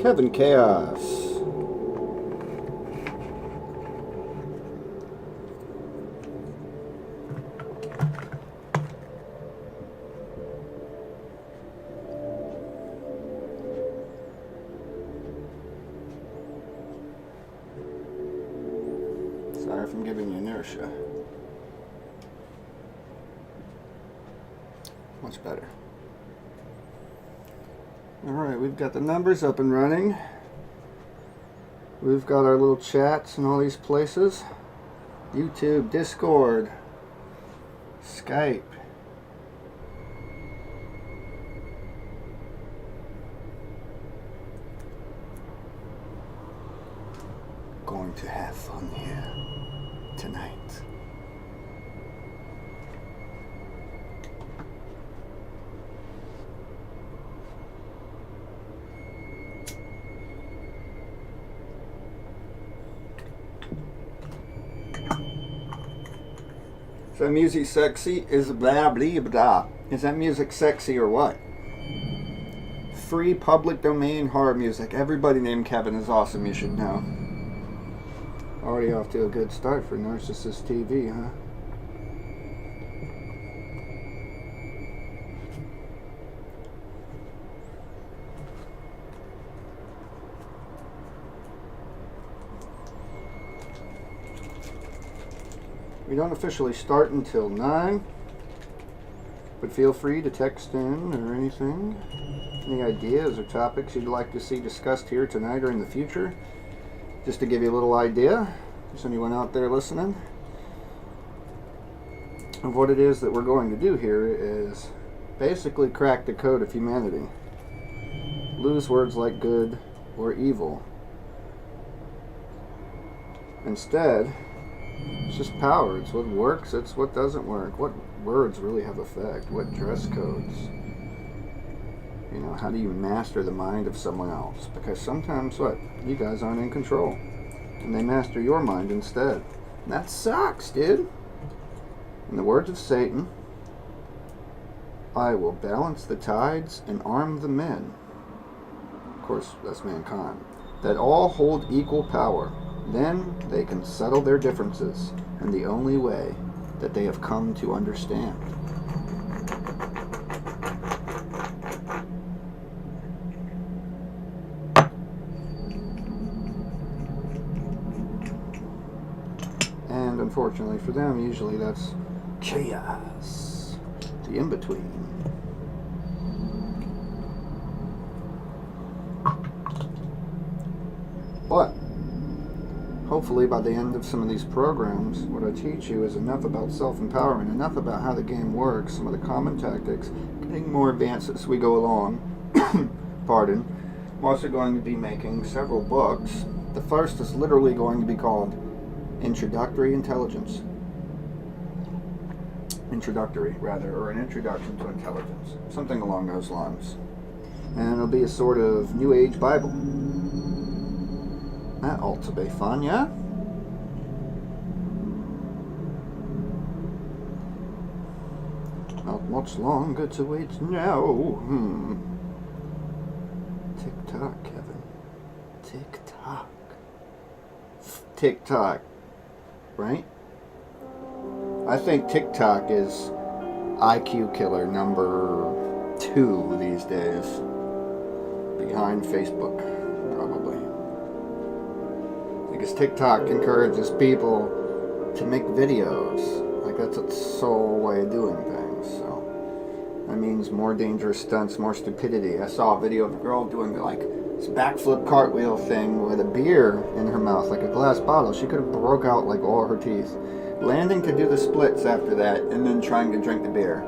Kevin Chaos. Sorry if I'm giving you inertia. Much better. Alright, we've got the numbers up and running. We've got our little chats in all these places. YouTube, Discord, Skype. Going to have fun here tonight. Is that music sexy? Is blah blah blah. Is that music sexy or what? Free public domain horror music. Everybody named Kevin is awesome, you should know. Already off to a good start for Narcissist TV, huh? We don't officially start until 9, but feel free to text in or anything. Any ideas or topics you'd like to see discussed here tonight or in the future? Just to give you a little idea, is anyone out there listening, of what it is that we're going to do here is basically crack the code of humanity. Lose words like good or evil. Instead, it's just power. It's what works, it's what doesn't work. What words really have effect? What dress codes? You know, how do you master the mind of someone else? Because sometimes, what? You guys aren't in control. And they master your mind instead. And that sucks, dude. In the words of Satan, I will balance the tides and arm the men. Of course, that's mankind. That all hold equal power. Then they can settle their differences in the only way that they have come to understand. And unfortunately for them, usually that's chaos, the in-between. But hopefully by the end of some of these programs, what I teach you is enough about self-empowerment, enough about how the game works, some of the common tactics, getting more advanced as we go along. Pardon. I'm also going to be making several books. The first is literally going to be called Introductory Intelligence. Introductory, rather, or an introduction to intelligence. Something along those lines. And it'll be a sort of New Age Bible. That ought to be fun, yeah? Not much longer to wait now. Tick-tock, Kevin. Tick-tock. Tick-tock. Right? I think TikTok is IQ killer number 2 these days. Behind Facebook, probably. Because TikTok encourages people to make videos. Like, that's its sole way of doing things. So that means more dangerous stunts, more stupidity. I saw a video of a girl doing like this backflip cartwheel thing with a beer in her mouth, like a glass bottle. She could have broke out like all her teeth. Landing to do the splits after that, and then trying to drink the beer.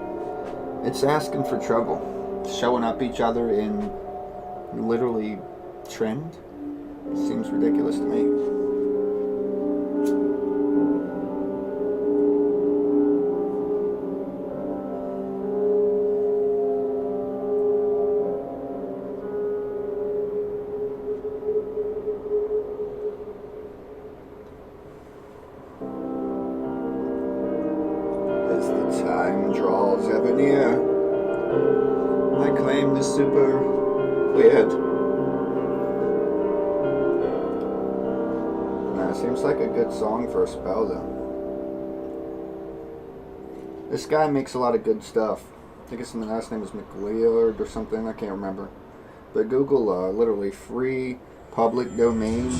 It's asking for trouble. Showing up each other in literally trend. Seems ridiculous to me. Time draws ever near. I claim the super weird Yeah, seems like a good song for a spell, though. This guy makes a lot of good stuff. I think his last name is McLeod or something. I can't remember. But Google literally free public domain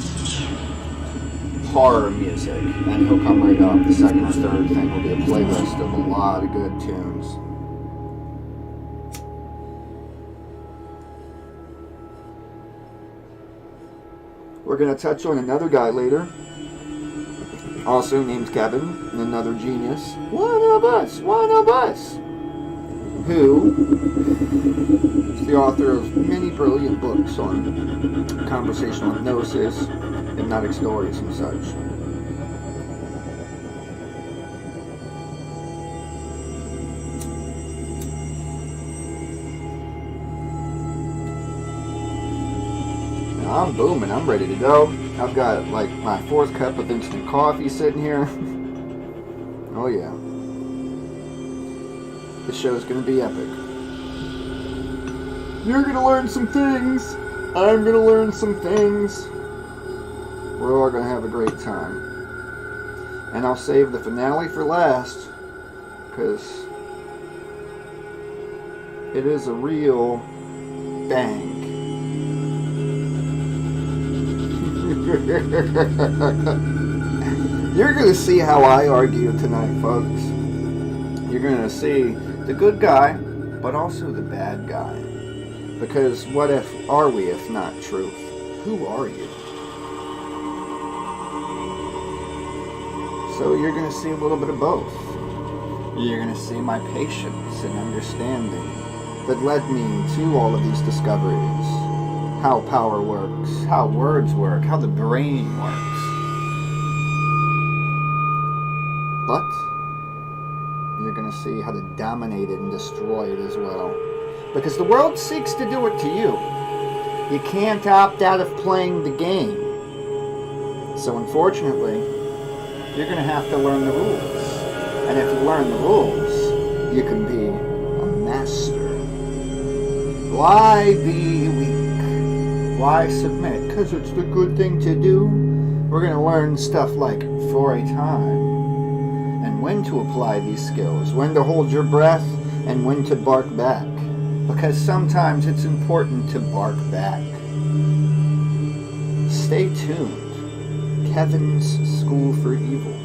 horror music, and he'll come right up. The second or third thing will be a playlist of a lot of good tunes. We're going to touch on another guy later, also named Kevin, another genius. One of us, who is the author of many brilliant books on conversational hypnosis, hypnotic stories, and such. Now I'm booming. I'm ready to go. I've got like my 4th cup of instant coffee sitting here. Oh yeah. This show's gonna be epic. You're gonna learn some things. I'm gonna learn some things. We're all gonna have a great time. And I'll save the finale for last, because it is a real bang. You're gonna see how I argue tonight, folks. You're gonna see the good guy, but also the bad guy. Because what are we if not truth? Who are you? So you're going to see a little bit of both. You're going to see my patience and understanding that led me to all of these discoveries. How power works, how words work, how the brain works. But you're going to see how to dominate it and destroy it as well. Because the world seeks to do it to you. You can't opt out of playing the game. So unfortunately, you're going to have to learn the rules. And if you learn the rules, you can be a master. Why be weak? Why submit? Because it's the good thing to do. We're going to learn stuff like for a time. And when to apply these skills. When to hold your breath and when to bark back. Because sometimes it's important to bark back. Stay tuned. Kevin's School for Evil.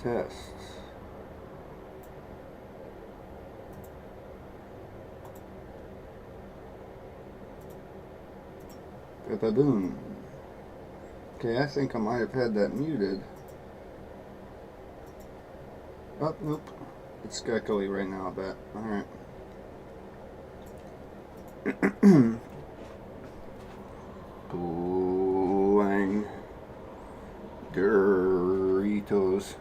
Test. Ba-boom. Okay, I think I might have had that muted. Oh, nope. It's echoey right now, I bet. Alright. Blang. Doritos.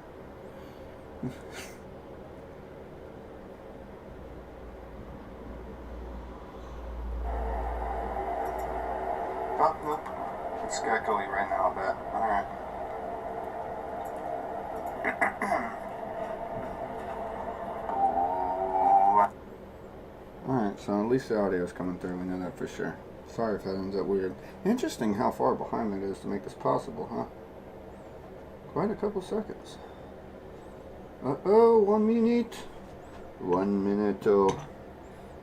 Oh, nope. It's echoey right now, I bet. Alright. Alright, so at least the audio is coming through. We know that for sure. Sorry if that ends up weird. Interesting how far behind that is to make this possible, huh? Quite a couple seconds. Uh-oh, 1 minute. 1 minute, oh.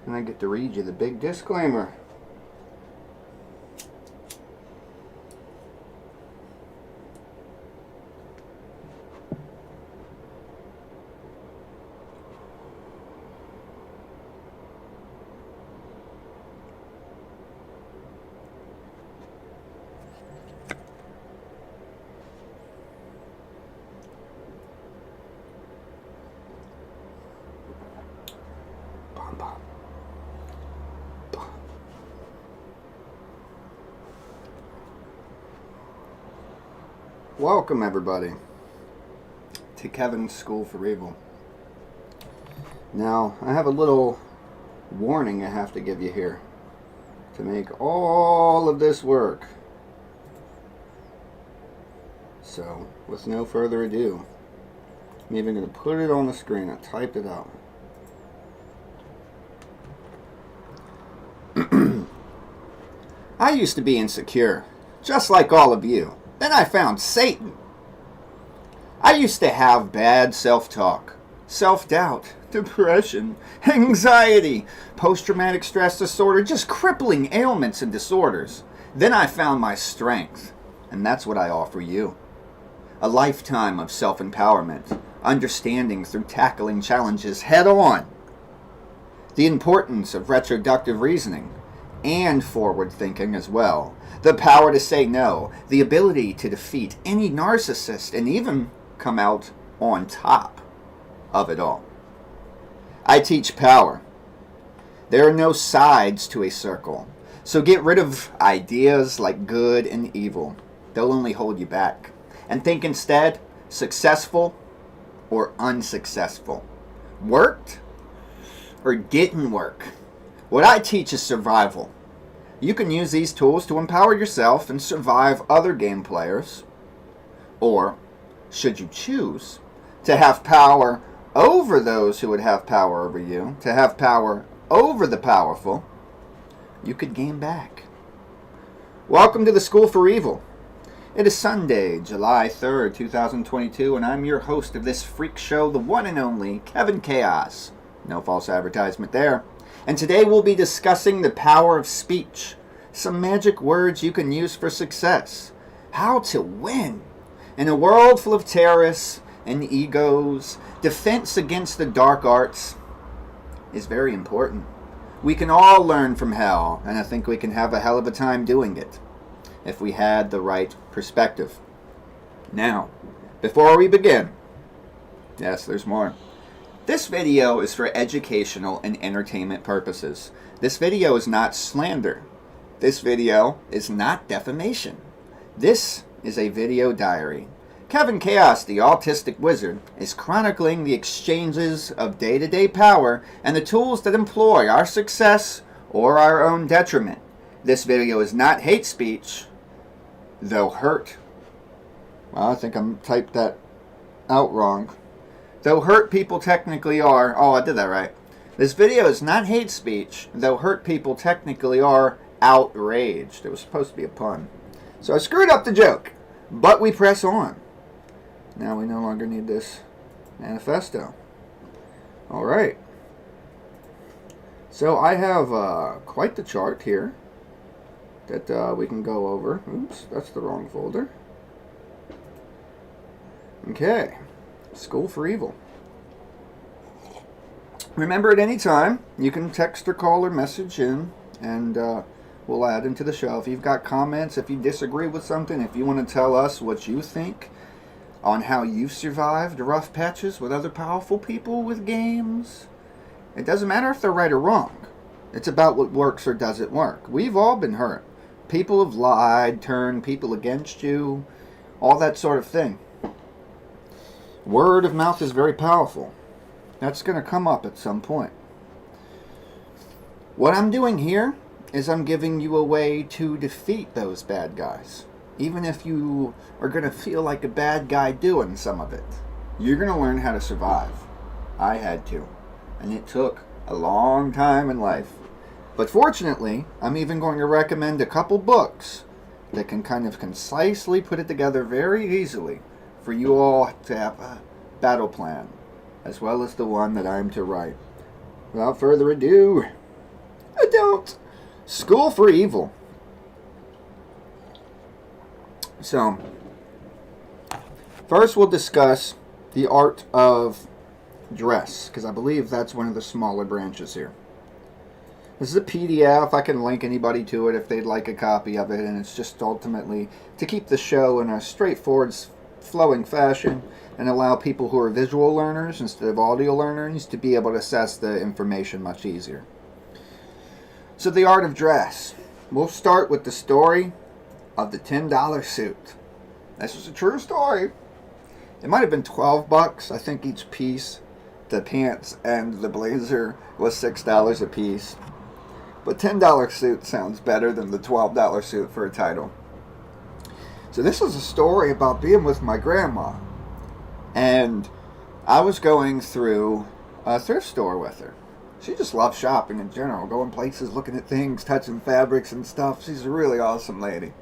And I get to read you the big disclaimer. Welcome, everybody, to Kevin's School for Evil. Now, I have a little warning I have to give you here to make all of this work. So, with no further ado, I'm even going to put it on the screen. I typed it out. I used to be insecure, just like all of you. Then I found Satan. I used to have bad self-talk, self-doubt, depression, anxiety, post-traumatic stress disorder, just crippling ailments and disorders. Then I found my strength, and that's what I offer you. A lifetime of self-empowerment, understanding through tackling challenges head-on. The importance of retroductive reasoning, and forward thinking as well. The power to say no, the ability to defeat any narcissist and even come out on top of it all. I teach power. There are no sides to a circle, so get rid of ideas like good and evil. They'll only hold you back. And think instead, successful or unsuccessful. Worked or didn't work. What I teach is survival. You can use these tools to empower yourself and survive other game players. Or, should you choose to have power over those who would have power over you, to have power over the powerful, you could gain back. Welcome to the School for Evil. It is Sunday, July 3rd, 2022, and I'm your host of this freak show, the one and only Kevin Chaos. No false advertisement there. And today we'll be discussing the power of speech, some magic words you can use for success, how to win. In a world full of terrorists and egos, defense against the dark arts is very important. We can all learn from hell, and I think we can have a hell of a time doing it if we had the right perspective. Now, before we begin, yes, there's more. This video is for educational and entertainment purposes. This video is not slander. This video is not defamation. This is a video diary. Kevin Chaos, the autistic wizard, is chronicling the exchanges of day-to-day power and the tools that employ our success or our own detriment. This video is not hate speech, though hurt. Well, I think I typed that out wrong. Though hurt people technically are... Oh, I did that right. This video is not hate speech, though hurt people technically are outraged. It was supposed to be a pun. So I screwed up the joke. But we press on. Now we no longer need this manifesto. Alright. So I have quite the chart here that we can go over. Oops, that's the wrong folder. Okay. School for Evil. Remember, at any time, you can text or call or message in, and we'll add into the show. If you've got comments, if you disagree with something, if you want to tell us what you think on how you've survived rough patches with other powerful people with games, it doesn't matter if they're right or wrong. It's about what works or doesn't work. We've all been hurt. People have lied, turned people against you, all that sort of thing. Word of mouth is very powerful. That's going to come up at some point. What I'm doing here is I'm giving you a way to defeat those bad guys. Even if you are going to feel like a bad guy doing some of it. You're going to learn how to survive. I had to. And it took a long time in life. But fortunately, I'm even going to recommend a couple books that can kind of concisely put it together very easily for you all to have a battle plan, as well as the one that I'm to write. Without further ado, School for Evil. So, first we'll discuss the art of dress, because I believe that's one of the smaller branches here. This is a PDF. I can link anybody to it if they'd like a copy of it, and it's just ultimately to keep the show in a straightforward, flowing fashion and allow people who are visual learners instead of audio learners to be able to assess the information much easier. So the art of dress. We'll start with the story of the $10 suit. This is a true story. It might have been $12. I think each piece, the pants and the blazer, was $6 a piece. But $10 suit sounds better than the $12 suit for a title. So this is a story about being with my grandma. And I was going through a thrift store with her. She just loves shopping in general. Going places, looking at things, touching fabrics and stuff. She's a really awesome lady.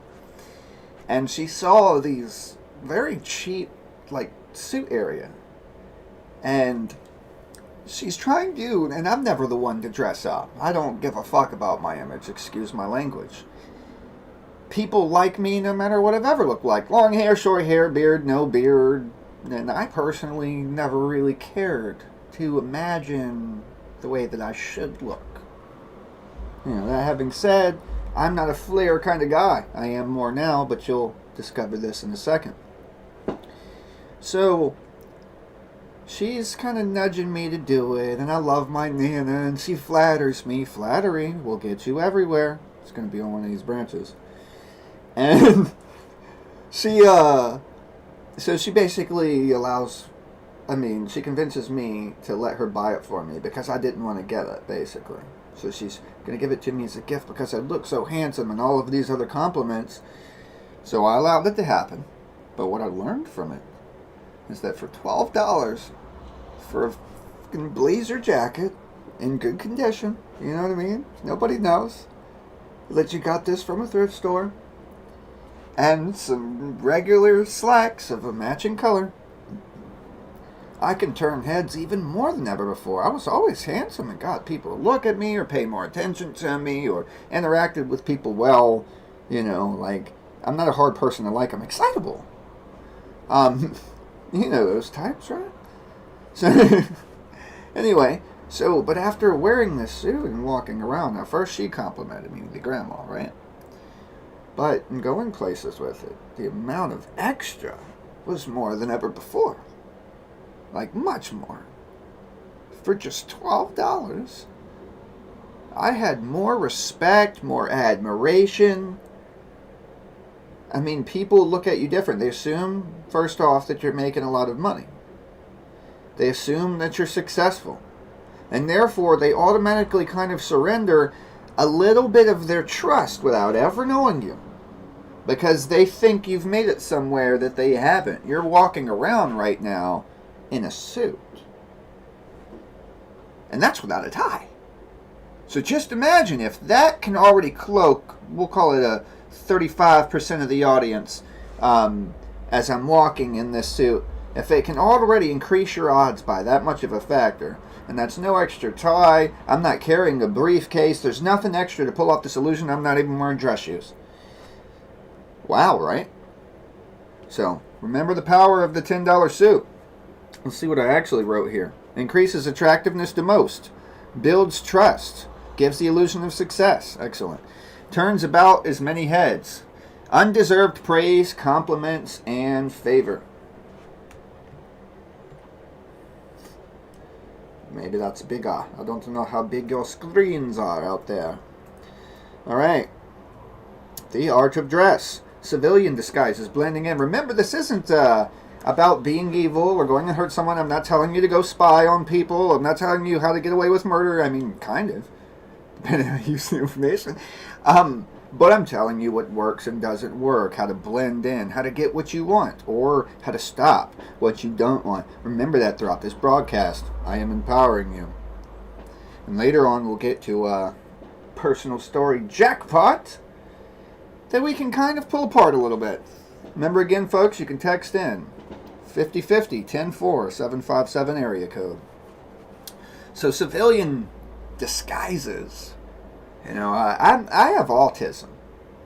And she saw these very cheap, suit area. And she's trying to, and I'm never the one to dress up. I don't give a fuck about my image, excuse my language. People like me no matter what I've ever looked like. Long hair, short hair, beard, no beard. And I personally never really cared to imagine the way that I should look. That having said, I'm not a flair kind of guy. I am more now, but you'll discover this in a second. So, she's kind of nudging me to do it, and I love my Nana, and she flatters me. Flattery will get you everywhere. It's going to be on one of these branches. And so she basically she convinces me to let her buy it for me because I didn't want to get it, basically. So she's going to give it to me as a gift because I look so handsome and all of these other compliments. So I allowed it to happen. But what I learned from it is that for $12 for a fucking blazer jacket in good condition, you know what I mean? Nobody knows that you got this from a thrift store. And some regular slacks of a matching color, I can turn heads even more than ever before. I was always handsome and got people to look at me or pay more attention to me or interacted with people well. I'm not a hard person to like. I'm excitable. Those types, right? So, anyway, but after wearing this suit and walking around, now first she complimented me, the grandma, right? But in going places with it, the amount of extra was more than ever before. Much more. for just $12. I had more respect, more admiration. I mean, people look at you different. They assume, first off, that you're making a lot of money. They assume that you're successful. And therefore, they automatically kind of surrender a little bit of their trust without ever knowing you. Because they think you've made it somewhere that they haven't. You're walking around right now in a suit. And that's without a tie. So just imagine if that can already cloak, we'll call it a 35% of the audience, as I'm walking in this suit, if it can already increase your odds by that much of a factor, and that's no extra tie, I'm not carrying a briefcase, there's nothing extra to pull off this illusion, I'm not even wearing dress shoes. Wow, right? So, remember the power of the $10 suit. Let's see what I actually wrote here. Increases attractiveness to most. Builds trust. Gives the illusion of success. Excellent. Turns about as many heads. Undeserved praise, compliments, and favor. Maybe that's bigger. I don't know how big your screens are out there. Alright. The art of dress. Civilian disguises, blending in. Remember, this isn't about being evil or going to hurt someone. I'm not telling you to go spy on people. I'm not telling you how to get away with murder. I mean, kind of. Depending on how you use the information. But I'm telling you what works and doesn't work. How to blend in. How to get what you want. Or how to stop what you don't want. Remember that throughout this broadcast. I am empowering you. And later on, we'll get to a personal story jackpot that we can kind of pull apart a little bit. Remember again, folks, you can text in 5050 104 757 area code. So civilian disguises. You know, I have autism.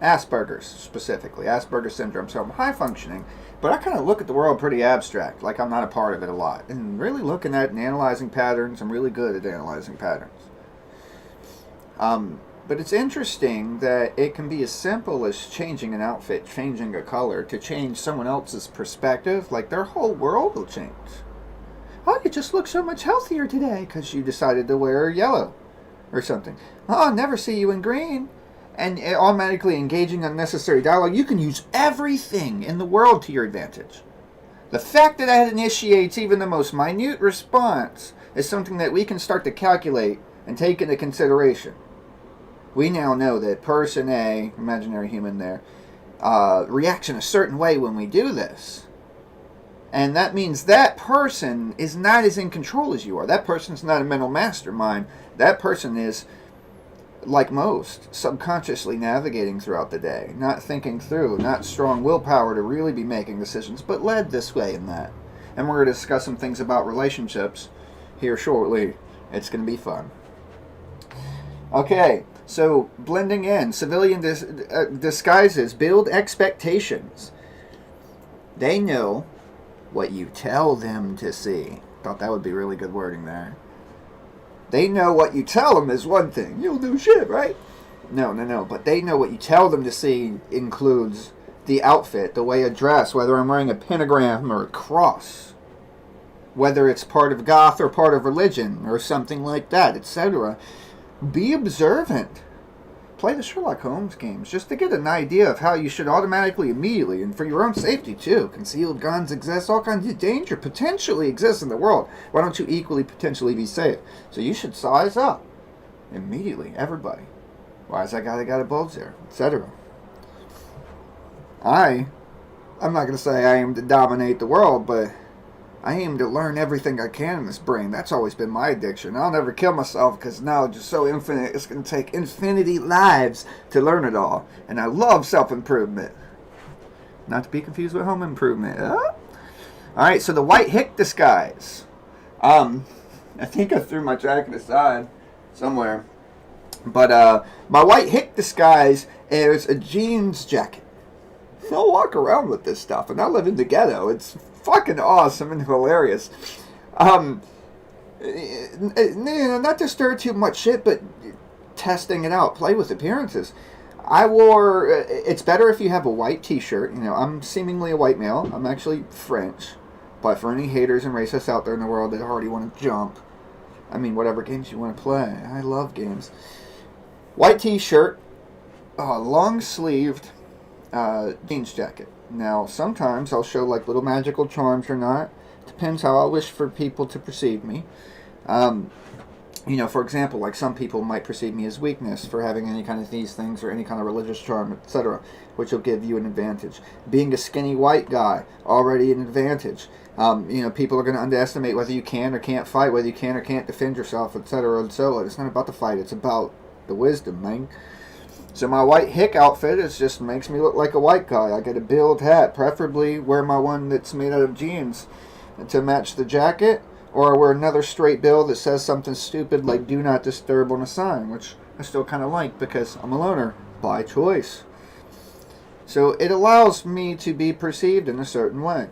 Asperger's specifically. Asperger syndrome. So I'm high functioning. But I kind of look at the world pretty abstract. Like I'm not a part of it a lot. And really looking at and analyzing patterns. I'm really good at analyzing patterns. But it's interesting that it can be as simple as changing an outfit, changing a color, to change someone else's perspective. Like their whole world will change. Oh, you just look so much healthier today because you decided to wear yellow or something. Oh, I'll never see you in green. And automatically engaging unnecessary dialogue. You can use everything in the world to your advantage. The fact that that initiates even the most minute response is something that we can start to calculate and take into consideration. We now know that person A, imaginary human there, reacts in a certain way when we do this. And that means that person is not as in control as you are. That person's not a mental mastermind. That person is, like most, subconsciously navigating throughout the day, not thinking through, not strong willpower to really be making decisions, but led this way and that. And we're going to discuss some things about relationships here shortly. It's going to be fun. Okay. So, blending in, civilian disguises build expectations. They know what you tell them to see. Thought that would be really good wording there. They know what you tell them is one thing. You'll do shit, right? No. But they know what you tell them to see includes the outfit, the way I dress, whether I'm wearing a pentagram or a cross, whether it's part of goth or part of religion or something like that, etc. Be observant. Play the Sherlock Holmes games just to get an idea of how you should automatically, immediately, and for your own safety too. Concealed guns exist. All kinds of danger potentially exists in the world. Why don't you equally potentially be safe? So you should size up immediately, everybody. Why is that guy got a bulge there, etc. I'm not going to say I aim to dominate the world, but I aim to learn everything I can in this brain. That's always been my addiction. I'll never kill myself because knowledge is so infinite. It's going to take infinity lives to learn it all. And I love self-improvement. Not to be confused with home improvement. Alright, so the white hick disguise. I think I threw my jacket aside somewhere. But my white hick disguise is a jeans jacket. I'll walk around with this stuff, and I live in the ghetto. It's fucking awesome and hilarious. Not to stir too much shit, but testing it out, play with appearances. It's better if you have a white t-shirt. You know, I'm seemingly a white male. I'm actually French. But for any haters and racists out there in the world that already want to jump, I mean, whatever games you want to play. I love games. White t-shirt, long-sleeved jeans jacket. Now, sometimes I'll show like little magical charms or not. Depends how I wish for people to perceive me. You know, for example, like some people might perceive me as weakness for having any kind of these things or any kind of religious charm, etc., which will give you an advantage. Being a skinny white guy, already an advantage. You know, people are going to underestimate whether you can or can't fight, whether you can or can't defend yourself, etc., and so on. It's not about the fight, it's about the wisdom, man. So my white hick outfit just makes me look like a white guy. I get a billed hat, preferably wear my one that's made out of jeans to match the jacket, or wear another straight bill that says something stupid like "Do Not Disturb" on a sign, which I still kind of like because I'm a loner by choice. So it allows me to be perceived in a certain way.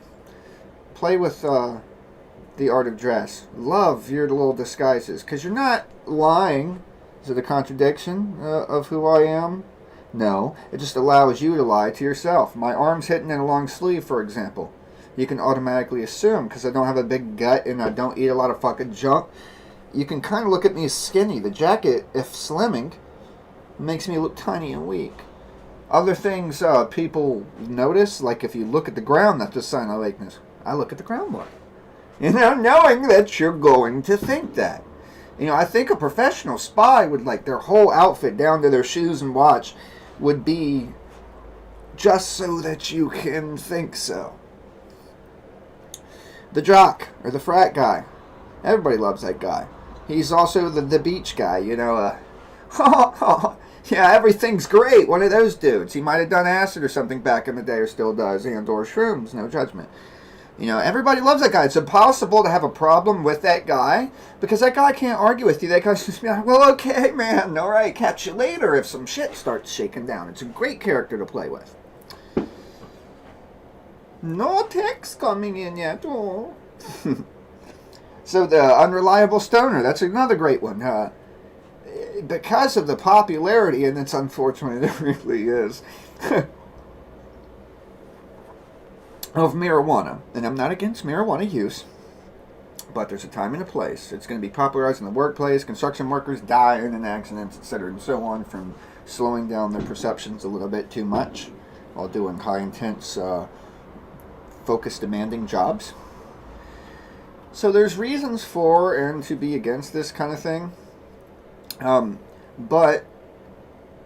Play with the art of dress. Love your little disguises, because you're not lying. Is it a contradiction of who I am? No, it just allows you to lie to yourself. My arm's hidden in a long sleeve, for example. You can automatically assume, because I don't have a big gut and I don't eat a lot of fucking junk, you can kind of look at me as skinny. The jacket, if slimming, makes me look tiny and weak. Other things people notice, like if you look at the ground, that's a sign of weakness. I look at the ground more. You know, knowing that you're going to think that. You know, I think a professional spy would, like, their whole outfit down to their shoes and watch would be just so that you can think so. The jock, or the frat guy. Everybody loves that guy. He's also the beach guy, you know. Yeah, everything's great. One of those dudes. He might have done acid or something back in the day, or still does, and or shrooms, no judgment. You know, everybody loves that guy. It's impossible to have a problem with that guy because that guy can't argue with you. That guy's just be like, well, okay, man, all right, catch you later if some shit starts shaking down. It's a great character to play with. No text coming in yet. Oh. So the unreliable stoner, that's another great one. Because of the popularity, and it's unfortunate, it really is, of marijuana, and I'm not against marijuana use, but there's a time and a place. It's going to be popularized in the workplace, construction workers dying in accidents, etc., and so on, from slowing down their perceptions a little bit too much while doing high intense focus demanding jobs. So there's reasons for and to be against this kind of thing, but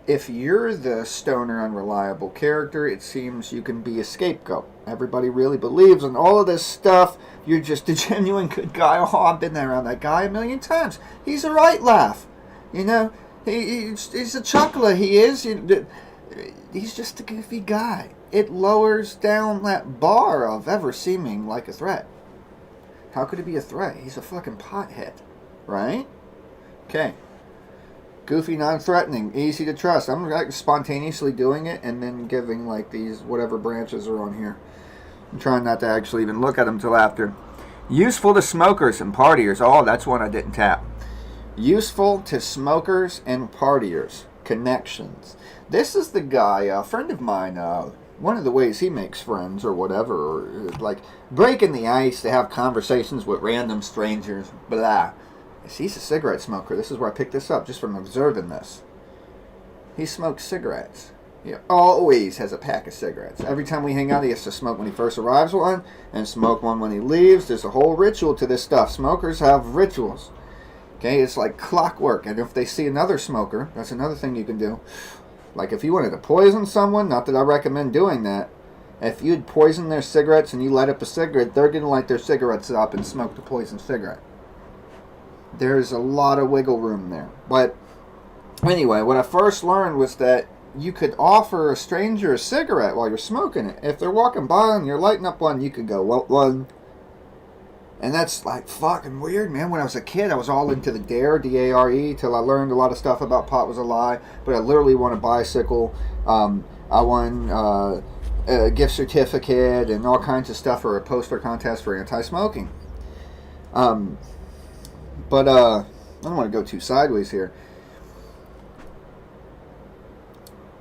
if you're the stoner unreliable character, it seems you can be a scapegoat. Everybody really believes in all of this stuff. You're just a genuine good guy. Oh, I've been there around that guy a million times. He's a right laugh. You know, he's a chuckler. He is. He's just a goofy guy. It lowers down that bar of ever seeming like a threat. How could it be a threat? He's a fucking pothead, right? Okay. Goofy, non-threatening, easy to trust. I'm like spontaneously doing it and then giving like these whatever branches are on here. I'm trying not to actually even look at them till after. Useful to smokers and partiers. Oh, that's one I didn't tap. Useful to smokers and partiers. Connections. This is the guy, a friend of mine, one of the ways he makes friends or whatever, or like breaking the ice to have conversations with random strangers, blah. He's a cigarette smoker. This is where I picked this up, just from observing this. He smokes cigarettes. He always has a pack of cigarettes. Every time we hang out, he has to smoke when he first arrives one, and smoke one when he leaves. There's a whole ritual to this stuff. Smokers have rituals. Okay, it's like clockwork. And if they see another smoker, that's another thing you can do. Like if you wanted to poison someone, not that I recommend doing that, if you'd poison their cigarettes and you light up a cigarette, they're going to light their cigarettes up and smoke the poisoned cigarette. There's a lot of wiggle room there. But anyway, what I first learned was that you could offer a stranger a cigarette while you're smoking it. If they're walking by and you're lighting up one, you could go, "Want one?" And that's like fucking weird, man. When I was a kid, I was all into the DARE, D-A-R-E, till I learned a lot of stuff about pot was a lie. But I literally won a bicycle. I won a gift certificate and all kinds of stuff for a poster contest for anti-smoking. But I don't want to go too sideways here.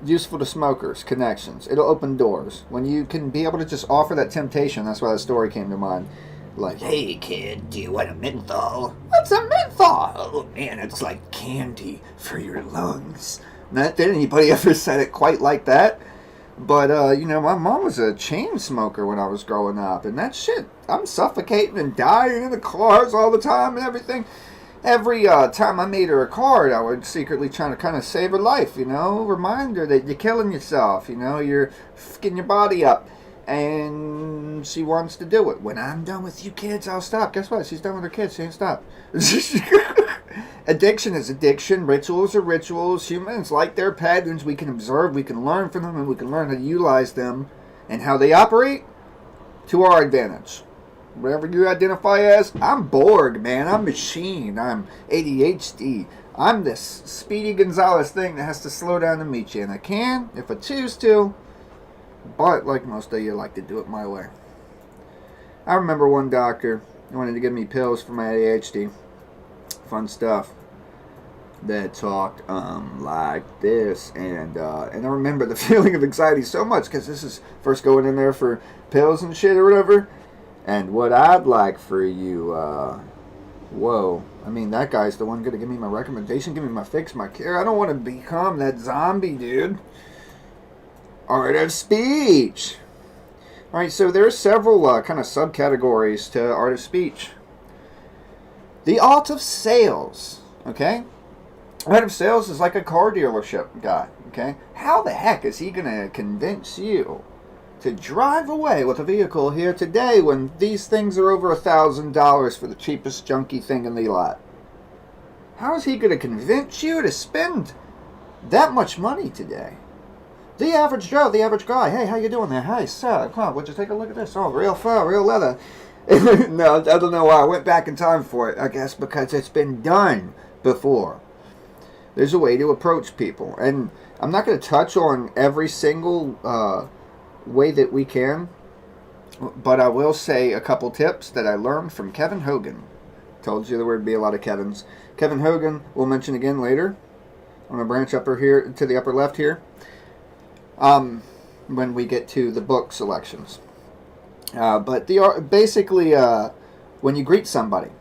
Useful to smokers, connections. It'll open doors. When you can be able to just offer that temptation, that's why that story came to mind. Like, hey kid, do you want a menthol? What's a menthol? Oh man, it's like candy for your lungs. Not that anybody ever said it quite like that. But, my mom was a chain smoker when I was growing up. And that shit, I'm suffocating and dying in the cars all the time and everything. Every time I made her a card, I would secretly try to kind of save her life, Remind her that you're killing yourself, you're fucking your body up. And she wants to do it. When I'm done with you kids, I'll stop. Guess what? She's done with her kids. She ain't stopped. Addiction is addiction. Rituals are rituals. Humans like their patterns. We can observe. We can learn from them. And we can learn how to utilize them and how they operate to our advantage. Whatever you identify as, I'm Borg, man. I'm machine. I'm ADHD. I'm this Speedy Gonzalez thing that has to slow down to meet you. And I can, if I choose to. But, like most of you, I like to do it my way. I remember one doctor wanted to give me pills for my ADHD. Fun stuff. That talked like this. And I remember the feeling of anxiety so much, because this is first going in there for pills and shit or whatever. And what I'd like for you, that guy's the one going to give me my recommendation, give me my fix, my care. I don't want to become that zombie, dude. Art of speech. Alright, so there's several kind of subcategories to art of speech. The art of sales. Okay? Art of sales is like a car dealership guy. Okay? How the heck is he going to convince you to drive away with a vehicle here today when these things are over $1,000 for the cheapest junky thing in the lot? How is he going to convince you to spend that much money today? The average Joe, the average guy. Hey, how you doing there? Hey, sir, come on, would you take a look at this? Oh, real fur, real leather. No, I don't know why I went back in time for it. I guess because it's been done before. There's a way to approach people. And I'm not going to touch on every single way that we can. But I will say a couple tips that I learned from Kevin Hogan. Told you there would be a lot of Kevins. Kevin Hogan, we'll mention again later. I'm going to branch up here to the upper left here. When we get to the book selections. But basically, when you greet somebody,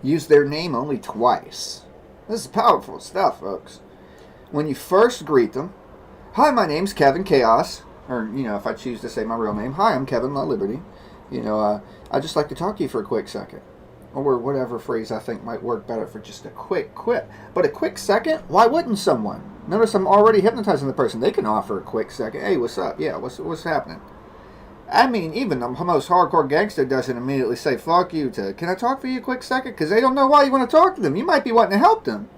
use their name only twice. This is powerful stuff, folks. When you first greet them, hi, my name's Kevin Chaos. Or, if I choose to say my real name, hi, I'm Kevin La Liberty. I'd just like to talk to you for a quick second. Or whatever phrase I think might work better for just a quick quit. But a quick second, why wouldn't someone? Notice I'm already hypnotizing the person. They can offer a quick second. Hey, what's up? Yeah, what's happening? I mean, even the most hardcore gangster doesn't immediately say, fuck you, to, can I talk for you a quick second? Because they don't know why you want to talk to them. You might be wanting to help them.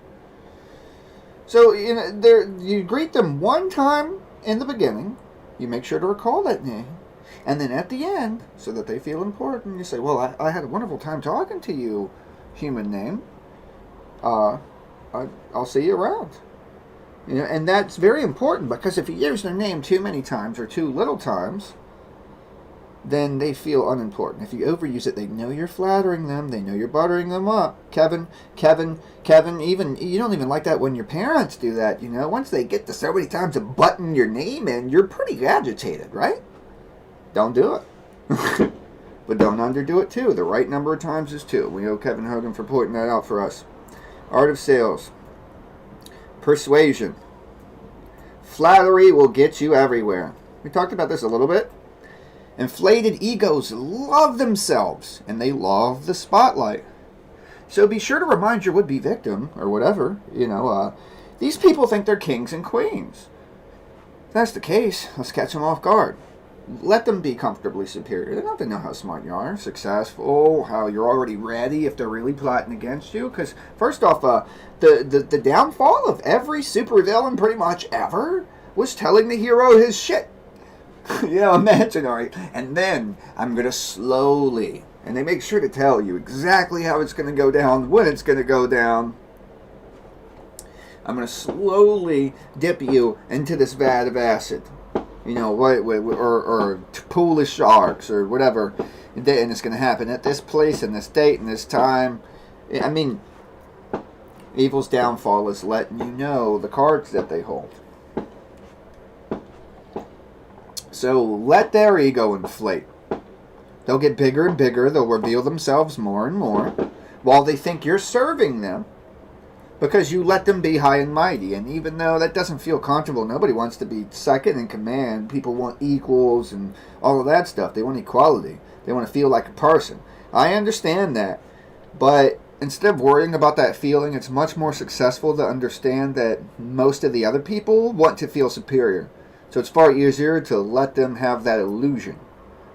So, you greet them one time in the beginning. You make sure to recall that name. And then at the end, so that they feel important, you say, well, I had a wonderful time talking to you, human name. I'll see you around. And that's very important, because if you use their name too many times or too little times, then they feel unimportant. If you overuse it, they know you're flattering them. They know you're buttering them up. Kevin, even you don't even like that when your parents do that, Once they get to so many times of button your name in, you're pretty agitated, right? Don't do it. But don't underdo it, too. The right number of times is 2. We owe Kevin Hogan for pointing that out for us. Art of sales. Persuasion. Flattery will get you everywhere. We talked about this a little bit. Inflated egos love themselves, and they love the spotlight. So be sure to remind your would-be victim, or whatever, these people think they're kings and queens. If that's the case, let's catch them off guard. Let them be comfortably superior. They don't have to know how smart you are, successful, how you're already ready if they're really plotting against you. Because, first off, the downfall of every supervillain pretty much ever was telling the hero his shit. Imaginary. And then I'm going to slowly, and they make sure to tell you exactly how it's going to go down, when it's going to go down. I'm going to slowly dip you into this vat of acid. Or pool of sharks or whatever. And it's going to happen at this place and this date and this time. I mean, evil's downfall is letting you know the cards that they hold. So let their ego inflate. They'll get bigger and bigger. They'll reveal themselves more and more while they think you're serving them because you let them be high and mighty. And even though that doesn't feel comfortable, nobody wants to be second in command. People want equals and all of that stuff. They want equality. They want to feel like a person. I understand that. But instead of worrying about that feeling, it's much more successful to understand that most of the other people want to feel superior. So it's far easier to let them have that illusion.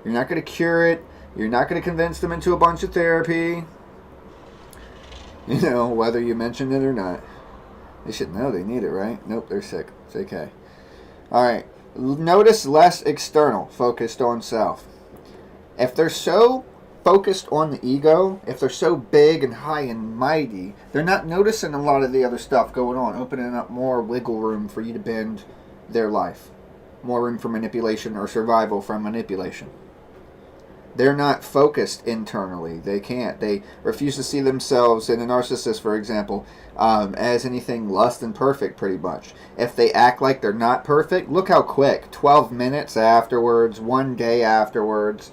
You're not going to cure it. You're not going to convince them into a bunch of therapy. You know, whether you mention it or not. They should know they need it, right? Nope, they're sick. It's okay. Alright. Notice less external, focused on self. If they're so focused on the ego, if they're so big and high and mighty, they're not noticing a lot of the other stuff going on, opening up more wiggle room for you to bend their life. More room for manipulation or survival from manipulation. They're not focused internally. They can't. They refuse to see themselves, in a narcissist, for example, as anything less than perfect, pretty much. If they act like they're not perfect, look how quick. 12 minutes afterwards, 1 day afterwards.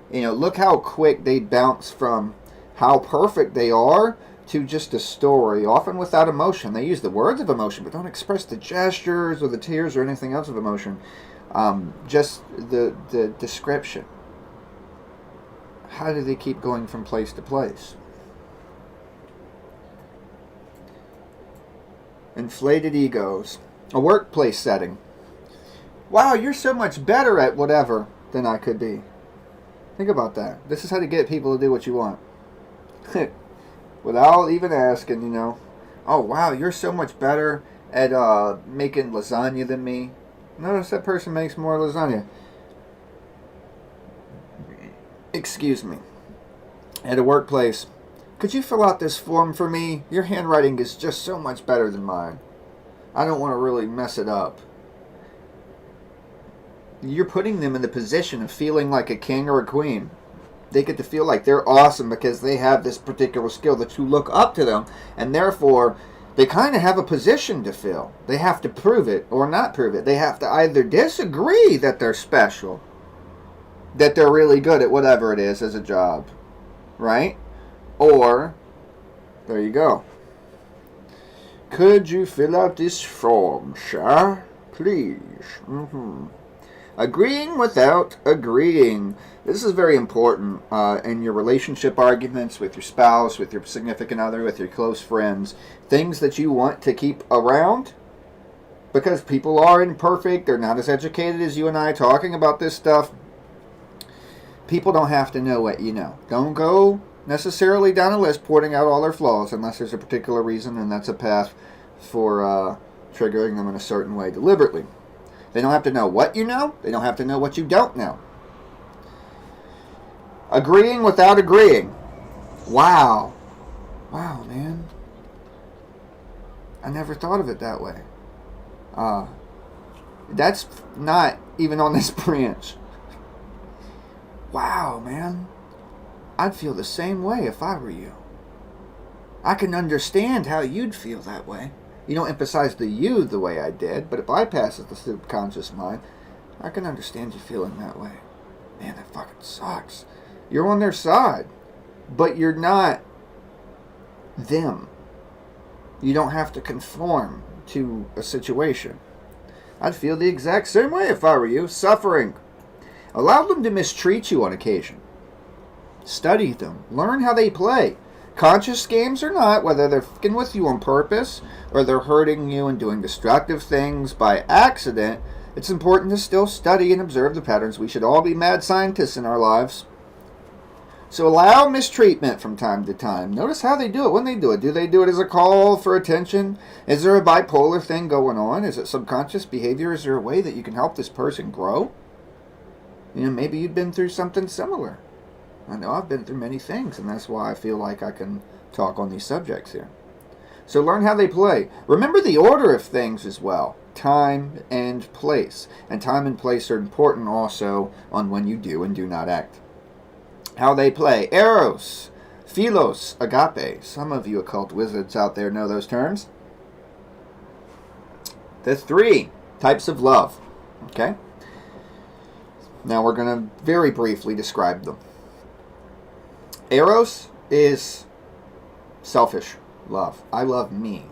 You know, look how quick they bounce from how perfect they are to just a story, often without emotion. They use the words of emotion, but don't express the gestures or the tears or anything else of emotion. Just the description. How do they keep going from place to place? Inflated egos. A workplace setting. Wow, you're so much better at whatever than I could be. Think about that. This is how to get people to do what you want. Without even asking, you know. Oh, wow, you're so much better at making lasagna than me. Notice that person makes more lasagna. Excuse me. At a workplace, could you fill out this form for me? Your handwriting is just so much better than mine. I don't want to really mess it up. You're putting them in the position of feeling like a king or a queen. They get to feel like they're awesome because they have this particular skill, that you look up to them, and therefore they kind of have a position to fill. They have to prove it or not prove it. They have to either disagree that they're special, that they're really good at whatever it is as a job, right? Or, there you go. Could you fill out this form, sir? Please. Agreeing without agreeing. This is very important in your relationship arguments with your spouse, with your significant other, with your close friends. Things that you want to keep around, because people are imperfect. They're not as educated as you and I talking about this stuff. People don't have to know what you know. Don't go necessarily down a list pointing out all their flaws unless there's a particular reason, and that's a path for triggering them in a certain way deliberately. They don't have to know what you know. They don't have to know what you don't know. Agreeing without agreeing. Wow. Wow, man. I never thought of it that way. That's not even on this branch. Wow, man. I'd feel the same way if I were you. I can understand how you'd feel that way. You don't emphasize the you the way I did, but it bypasses the subconscious mind. I can understand you feeling that way. Man, that fucking sucks. You're on their side, but you're not them. You don't have to conform to a situation. I'd feel the exact same way if I were you. Suffering. Allow them to mistreat you on occasion. Study them. Learn how they play. Conscious games or not, whether they're fucking with you on purpose or they're hurting you and doing destructive things by accident, it's important to still study and observe the patterns. We should all be mad scientists in our lives. So allow mistreatment from time to time. Notice how they do it, when they do it. Do they do it as a call for attention? Is there a bipolar thing going on? Is it subconscious behavior? Is there a way that you can help this person grow? You know, maybe you've been through something similar. I know I've been through many things, and that's why I feel like I can talk on these subjects here. So learn how they play. Remember the order of things as well. Time and place. And time and place are important also on when you do and do not act. How they play. Eros, Philos, Agape. Some of you occult wizards out there know those terms. The 3 types of love. Okay? Now we're going to very briefly describe them. Eros is selfish love. I love me.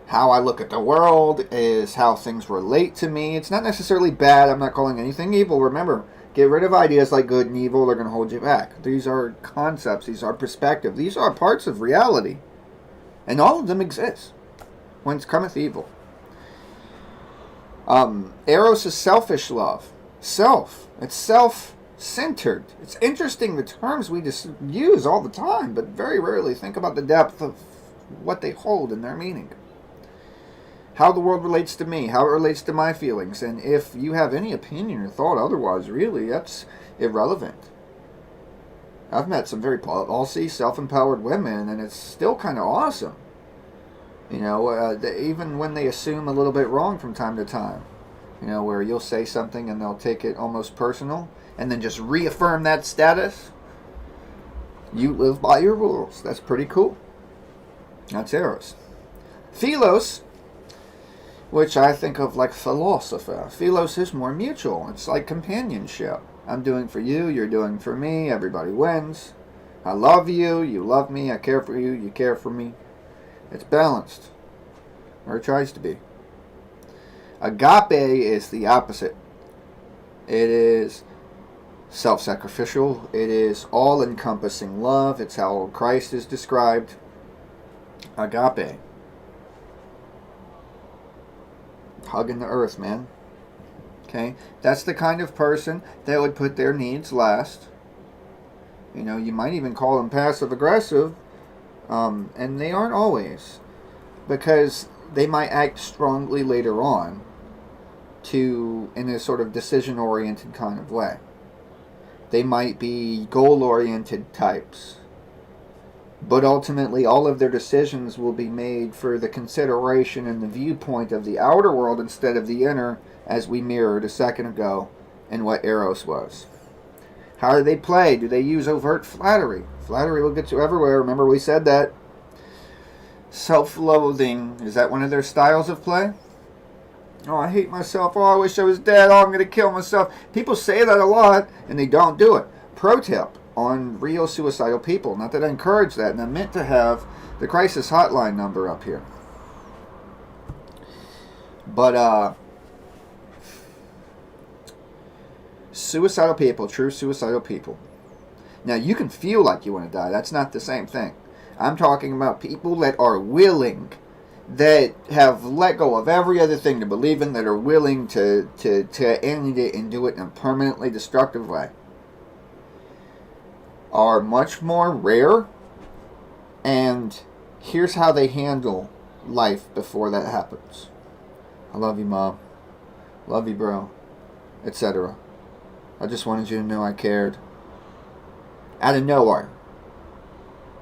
How I look at the world is how things relate to me. It's not necessarily bad. I'm not calling anything evil. Remember, get rid of ideas like good and evil. They're going to hold you back. These are concepts. These are perspective. These are parts of reality. And all of them exist. Whence cometh evil. Eros is selfish love. Self. It's self-centered. It's interesting the terms we just use all the time, but very rarely think about the depth of what they hold in their meaning. How the world relates to me, how it relates to my feelings, and if you have any opinion or thought otherwise, really, that's irrelevant. I've met some very policy, self-empowered women, and it's still kind of awesome. You know, even when they assume a little bit wrong from time to time. You know, where you'll say something and they'll take it almost personal, and then just reaffirm that status. You live by your rules. That's pretty cool. That's Eros. Philos, which I think of like philosopher. Philos is more mutual. It's like companionship. I'm doing for you, you're doing for me, everybody wins. I love you, you love me, I care for you, you care for me. It's balanced. Or it tries to be. Agape is the opposite. It is self-sacrificial. It is all-encompassing love. It's how Christ is described. Agape. Hugging the earth, man. Okay? That's the kind of person that would put their needs last. You know, you might even call them passive-aggressive. And they aren't always. Because they might act strongly later on in a sort of decision-oriented kind of way. They might be goal-oriented types. But ultimately, all of their decisions will be made for the consideration and the viewpoint of the outer world instead of the inner, as we mirrored a second ago in what Eros was. How do they play? Do they use overt flattery? Flattery will get you everywhere. Remember we said that. Self-loathing. Is that one of their styles of play? Oh, I hate myself. Oh, I wish I was dead. Oh, I'm going to kill myself. People say that a lot, and they don't do it. Pro tip on real suicidal people. Not that I encourage that, and I meant to have the crisis hotline number up here. But, suicidal people, true suicidal people. Now, you can feel like you want to die. That's not the same thing. I'm talking about people that are willing, that have let go of every other thing to believe in, that are willing to end it and do it in a permanently destructive way, are much more rare. And here's how they handle life before that happens. I love you, Mom. Love you, bro. Etc. I just wanted you to know I cared. Out of nowhere.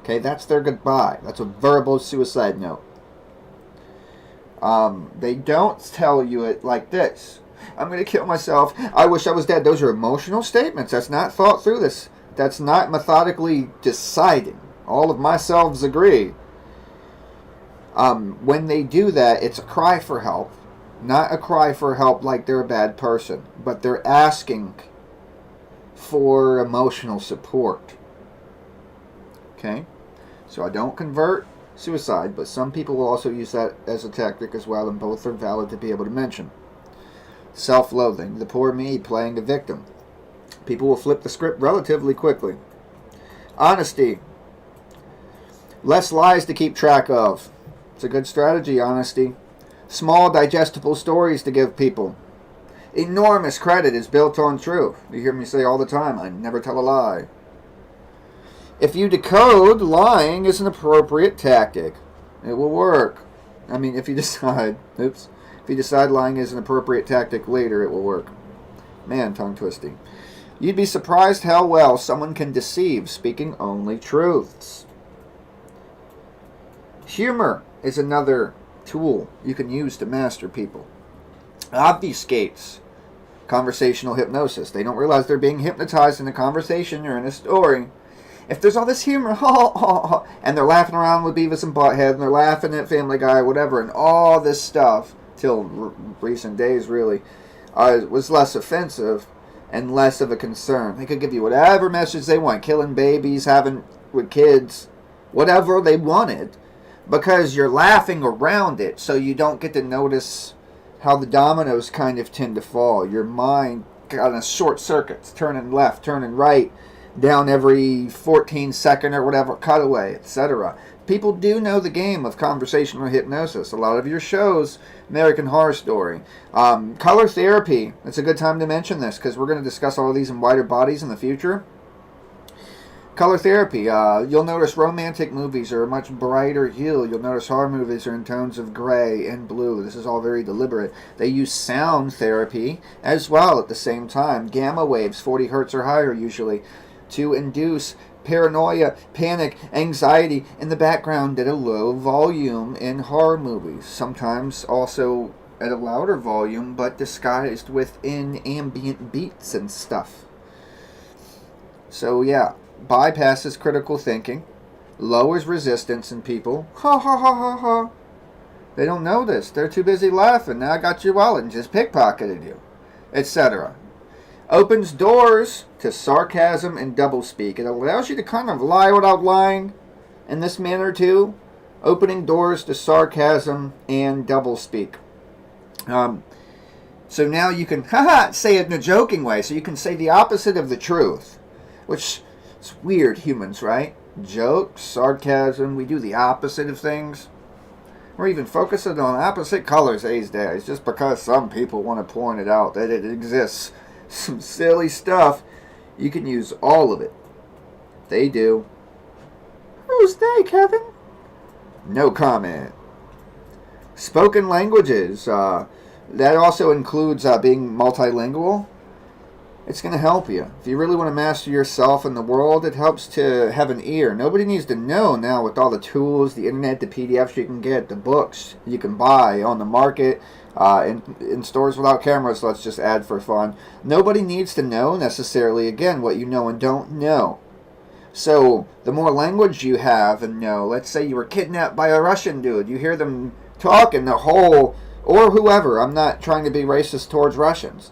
Okay, that's their goodbye. That's a verbal suicide note. They don't tell you it like this. I'm going to kill myself. I wish I was dead. Those are emotional statements. That's not thought through this. That's not methodically deciding. All of my selves agree. When they do that, it's a cry for help. Not a cry for help like they're a bad person. But they're asking for emotional support. Okay? So I don't convert suicide, but some people will also use that as a tactic as well, and both are valid to be able to mention. Self-loathing, the poor me playing the victim. People will flip the script relatively quickly. Honesty, less lies to keep track of. It's a good strategy, honesty. Small, digestible stories to give people. Enormous credit is built on truth. You hear me say all the time, I never tell a lie. If you decode, lying is an appropriate tactic. It will work. I mean, if you decide, if you decide lying is an appropriate tactic later, it will work. Man, tongue twisting. You'd be surprised how well someone can deceive, speaking only truths. Humor is another tool you can use to master people. Obfuscates. Conversational hypnosis. They don't realize they're being hypnotized in a conversation or in a story. If there's all this humor, and they're laughing around with Beavis and Butthead, and they're laughing at Family Guy, whatever, and all this stuff, till recent days really, was less offensive and less of a concern. They could give you whatever message they want, killing babies, having with kids whatever they wanted because you're laughing around it, so you don't get to notice how the dominoes kind of tend to fall. Your mind kind of short circuits, turning left, turning right, down every 14-second or whatever, cutaway, etc. People do know the game of conversational hypnosis. A lot of your shows, American Horror Story, color therapy. It's a good time to mention this because we're going to discuss all of these in wider bodies in the future. Color therapy. You'll notice romantic movies are a much brighter hue. You'll notice horror movies are in tones of gray and blue. This is all very deliberate. They use sound therapy as well at the same time. Gamma waves, 40 hertz or higher usually, to induce paranoia, panic, anxiety in the background at a low volume in horror movies. Sometimes also at a louder volume, but disguised within ambient beats and stuff. So yeah, bypasses critical thinking, lowers resistance in people. Ha ha ha ha ha. They don't know this. They're too busy laughing. Now I got your wallet and just pickpocketed you, etc. Opens doors to sarcasm and doublespeak. It allows you to kind of lie without lying in this manner too. Opening doors to sarcasm and doublespeak. So now you can say it in a joking way. So you can say the opposite of the truth, which is weird, humans, right? Jokes, sarcasm, we do the opposite of things. We're even focusing on opposite colors these days just because some people want to point it out that it exists. Some silly stuff. You can use all of it. They do. Who's they, Kevin? No comment. Spoken languages. That also includes being multilingual. It's going to help you. If you really want to master yourself in the world, it helps to have an ear. Nobody needs to know now with all the tools, the internet, the PDFs you can get, the books you can buy on the market, in stores without cameras, let's just add for fun. Nobody needs to know necessarily, again, what you know and don't know. So the more language you have and know, let's say you were kidnapped by a Russian dude, you hear them talk in the whole, or whoever, I'm not trying to be racist towards Russians.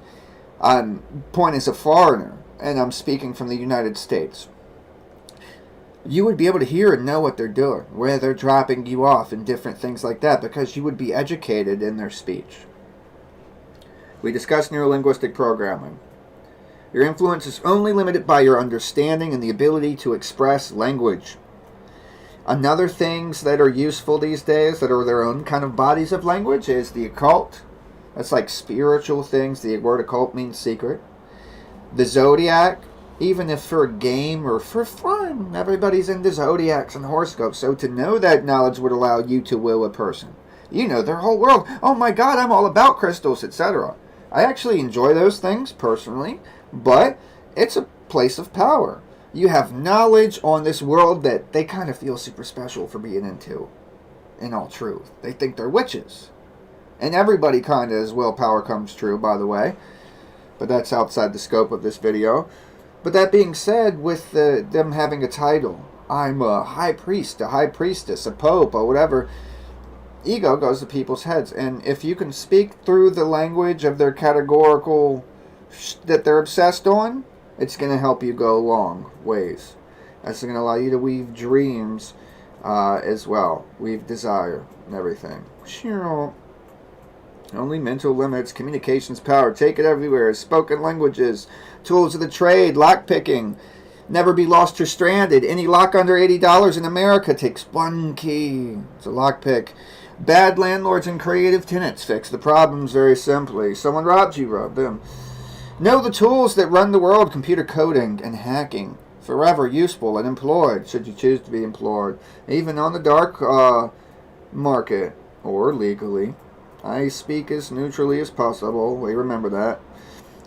Point is a foreigner, and I'm speaking from the United States. You would be able to hear and know what they're doing, where they're dropping you off and different things like that, because you would be educated in their speech. We discussed neurolinguistic programming. Your influence is only limited by your understanding and the ability to express language. Another things that are useful these days that are their own kind of bodies of language is the occult. That's like spiritual things. The word occult means secret. The zodiac, even if for a game or for fun, everybody's into zodiacs and horoscopes. So to know that knowledge would allow you to will a person. You know their whole world. Oh my God, I'm all about crystals, etc. I actually enjoy those things personally, but it's a place of power. You have knowledge on this world that they kind of feel super special for being into, in all truth. They think they're witches. And everybody kind of, as willpower comes true, by the way. But that's outside the scope of this video. But that being said, with them having a title, I'm a high priest, a high priestess, a pope, or whatever, ego goes to people's heads. And if you can speak through the language of their categorical that they're obsessed on, it's going to help you go long ways. That's going to allow you to weave dreams as well. Weave desire and everything. Only mental limits, communications power, take it everywhere, spoken languages, tools of the trade, lockpicking, never be lost or stranded. Any lock under $80 in America takes one key. It's a lockpick. Bad landlords and creative tenants fix the problems very simply. Someone robbed you, rob them. Know the tools that run the world, computer coding and hacking. Forever useful and employed, should you choose to be employed. Even on the dark market, or legally. I speak as neutrally as possible. We remember that.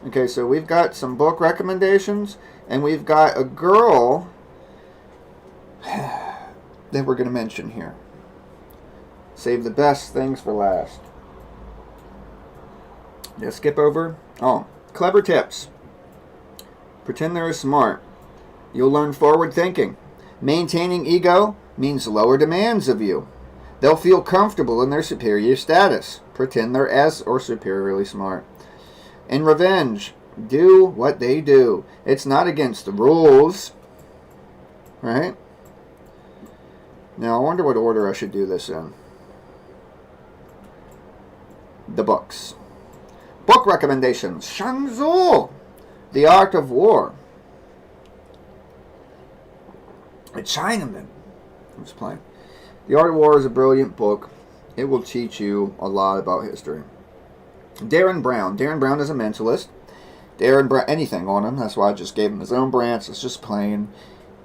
Okay, so we've got some book recommendations, and we've got a girl that we're going to mention here. Save the best things for last. Yeah, skip over. Oh, clever tips. Pretend they're smart. You'll learn forward thinking. Maintaining ego means lower demands of you. They'll feel comfortable in their superior status. Pretend they're as or superiorly smart. In revenge, do what they do. It's not against the rules, right? Now, I wonder what order I should do this in. The books. Book recommendations. Shangzu, The Art of War. A Chinaman. I'm just playing. The Art of War is a brilliant book. It will teach you a lot about history. Darren Brown. Darren Brown is a mentalist. Darren Brown, anything on him. That's why I just gave him his own branch. It's just plain.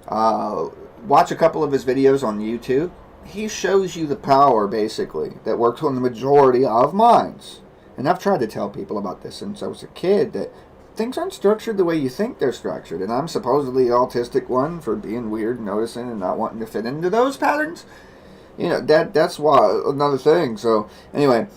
Watch a couple of his videos on YouTube. He shows you the power, basically, that works on the majority of minds. And I've tried to tell people about this since I was a kid, that things aren't structured the way you think they're structured. And I'm supposedly the autistic one for being weird, noticing, and not wanting to fit into those patterns. You know, that's why, another thing. So, anyway,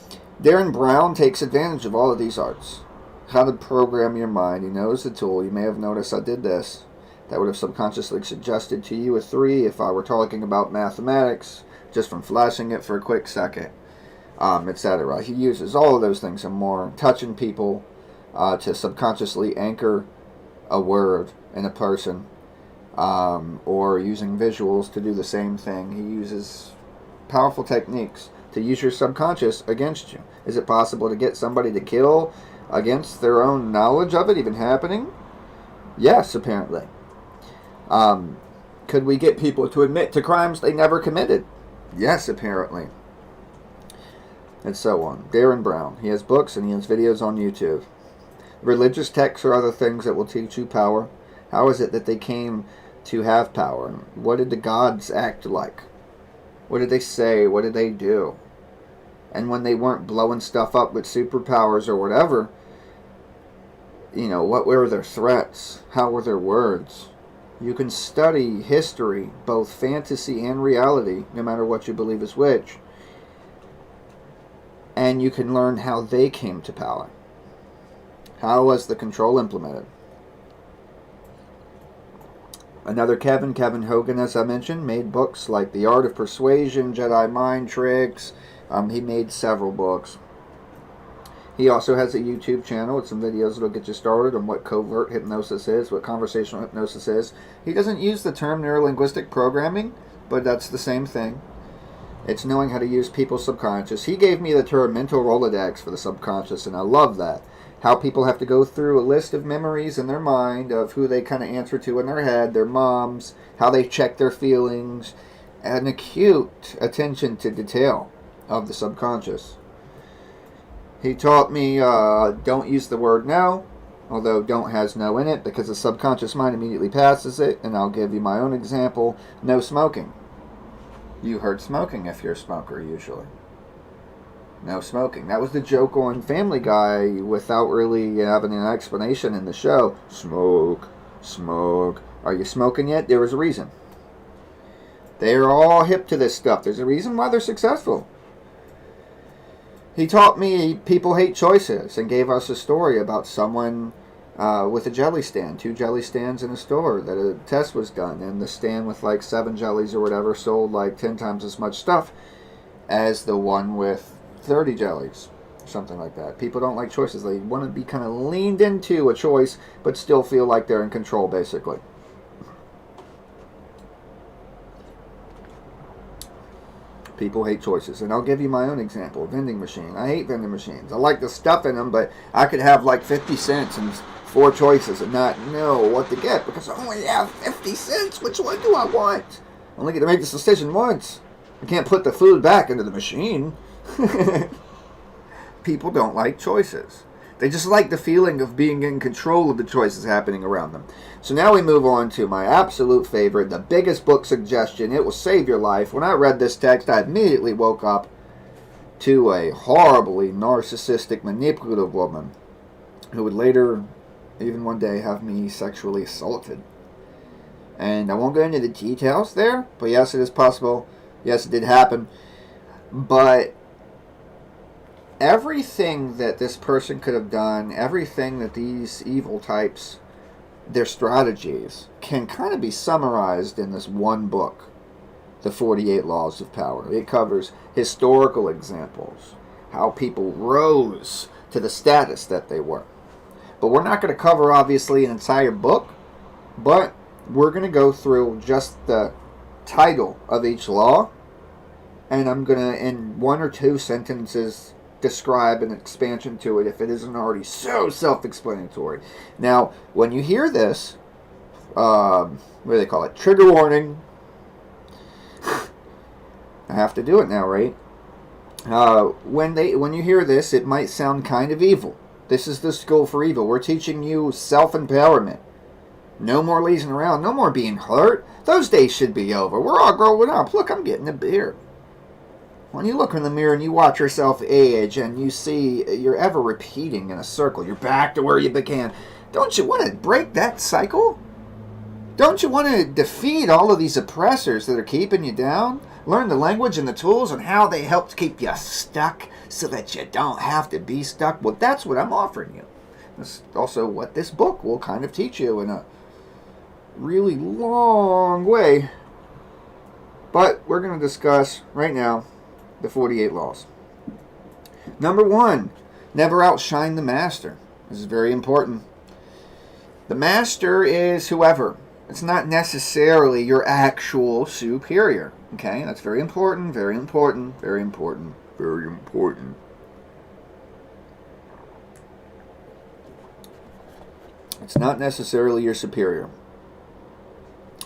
Darren Brown takes advantage of all of these arts. How to program your mind. He knows the tool. You may have noticed I did this. That would have subconsciously suggested to you a 3 if I were talking about mathematics, just from flashing it for a quick second, etc. He uses all of those things and more, touching people to subconsciously anchor a word in a person, or using visuals to do the same thing. He uses powerful techniques to use your subconscious against you. Is it possible to get somebody to kill against their own knowledge of it even happening? Yes, apparently. Could we get people to admit to crimes they never committed? Yes, apparently. And so on. Darren Brown. He has books and he has videos on YouTube. Religious texts are other things that will teach you power. How is it that they came to have power? What did the gods act like? What did they say? What did they do? And when they weren't blowing stuff up with superpowers or whatever, you know, what were their threats? How were their words? You can study history, both fantasy and reality, no matter what you believe is which. And you can learn how they came to power. How was the control implemented? Another Kevin Hogan, as I mentioned, made books like The Art of Persuasion, Jedi Mind Tricks. He made several books. He also has a YouTube channel with some videos that'll get you started on what covert hypnosis is, what conversational hypnosis is. He doesn't use the term neurolinguistic programming, but that's the same thing. It's knowing how to use people's subconscious. He gave me the term mental Rolodex for the subconscious, and I love that. How people have to go through a list of memories in their mind of who they kind of answer to in their head, their moms, how they check their feelings, an acute attention to detail of the subconscious. He taught me don't use the word no, although don't has no in it, because the subconscious mind immediately passes it, and I'll give you my own example. No smoking. You heard smoking if you're a smoker, usually. No smoking. That was the joke on Family Guy without really having an explanation in the show. Smoke, smoke. Are you smoking yet? There was a reason. They're all hip to this stuff. There's a reason why they're successful. He taught me people hate choices and gave us a story about someone with a jelly stand. 2 jelly stands in a store that a test was done. And the stand with like 7 jellies or whatever sold like 10 times as much stuff as the one with 30 jellies. Something like that. People don't like choices. They want to be kind of leaned into a choice but still feel like they're in control, basically. People hate choices. And I'll give you my own example. Vending machine. I hate vending machines. I like the stuff in them, but I could have like 50 cents and 4 choices and not know what to get because I only have 50 cents. Which one do I want? I only get to make this decision once. I can't put the food back into the machine. People don't like choices. They just like the feeling of being in control of the choices happening around them. So now we move on to my absolute favorite, the biggest book suggestion. It will save your life. When I read this text, I immediately woke up to a horribly narcissistic, manipulative woman who would later, even one day, have me sexually assaulted. And I won't go into the details there, but yes, it is possible. Yes, it did happen. But everything that this person could have done, everything that these evil types, their strategies, can kind of be summarized in this one book, The 48 Laws of Power. It covers historical examples, how people rose to the status that they were. But we're not going to cover, obviously, an entire book, but we're going to go through just the title of each law, and I'm going to, in 1 or 2 sentences, describe an expansion to it if it isn't already so self-explanatory. Now, when you hear this, what do they call it? Trigger warning. I have to do it now, right? When you hear this, it might sound kind of evil. This is the school for evil. We're teaching you self-empowerment. No more lazing around. No more being hurt. Those days should be over. We're all growing up. Look, I'm getting a beard. When you look in the mirror and you watch yourself age and you see you're ever repeating in a circle, you're back to where you began. Don't you want to break that cycle? Don't you want to defeat all of these oppressors that are keeping you down? Learn the language and the tools and how they help to keep you stuck so that you don't have to be stuck. Well, that's what I'm offering you. That's also what this book will kind of teach you in a really long way. But we're going to discuss right now the 48 laws. Number 1, never outshine the master. This is very important. The master is whoever. It's not necessarily your actual superior. Okay, that's very important, very important, very important, very important. It's not necessarily your superior.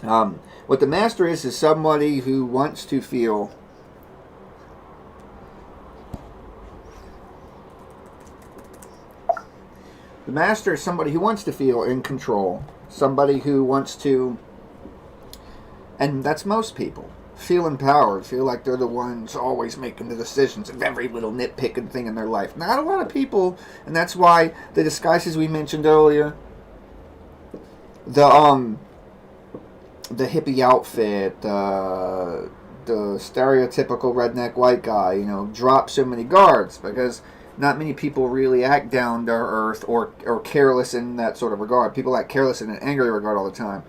What the master is somebody who wants to feel the master is somebody who wants to feel in control. Somebody who wants to, and that's most people, feel empowered, feel like they're the ones always making the decisions of every little nitpicking thing in their life. Not a lot of people, and that's why the disguises we mentioned earlier, the hippie outfit, the stereotypical redneck white guy, drop so many guards, because not many people really act down to earth or careless in that sort of regard. People act careless in an angry regard all the time.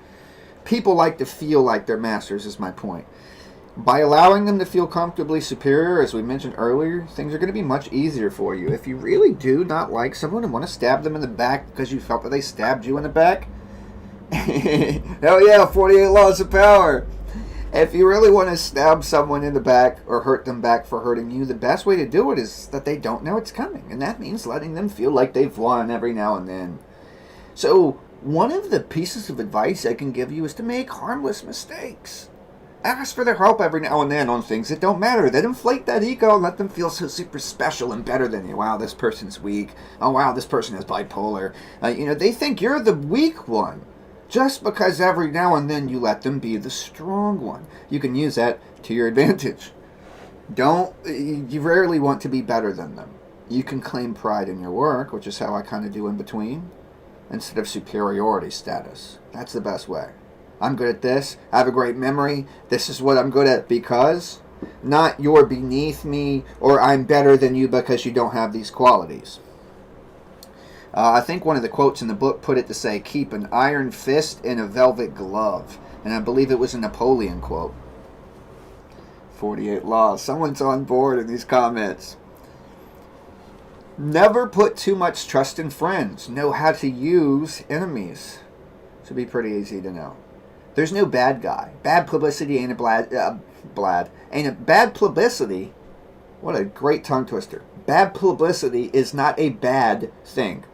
People like to feel like they're masters, is my point. By allowing them to feel comfortably superior, as we mentioned earlier, things are going to be much easier for you. If you really do not like someone and want to stab them in the back because you felt that they stabbed you in the back, hell yeah, 48 laws of power. If you really want to stab someone in the back or hurt them back for hurting you, the best way to do it is that they don't know it's coming. And that means letting them feel like they've won every now and then. So, one of the pieces of advice I can give you is to make harmless mistakes. Ask for their help every now and then on things that don't matter. That inflate that ego and let them feel so super special and better than you. Wow, this person's weak. Oh, wow, this person is bipolar. They think you're the weak one. Just because every now and then you let them be the strong one. You can use that to your advantage. You rarely want to be better than them. You can claim pride in your work, which is how I kind of do in between, instead of superiority status. That's the best way. I'm good at this. I have a great memory. This is what I'm good at because, not you're beneath me or I'm better than you because you don't have these qualities. I think one of the quotes in the book put it to say, keep an iron fist in a velvet glove. And I believe it was a Napoleon quote. 48 laws. Someone's on board in these comments. Never put too much trust in friends. Know how to use enemies. Should be pretty easy to know. There's no bad guy. Bad publicity ain't a bad publicity. What a great tongue twister. Bad publicity is not a bad thing.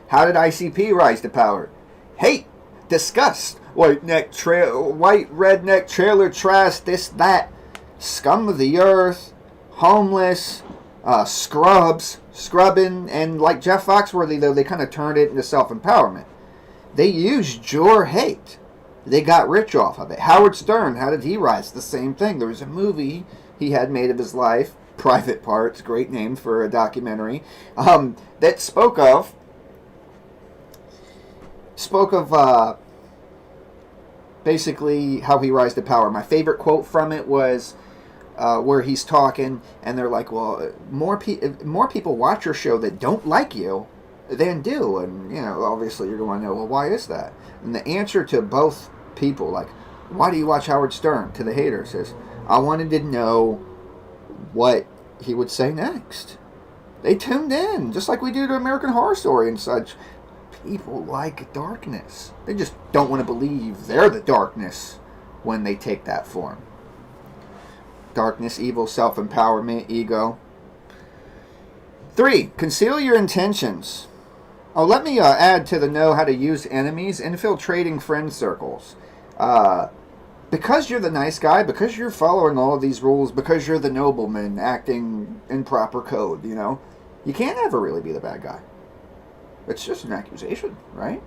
How did ICP rise to power? Hate, disgust, white redneck trailer trash, this, that, scum of the earth, homeless, scrubbing, and like Jeff Foxworthy, though, they kind of turned it into self-empowerment. They used your hate. They got rich off of it. Howard Stern, how did he rise? The same thing. There was a movie he had made of his life, Private Parts, great name for a documentary, that spoke of basically how he rise to power. My favorite quote from it was where he's talking, and they're like, well, more people watch your show that don't like you than do. And, obviously you're going to know, well, why is that? And the answer to both people, like, why do you watch Howard Stern? To the haters is, I wanted to know what he would say next. They tuned in, just like we do to American Horror Story and such. People like darkness. They just don't want to believe they're the darkness. when they take that form. Darkness, evil, self-empowerment, ego. 3, conceal your intentions. Oh, let me add to the know how to use enemies, infiltrating friend circles. Because you're the nice guy, because you're following all of these rules, because you're the nobleman acting in proper code, you know, you can't ever really be the bad guy. It's just an accusation, right?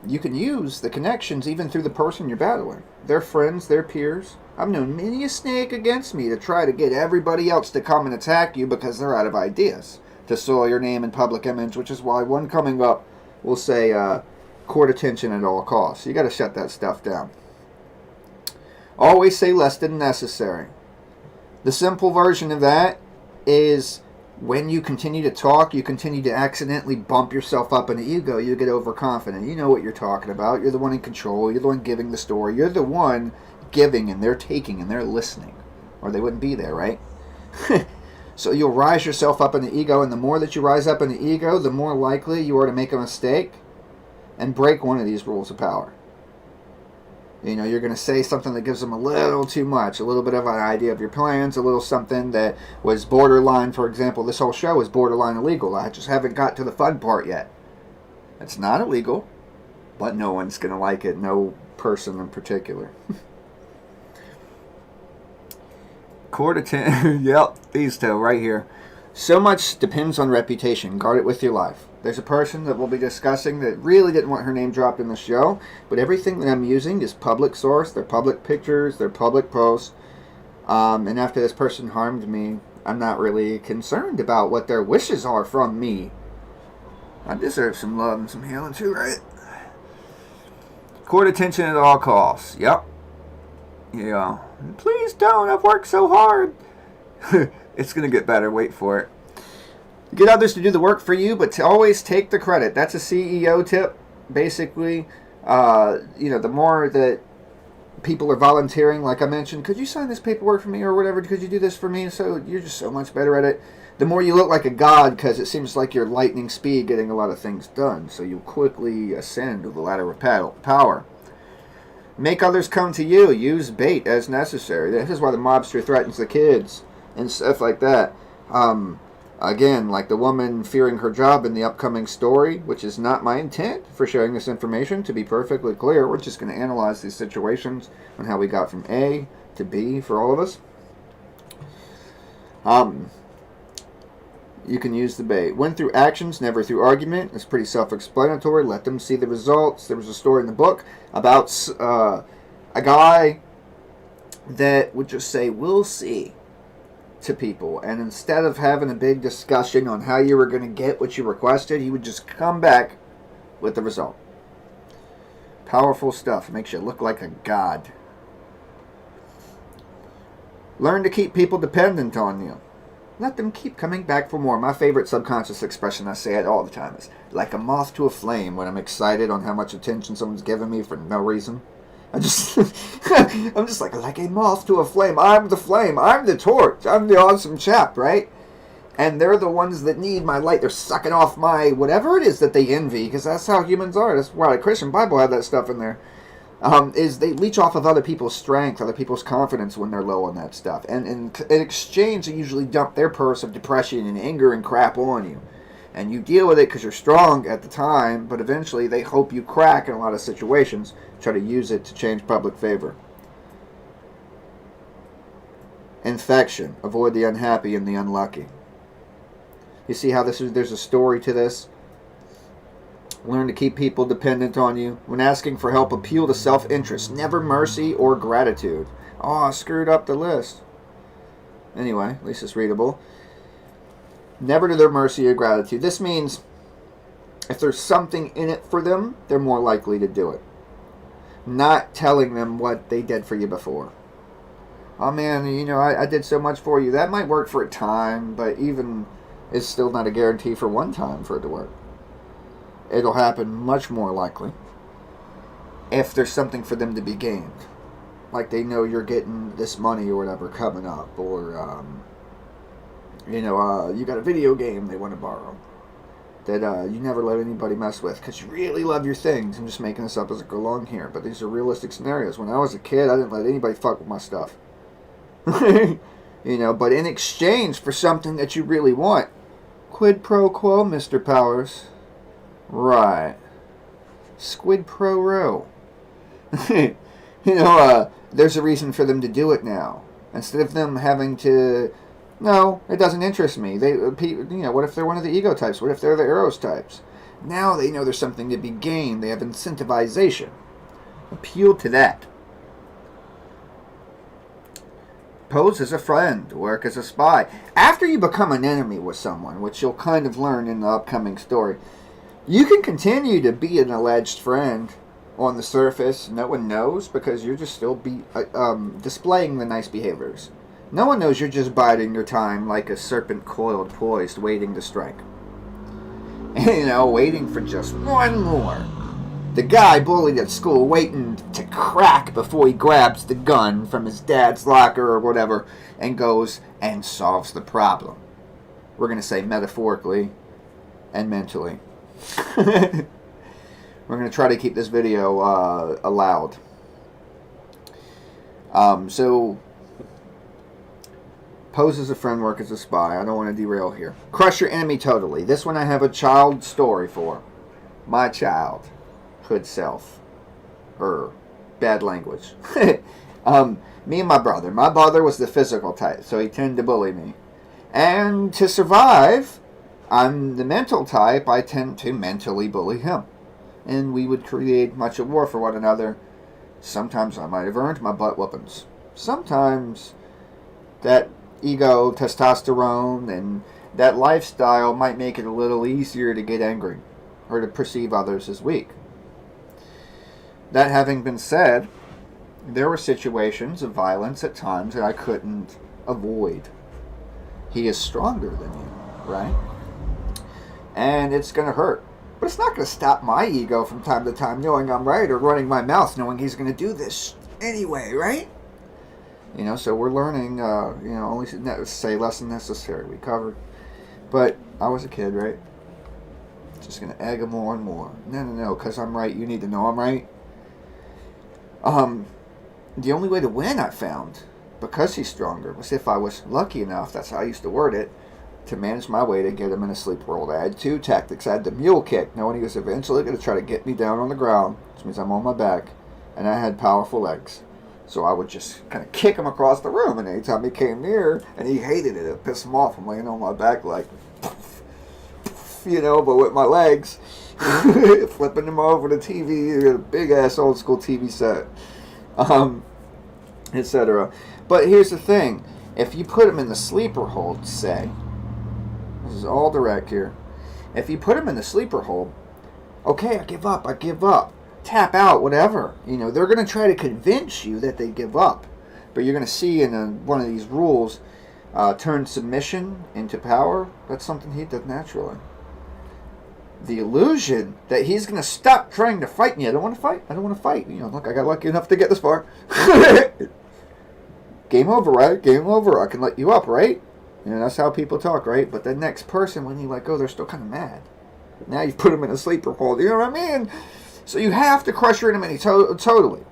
You can use the connections even through the person you're battling. Their friends, their peers. I've known many a snake against me to try to get everybody else to come and attack you because they're out of ideas, to soil your name and public image, which is why one coming up will say, court attention at all costs. You got to shut that stuff down. Always say less than necessary. The simple version of that is when you continue to talk, you continue to accidentally bump yourself up in the ego, you get overconfident. You know what you're talking about. You're the one in control. You're the one giving the story. You're the one giving and they're taking and they're listening. Or they wouldn't be there, right? So you'll rise yourself up in the ego, and the more that you rise up in the ego, the more likely you are to make a mistake and break one of these rules of power. You know, you're going to say something that gives them a little too much, a little bit of an idea of your plans, a little something that was borderline. For example, this whole show is borderline illegal. I just haven't got to the fun part yet. It's not illegal, but no one's going to like it, no person in particular. Court attend. Yep, these two right here. So much depends on reputation. Guard it with your life. There's a person that we'll be discussing that really didn't want her name dropped in the show, but everything that I'm using is public source. They're public pictures. They're public posts. And after this person harmed me, I'm not really concerned about what their wishes are from me. I deserve some love and some healing too, right? Court attention at all costs. Yep. Yeah. Please don't. I've worked so hard. It's going to get better. Wait for it. Get others to do the work for you, but to always take the credit. That's a CEO tip. Basically, the more that people are volunteering, like I mentioned, could you sign this paperwork for me or whatever? Could you do this for me? So you're just so much better at it. The more you look like a god, because it seems like you're lightning speed getting a lot of things done. So you quickly ascend to the ladder of power. Make others come to you. Use bait as necessary. This is why the mobster threatens the kids and stuff like that. Again, like the woman fearing her job in the upcoming story, which is not my intent for sharing this information, to be perfectly clear. We're just going to analyze these situations and how we got from A to B for all of us. You can use the bait. Win through actions, never through argument. It's pretty self-explanatory. Let them see the results. There was a story in the book about a guy that would just say, "We'll see," to people. And instead of having a big discussion on how you were going to get what you requested, he would just come back with the result. Powerful stuff. It makes you look like a god. Learn to keep people dependent on you. Let them keep coming back for more. My favorite subconscious expression, I say it all the time, is like a moth to a flame when I'm excited on how much attention someone's giving me for no reason. I'm just like a moth to a flame. I'm the flame. I'm the torch. I'm the awesome chap, right? And they're the ones that need my light. They're sucking off my whatever it is that they envy, because that's how humans are. That's why the Christian Bible had that stuff in there. Is they leech off of other people's strength, other people's confidence when they're low on that stuff. And in exchange, they usually dump their purse of depression and anger and crap on you. And you deal with it because you're strong at the time, but eventually they hope you crack in a lot of situations, try to use it to change public favor. Infection. Avoid the unhappy and the unlucky. You see how there's a story to this? Learn to keep people dependent on you. When asking for help, appeal to self-interest, never mercy or gratitude. Oh, I screwed up the list. Anyway, at least it's readable. Never to their mercy or gratitude. This means if there's something in it for them, they're more likely to do it. Not telling them what they did for you before. Oh man, I did so much for you. That might work for a time, but even it's still not a guarantee for one time for it to work. It'll happen much more likely if there's something for them to be gained. Like they know you're getting this money or whatever coming up, or you got a video game they want to borrow. that you never let anybody mess with because you really love your things. I'm just making this up as I go along here, but these are realistic scenarios. When I was a kid, I didn't let anybody fuck with my stuff. You know, but in exchange for something that you really want. Quid pro quo, Mr. Powers. Right. Squid pro row. You know, there's a reason for them to do it now. Instead of them having to... No, it doesn't interest me. You know, what if they're one of the ego types? What if they're the eros types? Now they know there's something to be gained. They have incentivization. Appeal to that. Pose as a friend. Work as a spy. After you become an enemy with someone, which you'll kind of learn in the upcoming story, you can continue to be an alleged friend on the surface. No one knows because you're just still displaying the nice behaviors. No one knows you're just biding your time like a serpent coiled, poised, waiting to strike. You know, waiting for just one more. The guy bullied at school waiting to crack before he grabs the gun from his dad's locker or whatever and goes and solves the problem. We're going to say metaphorically and mentally. We're going to try to keep this video allowed. So... Pose as a friend, work as a spy. I don't want to derail here. Crush your enemy totally. This one I have a child story for. My childhood self. Bad language. Me and my brother. My brother was the physical type, so he tended to bully me. And to survive, I'm the mental type. I tend to mentally bully him. And we would create much of war for one another. Sometimes I might have earned my butt whoopings. Sometimes that ego, testosterone, and that lifestyle might make it a little easier to get angry or to perceive others as weak. That having been said, there were situations of violence at times that I couldn't avoid. He is stronger than you, right? And it's going to hurt. But it's not going to stop my ego from time to time knowing I'm right or running my mouth knowing he's going to do this anyway, right? You know, so we're learning, you know, only say less than necessary. We covered. But I was a kid, right? Just going to egg him more and more. No, because I'm right. You need to know I'm right. The only way to win, I found, because he's stronger, was if I was lucky enough, that's how I used to word it, to manage my way to get him in a sleep world. I had two tactics. I had the mule kick, knowing he was eventually going to try to get me down on the ground, which means I'm on my back, and I had powerful legs. So I would just kind of kick him across the room, and anytime he came near, and he hated it, it pissed him off. I'm laying on my back like, you know, but with my legs, flipping him over the TV, a big-ass old-school TV set, etc. But here's the thing. If you put him in the sleeper hold, say, this is all direct here, if you put him in the sleeper hold, okay, I give up, tap out, whatever. You know, they're going to try to convince you that they give up. But you're going to see in one of these rules, turn submission into power. That's something he does naturally. The illusion that he's going to stop trying to fight me. I don't want to fight. You know, look, I got lucky enough to get this far. Game over, right? Game over. I can let you up, right? You know, that's how people talk, right? But the next person, when you let go, they're still kind of mad. Now you've put them in a sleeper hold. You know what I mean? So you have to crush your enemy totally.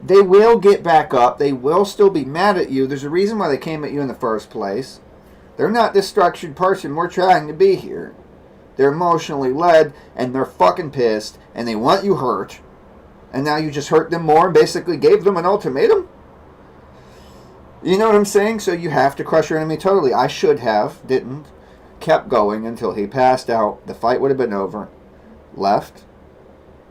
They will get back up. They will still be mad at you. There's a reason why they came at you in the first place. They're not this structured person we're trying to be here. They're emotionally led, and they're fucking pissed, and they want you hurt. And now you just hurt them more and basically gave them an ultimatum? You know what I'm saying? So you have to crush your enemy totally. I should have, didn't. Kept going until he passed out. The fight would have been over. Left.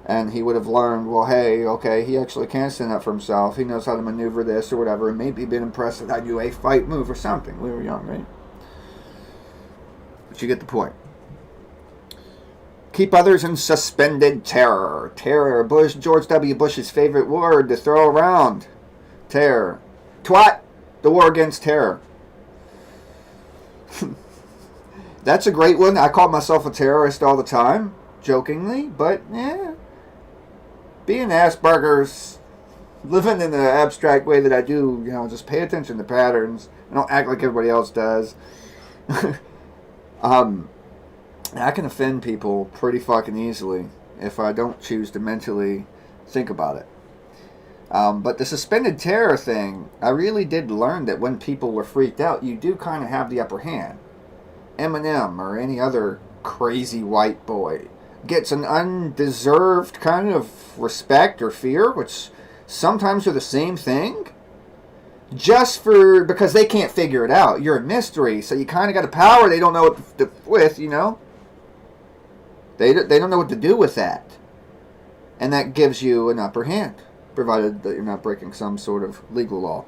And he would have learned, well, hey, okay, he actually can stand up for himself. He knows how to maneuver this or whatever. And maybe been impressed that I knew a fight move or something. We were young, right? But you get the point. Keep others in suspended terror. Terror. George W. Bush's favorite word to throw around. Terror. Twat. The war against terror. That's a great one. I call myself a terrorist all the time. Jokingly. But, yeah. Being Asperger's, living in the abstract way that I do, you know, just pay attention to patterns. I don't act like everybody else does. And I can offend people pretty fucking easily if I don't choose to mentally think about it. But the suspended terror thing, I really did learn that when people were freaked out, you do kind of have the upper hand. Eminem or any other crazy white boy gets an undeserved kind of respect or fear, which sometimes are the same thing, just because they can't figure it out. You're a mystery, so you kind of got a power they don't know what to do with, you know? They don't know what to do with that. And that gives you an upper hand, provided that you're not breaking some sort of legal law.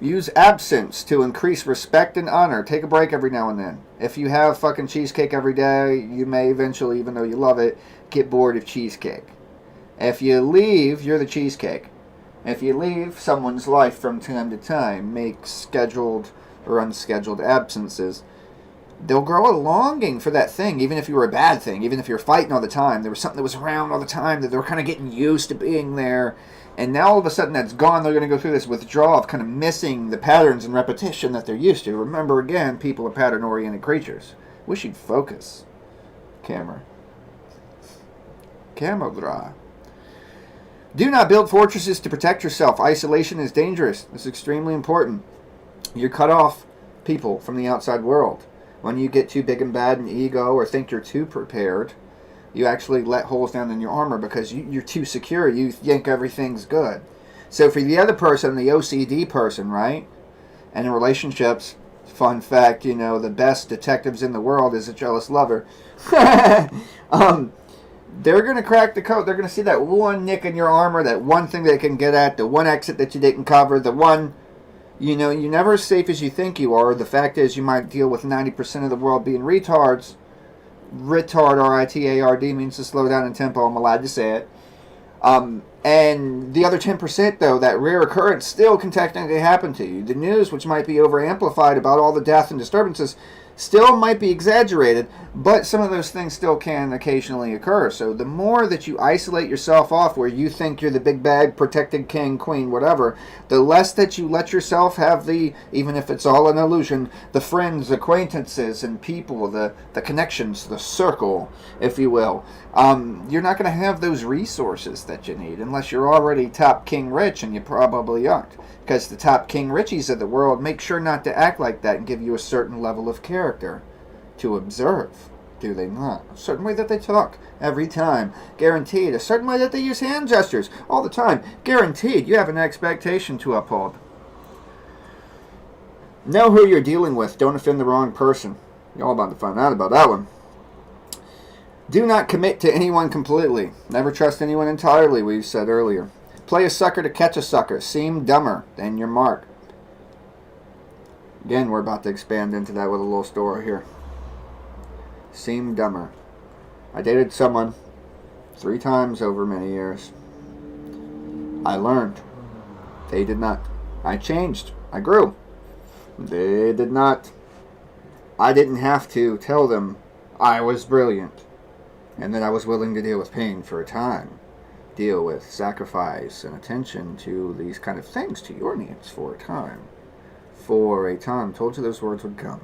Use absence to increase respect and honor. Take a break every now and then. If you have fucking cheesecake every day, you may eventually, even though you love it, get bored of cheesecake. If you leave, you're the cheesecake. If you leave someone's life from time to time, make scheduled or unscheduled absences, they'll grow a longing for that thing, even if you were a bad thing, even if you're fighting all the time. There was something that was around all the time that they were kind of getting used to being there. And now all of a sudden that's gone. They're going to go through this withdrawal of kind of missing the patterns and repetition that they're used to. Remember, again, people are pattern-oriented creatures. Wish you'd focus. Camera. Camera. Do not build fortresses to protect yourself. Isolation is dangerous. It's extremely important. You cut off people from the outside world. When you get too big and bad in ego or think you're too prepared, you actually let holes down in your armor because you're too secure. You think everything's good. So for the other person, the OCD person, right? And in relationships, fun fact, you know, the best detectives in the world is a jealous lover. They're going to crack the code. They're going to see that one nick in your armor, that one thing they can get at, the one exit that you didn't cover, the one, you know, you're never as safe as you think you are. The fact is you might deal with 90% of the world being retards. Retard, R-I-T-A-R-D, means to slow down in tempo. I'm allowed to say it. And the other 10%, though, that rare occurrence still can technically happen to you. The news, which might be over-amplified about all the death and disturbances, still might be exaggerated, but some of those things still can occasionally occur. So the more that you isolate yourself off where you think you're the big bag, protected king, queen, whatever, the less that you let yourself have the, even if it's all an illusion, the friends, acquaintances, and people, the connections, the circle, if you will. You're not going to have those resources that you need unless you're already top king rich, and you probably aren't. Because the top king richies of the world make sure not to act like that and give you a certain level of character to observe. Do they not? A certain way that they talk every time. Guaranteed. A certain way that they use hand gestures all the time. Guaranteed. You have an expectation to uphold. Know who you're dealing with. Don't offend the wrong person. You're all about to find out about that one. Do not commit to anyone completely. Never trust anyone entirely, we've said earlier. Play a sucker to catch a sucker. Seem dumber than your mark. Again, we're about to expand into that with a little story here. Seem dumber. I dated someone 3 times over many years. I learned. They did not. I changed. I grew. They did not. I didn't have to tell them I was brilliant and that I was willing to deal with pain for a time. Deal with sacrifice and attention to these kind of things, to your needs for a time. For a time. Told you those words would come.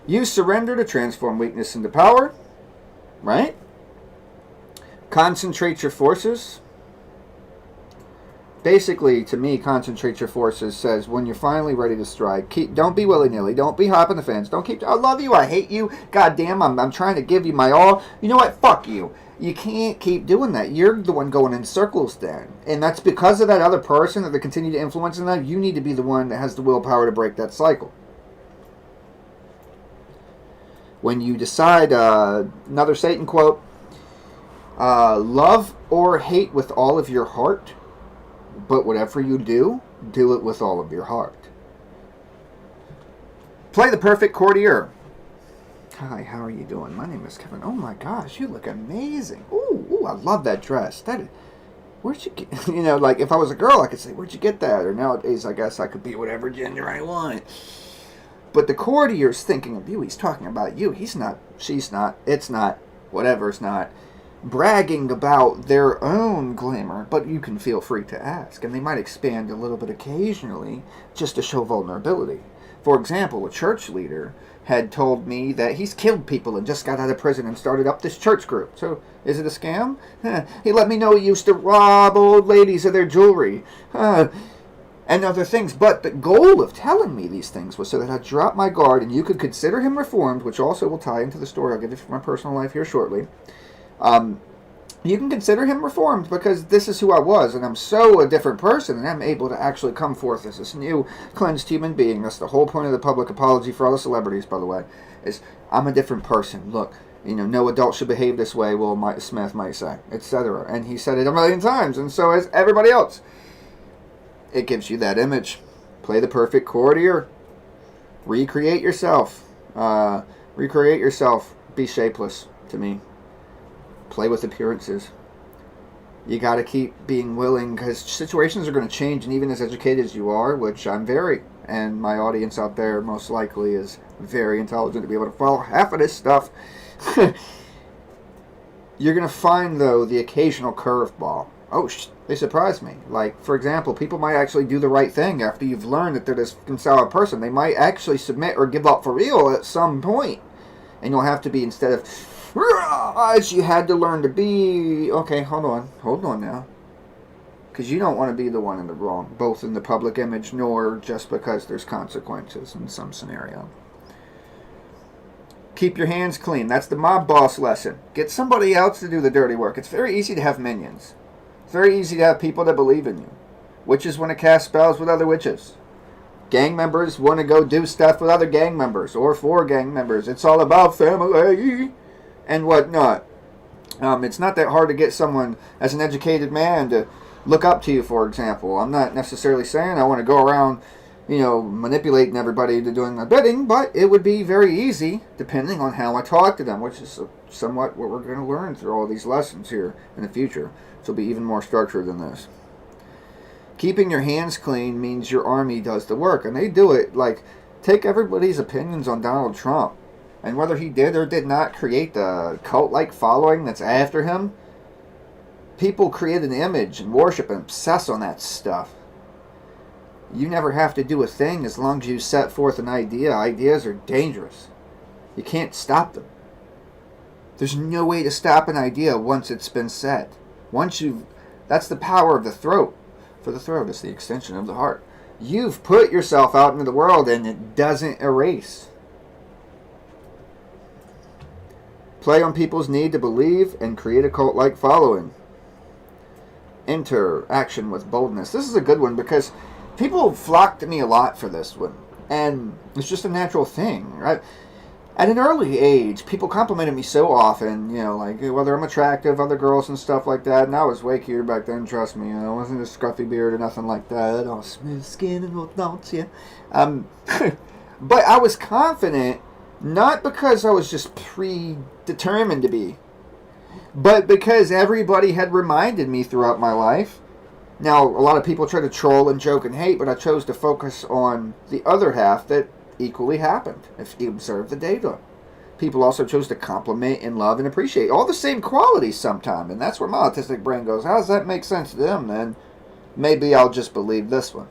Use surrender to transform weakness into power. Right? Concentrate your forces. Basically, to me, concentrate your forces says when you're finally ready to strike, don't be willy-nilly. Don't be hopping the fence. Don't keep, I love you, I hate you. God damn, I'm trying to give you my all. You know what? Fuck you. You can't keep doing that. You're the one going in circles then. And that's because of that other person that they continue to influence in that. You need to be the one that has the willpower to break that cycle. When you decide, another Satan quote, love or hate with all of your heart, but whatever you do, do it with all of your heart. Play the perfect courtier. Hi, how are you doing? My name is Kevin. Oh my gosh, you look amazing. Ooh, I love that dress. Where'd you get, you know, like if I was a girl, I could say, where'd you get that? Or nowadays, I guess I could be whatever gender I want. But the courtier's thinking of you. He's talking about you. He's not, she's not, it's not, whatever's not. Bragging about their own glamour, but you can feel free to ask. And they might expand a little bit occasionally just to show vulnerability. For example, a church leader had told me that he's killed people and just got out of prison and started up this church group. So, is it a scam? He let me know he used to rob old ladies of their jewelry. And other things. But the goal of telling me these things was so that I'd drop my guard and you could consider him reformed, which also will tie into the story I'll give you from my personal life here shortly. You can consider him reformed because this is who I was, and I'm so a different person, and I'm able to actually come forth as this new, cleansed human being. That's the whole point of the public apology for all the celebrities, by the way, is I'm a different person. Look, no adult should behave this way, Will Smith might say, etc. And he said it a million times, and so has everybody else. It gives you that image. Play the perfect courtier. Recreate yourself. Recreate yourself. Be shapeless to me. Play with appearances. You got to keep being willing, because situations are going to change, and even as educated as you are, which I'm very, and my audience out there most likely is very intelligent to be able to follow half of this stuff, you're going to find, though, the occasional curveball. Oh, they surprised me. Like, for example, people might actually do the right thing after you've learned that they're this solid person. They might actually submit or give up for real at some point. And you'll have to be, instead of, as you had to learn to be, okay, hold on now. Because you don't want to be the one in the wrong, both in the public image, nor just because there's consequences in some scenario. Keep your hands clean. That's the mob boss lesson. Get somebody else to do the dirty work. It's very easy to have minions. It's very easy to have people that believe in you. Witches want to cast spells with other witches. Gang members want to go do stuff with other gang members or for gang members. It's all about family and whatnot. It's not that hard to get someone, as an educated man, to look up to you, for example. I'm not necessarily saying I want to go around, manipulating everybody to doing my bidding, but it would be very easy, depending on how I talk to them, which is somewhat what we're going to learn through all these lessons here in the future. So it'll be even more structured than this. Keeping your hands clean means your army does the work, and they do it. Like, take everybody's opinions on Donald Trump, and whether he did or did not create the cult-like following that's after him. People create an image and worship and obsess on that stuff. You never have to do a thing as long as you set forth an idea. Ideas are dangerous. You can't stop them. There's no way to stop an idea once it's been said. That's the power of the throat. For the throat is the extension of the heart. You've put yourself out into the world, and it doesn't erase. Play on people's need to believe and create a cult-like following. Enter action with boldness. This is a good one because people flock to me a lot for this one. And it's just a natural thing, right? At an early age, people complimented me so often, like whether I'm attractive, other girls and stuff like that. And I was way cuter back then, trust me. I wasn't a scruffy beard or nothing like that. All smooth skin and whatnot, yeah. But I was confident, not because I was just predetermined to be, but because everybody had reminded me throughout my life. Now, a lot of people try to troll and joke and hate, but I chose to focus on the other half that equally happened, if you observe the data. People also chose to compliment and love and appreciate all the same qualities sometime, and that's where my autistic brain goes, how does that make sense to them then? Maybe I'll just believe this one.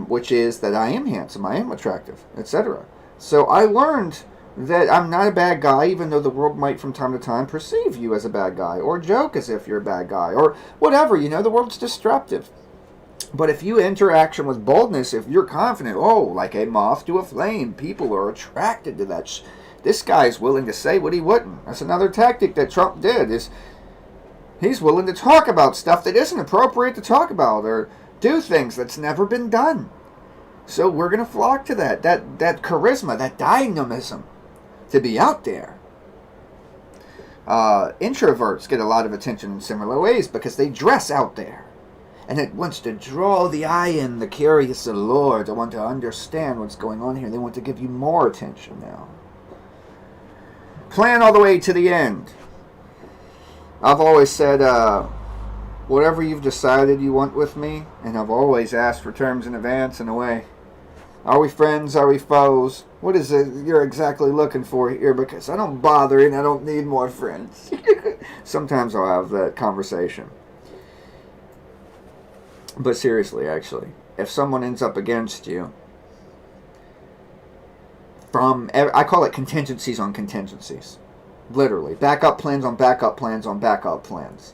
Which is that I am handsome, I am attractive, etc. So I learned that I'm not a bad guy, even though the world might from time to time perceive you as a bad guy, or joke as if you're a bad guy, or whatever, the world's destructive. But if you enter action with boldness, if you're confident, like a moth to a flame, people are attracted to that. This guy's willing to say what he wouldn't. That's another tactic that Trump did, is he's willing to talk about stuff that isn't appropriate to talk about, or do things that's never been done. So we're going to flock to that charisma, that dynamism, to be out there. Introverts get a lot of attention in similar ways because they dress out there. And it wants to draw the eye in, the curious allure, to want to understand what's going on here. They want to give you more attention now. Plan all the way to the end. I've always said, whatever you've decided you want with me, and I've always asked for terms in advance in a way. Are we friends? Are we foes? What is it you're exactly looking for here? Because I don't bother and I don't need more friends. Sometimes I'll have that conversation. But seriously, actually, if someone ends up against you, I call it contingencies on contingencies. Literally. Backup plans on backup plans on backup plans.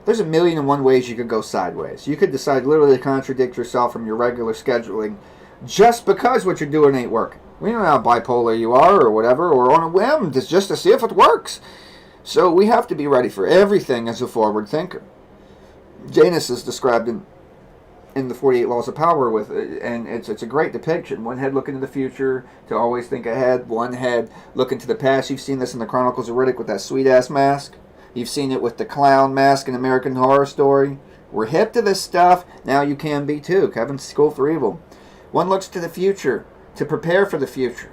There's 1,000,001 ways you could go sideways. You could decide literally to contradict yourself from your regular scheduling just because what you're doing ain't working. We don't know how bipolar you are or whatever, or on a whim, just to see if it works. So we have to be ready for everything as a forward thinker. Janus is described in the 48 Laws of Power with, and it's a great depiction. One head looking to the future to always think ahead. One head looking to the past. You've seen this in the Chronicles of Riddick with that sweet-ass mask. You've seen it with the clown mask in American Horror Story. We're hip to this stuff. Now you can be too. Kevin's School for Evil. One looks to the future to prepare for the future.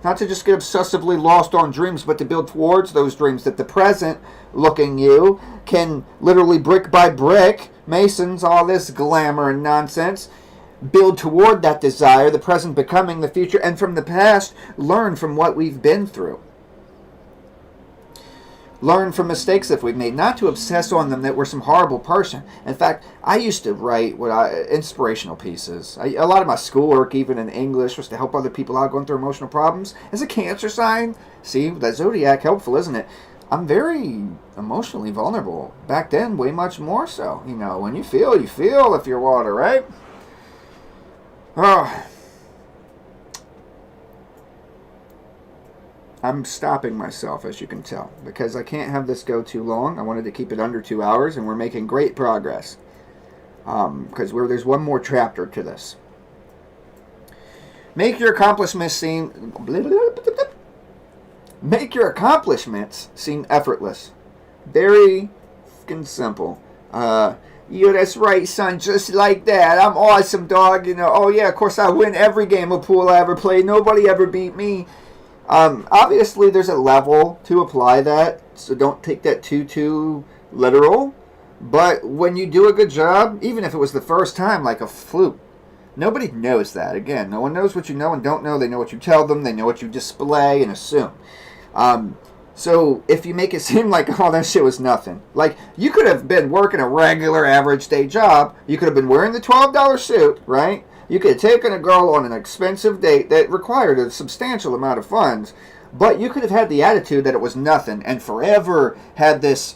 Not to just get obsessively lost on dreams, but to build towards those dreams that the present looking you can literally brick by brick, Masons, all this glamour and nonsense, build toward that desire, the present becoming the future, and from the past, learn from what we've been through. Learn from mistakes that we've made, not to obsess on them that we're some horrible person. In fact, I used to write inspirational pieces. A lot of my schoolwork, even in English, was to help other people out going through emotional problems. As a Cancer sign, see, that zodiac helpful, isn't it? I'm very emotionally vulnerable. Back then, way much more so. You know, when you feel if you're water, right? Oh. I'm stopping myself, as you can tell, because I can't have this go too long. I wanted to keep it under 2 hours, and we're making great progress. Because there's one more chapter to this. Make your accomplishments seem effortless. Very fucking simple. That's right, son. Just like that. I'm awesome, dog. You know. Oh yeah, of course I win every game of pool I ever played. Nobody ever beat me. Obviously, there's a level to apply that, so don't take that too literal. But when you do a good job, even if it was the first time, like a fluke, nobody knows that. Again, no one knows what you know and don't know. They know what you tell them. They know what you display and assume. So if you make it seem like, oh, that shit was nothing. Like, you could have been working a regular average day job. You could have been wearing the $12 suit, right? You could have taken a girl on an expensive date that required a substantial amount of funds, but you could have had the attitude that it was nothing and forever had this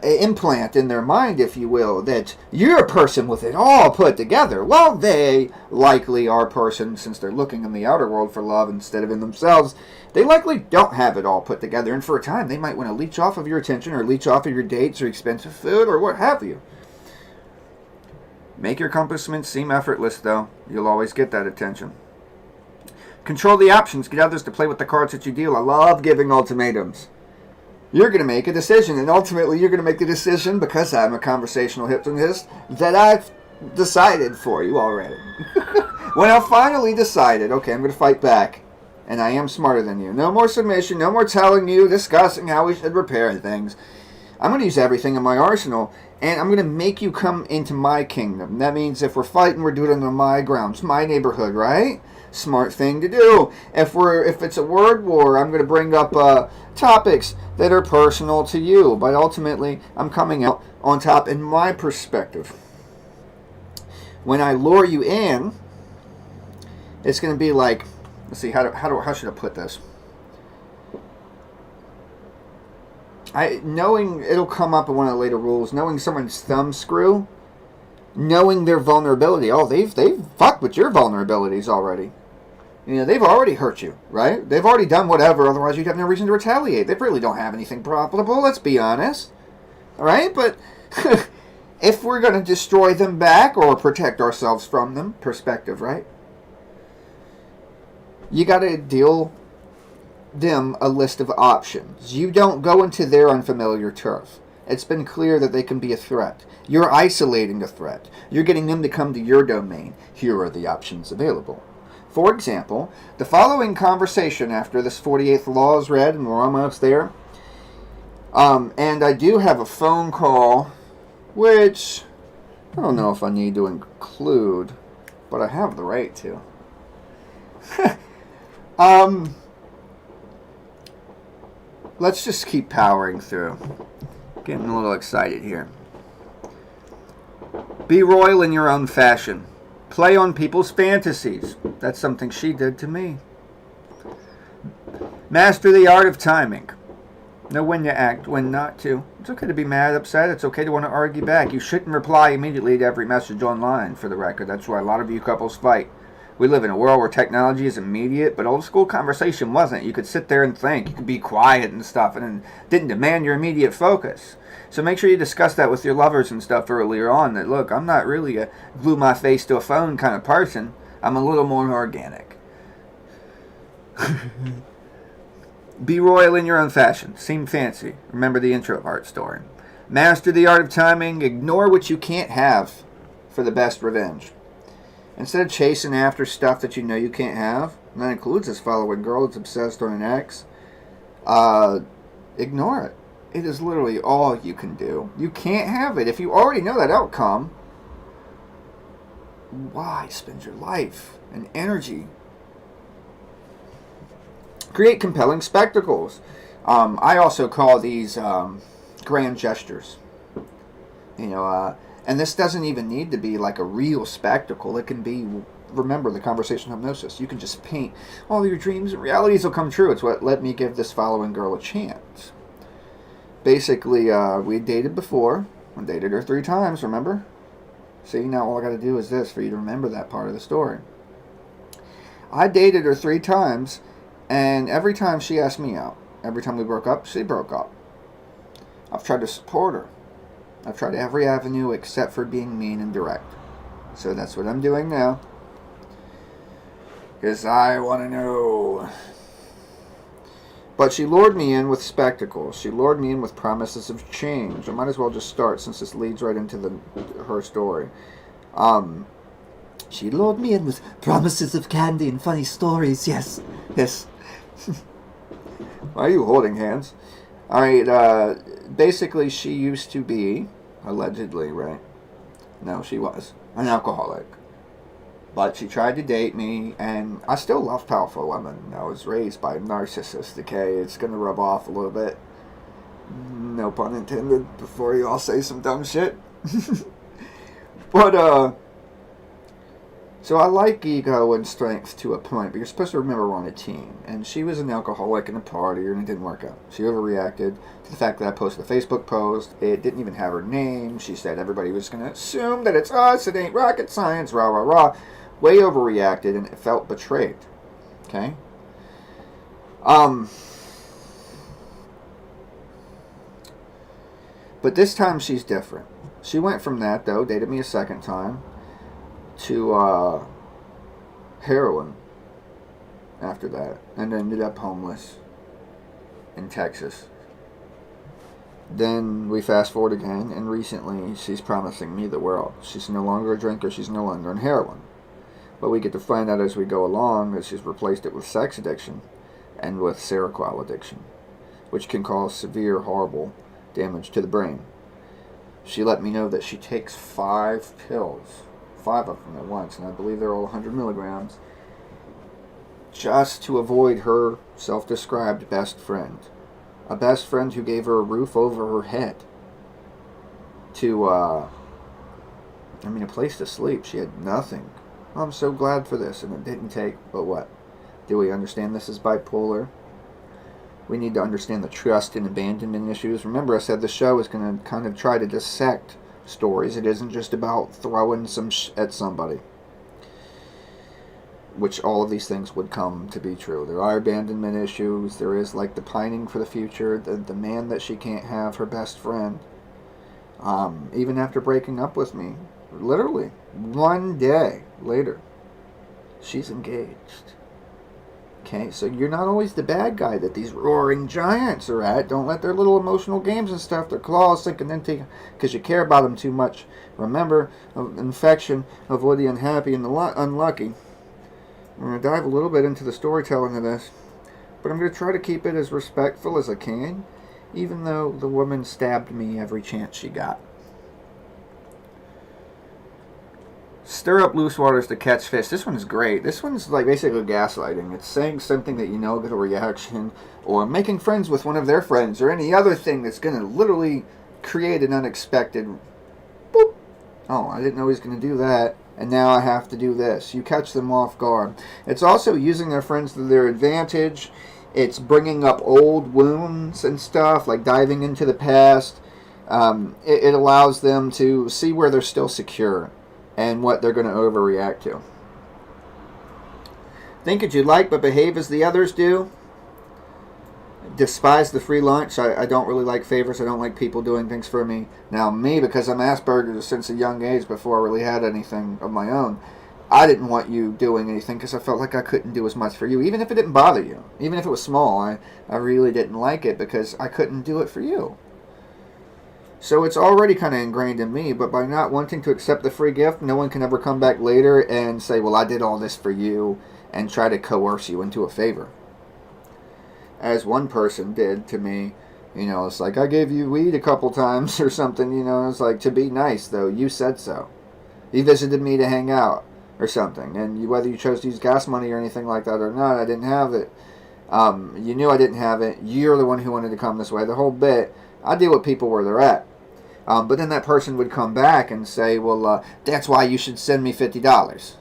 implant in their mind, if you will, that you're a person with it all put together. Well, they likely are a person, since they're looking in the outer world for love instead of in themselves. They likely don't have it all put together, and for a time they might want to leech off of your attention or leech off of your dates or expensive food or what have you. Make your accomplishments seem effortless, though. You'll always get that attention. Control the options. Get others to play with the cards that you deal. I love giving ultimatums. You're going to make a decision, and ultimately you're going to make the decision, because I'm a conversational hypnotist, that I've decided for you already. When I've finally decided, okay, I'm going to fight back, and I am smarter than you. No more submission, no more telling you, discussing how we should repair things. I'm going to use everything in my arsenal, and I'm going to make you come into my kingdom. That means if we're fighting, we're doing it on my grounds, my neighborhood, right? Smart thing to do. If it's a word war, I'm going to bring up topics that are personal to you, but ultimately I'm coming out on top in my perspective. When I lure you in, it's going to be like, let's see, how should I put this? Knowing it'll come up in one of the later rules, knowing someone's thumb screw, knowing their vulnerability. Oh, they've fucked with your vulnerabilities already. You know, they've already hurt you, right? They've already done whatever, otherwise you'd have no reason to retaliate. They really don't have anything profitable, let's be honest. All right? But if we're going to destroy them back or protect ourselves from them, perspective, right? You got to deal them a list of options. You don't go into their unfamiliar turf. It's been clear that they can be a threat. You're isolating the threat. You're getting them to come to your domain. Here are the options available. For example, the following conversation after this 48th law is read, and we're almost there. And I do have a phone call, which I don't know if I need to include, but I have the right to. Let's just keep powering through. Getting a little excited here. Be royal in your own fashion. Play on people's fantasies. That's something she did to me. Master the art of timing. Know when to act, when not to. It's okay to be mad, upset. It's okay to want to argue back. You shouldn't reply immediately to every message online, for the record. That's why a lot of you couples fight. We live in a world where technology is immediate, but old school conversation wasn't. You could sit there and think. You could be quiet and stuff, and didn't demand your immediate focus. So make sure you discuss that with your lovers and stuff earlier on. That, look, I'm not really a glue my face to a phone kind of person. I'm a little more organic. Be royal in your own fashion. Seem fancy. Remember the intro part story. Master the art of timing. Ignore what you can't have for the best revenge. Instead of chasing after stuff that you know you can't have, and that includes this following girl that's obsessed on an ex, ignore it. It is literally all you can do. You can't have it. If you already know that outcome, why spend your life and energy? Create compelling spectacles. I also call these grand gestures. And this doesn't even need to be like a real spectacle. It can be, remember the conversation hypnosis. You can just paint all your dreams and realities will come true. It's what let me give this following girl a chance. Basically, we dated before. I dated her 3 times, remember? See, now all I got to do is this for you to remember that part of the story. I dated her 3 times. And every time she asked me out, every time we broke up, she broke up. I've tried to support her. I've tried every avenue except for being mean and direct. So that's what I'm doing now. Because I want to know. But she lured me in with spectacles. She lured me in with promises of change. I might as well just start since this leads right into her story. She lured me in with promises of candy and funny stories. Yes. Yes. Why are you holding hands? Alright, basically she used to be, allegedly, right? No, she was an alcoholic. But she tried to date me, and I still love powerful women. I was raised by a narcissist, okay? It's gonna rub off a little bit. No pun intended, before you all say some dumb shit. But, so I like ego and strength to a point, but you're supposed to remember we're on a team. And she was an alcoholic and a partier, and it didn't work out. She overreacted to the fact that I posted a Facebook post. It didn't even have her name. She said everybody was going to assume that it's us. It ain't rocket science. Rah, rah, rah. Way overreacted, and it felt betrayed. Okay? But this time she's different. She went from that, though, dated me a second time, to heroin after that, and ended up homeless in Texas. Then we fast forward again, and recently she's promising me the world. She's no longer a drinker, she's no longer on heroin. But we get to find out as we go along that she's replaced it with sex addiction and with Seroquel addiction, which can cause severe, horrible damage to the brain. She let me know that she takes 5 pills, 5 of them at once, and I believe they're all 100 milligrams, just to avoid her self-described best friend. A best friend who gave her a roof over her head. A place to sleep. She had nothing. I'm so glad for this, and it didn't take, but what? Do we understand this is bipolar? We need to understand the trust and abandonment issues. Remember, I said the show is going to kind of try to dissect stories. It isn't just about throwing some at somebody. Which all of these things would come to be true. There are abandonment issues. There is like the pining for the future. The man that she can't have, her best friend. Even after breaking up with me. Literally. 1 day later. She's engaged. Okay, so you're not always the bad guy that these roaring giants are at. Don't let their little emotional games and stuff, their claws sink and then take, because you care about them too much. Remember, infection, avoid the unhappy and the unlucky. I'm going to dive a little bit into the storytelling of this, but I'm going to try to keep it as respectful as I can, even though the woman stabbed me every chance she got. Stir up loose waters to catch fish. This one's great. This one's like basically gaslighting. It's saying something that you know get a reaction, or making friends with one of their friends, or any other thing that's going to literally create an unexpected boop. Oh, I didn't know he was going to do that, and now I have to do this. You catch them off guard. It's also using their friends to their advantage, It's bringing up old wounds and stuff, like diving into the past. It allows them to see where they're still secure and what they're going to overreact to. Think as you like, but behave as the others do. Despise the free lunch. I don't really like favors. I don't like people doing things for me. Now, me, because I'm Asperger since a young age, before I really had anything of my own, I didn't want you doing anything because I felt like I couldn't do as much for you, even if it didn't bother you. Even if it was small, I really didn't like it because I couldn't do it for you. So it's already kind of ingrained in me, but by not wanting to accept the free gift, no one can ever come back later and say, well, I did all this for you, and try to coerce you into a favor. As one person did to me, it's like, I gave you weed a couple times or something, it's like, to be nice, though, you said so. You visited me to hang out or something, and whether you chose to use gas money or anything like that or not, I didn't have it. You knew I didn't have it. You're the one who wanted to come this way. The whole bit, I deal with people where they're at. But then that person would come back and say, well, that's why you should send me $50.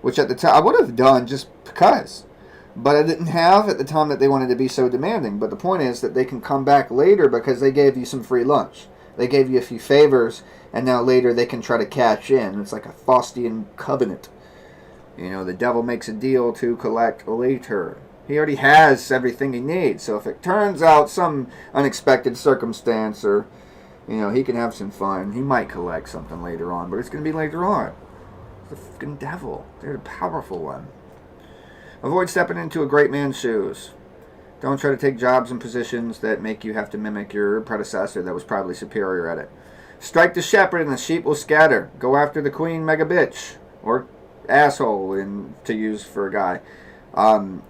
Which at the time, I would have done just because. But I didn't have at the time that they wanted to be so demanding. But the point is that they can come back later because they gave you some free lunch. They gave you a few favors, and now later they can try to cash in. It's like a Faustian covenant. The devil makes a deal to collect later. He already has everything he needs. So if it turns out some unexpected circumstance or, he can have some fun, he might collect something later on. But it's going to be later on. The fucking devil. They're the powerful one. Avoid stepping into a great man's shoes. Don't try to take jobs and positions that make you have to mimic your predecessor that was probably superior at it. Strike the shepherd and the sheep will scatter. Go after the queen mega bitch. Or asshole, to use for a guy.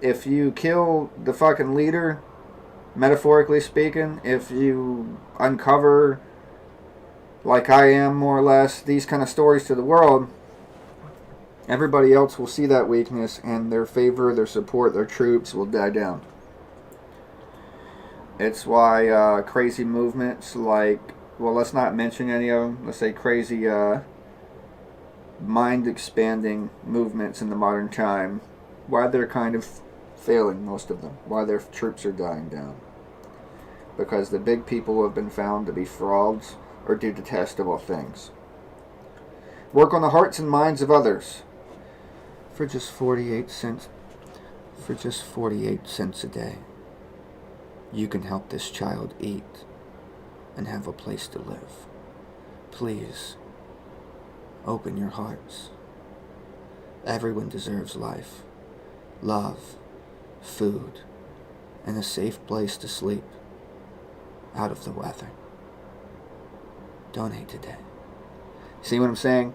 If you kill the fucking leader, metaphorically speaking, if you uncover, like I am more or less, these kind of stories to the world, everybody else will see that weakness and their favor, their support, their troops will die down. It's why crazy movements like, well, let's not mention any of them. Let's say crazy mind-expanding movements in the modern time, why they're kind of failing, most of them. Why their troops are dying down. Because the big people have been found to be frauds or do detestable things. Work on the hearts and minds of others. For just 48 cents. For just 48 cents a day, you can help this child eat and have a place to live. Please, open your hearts. Everyone deserves life, love, food, and a safe place to sleep out of the weather. Donate today. See what I'm saying?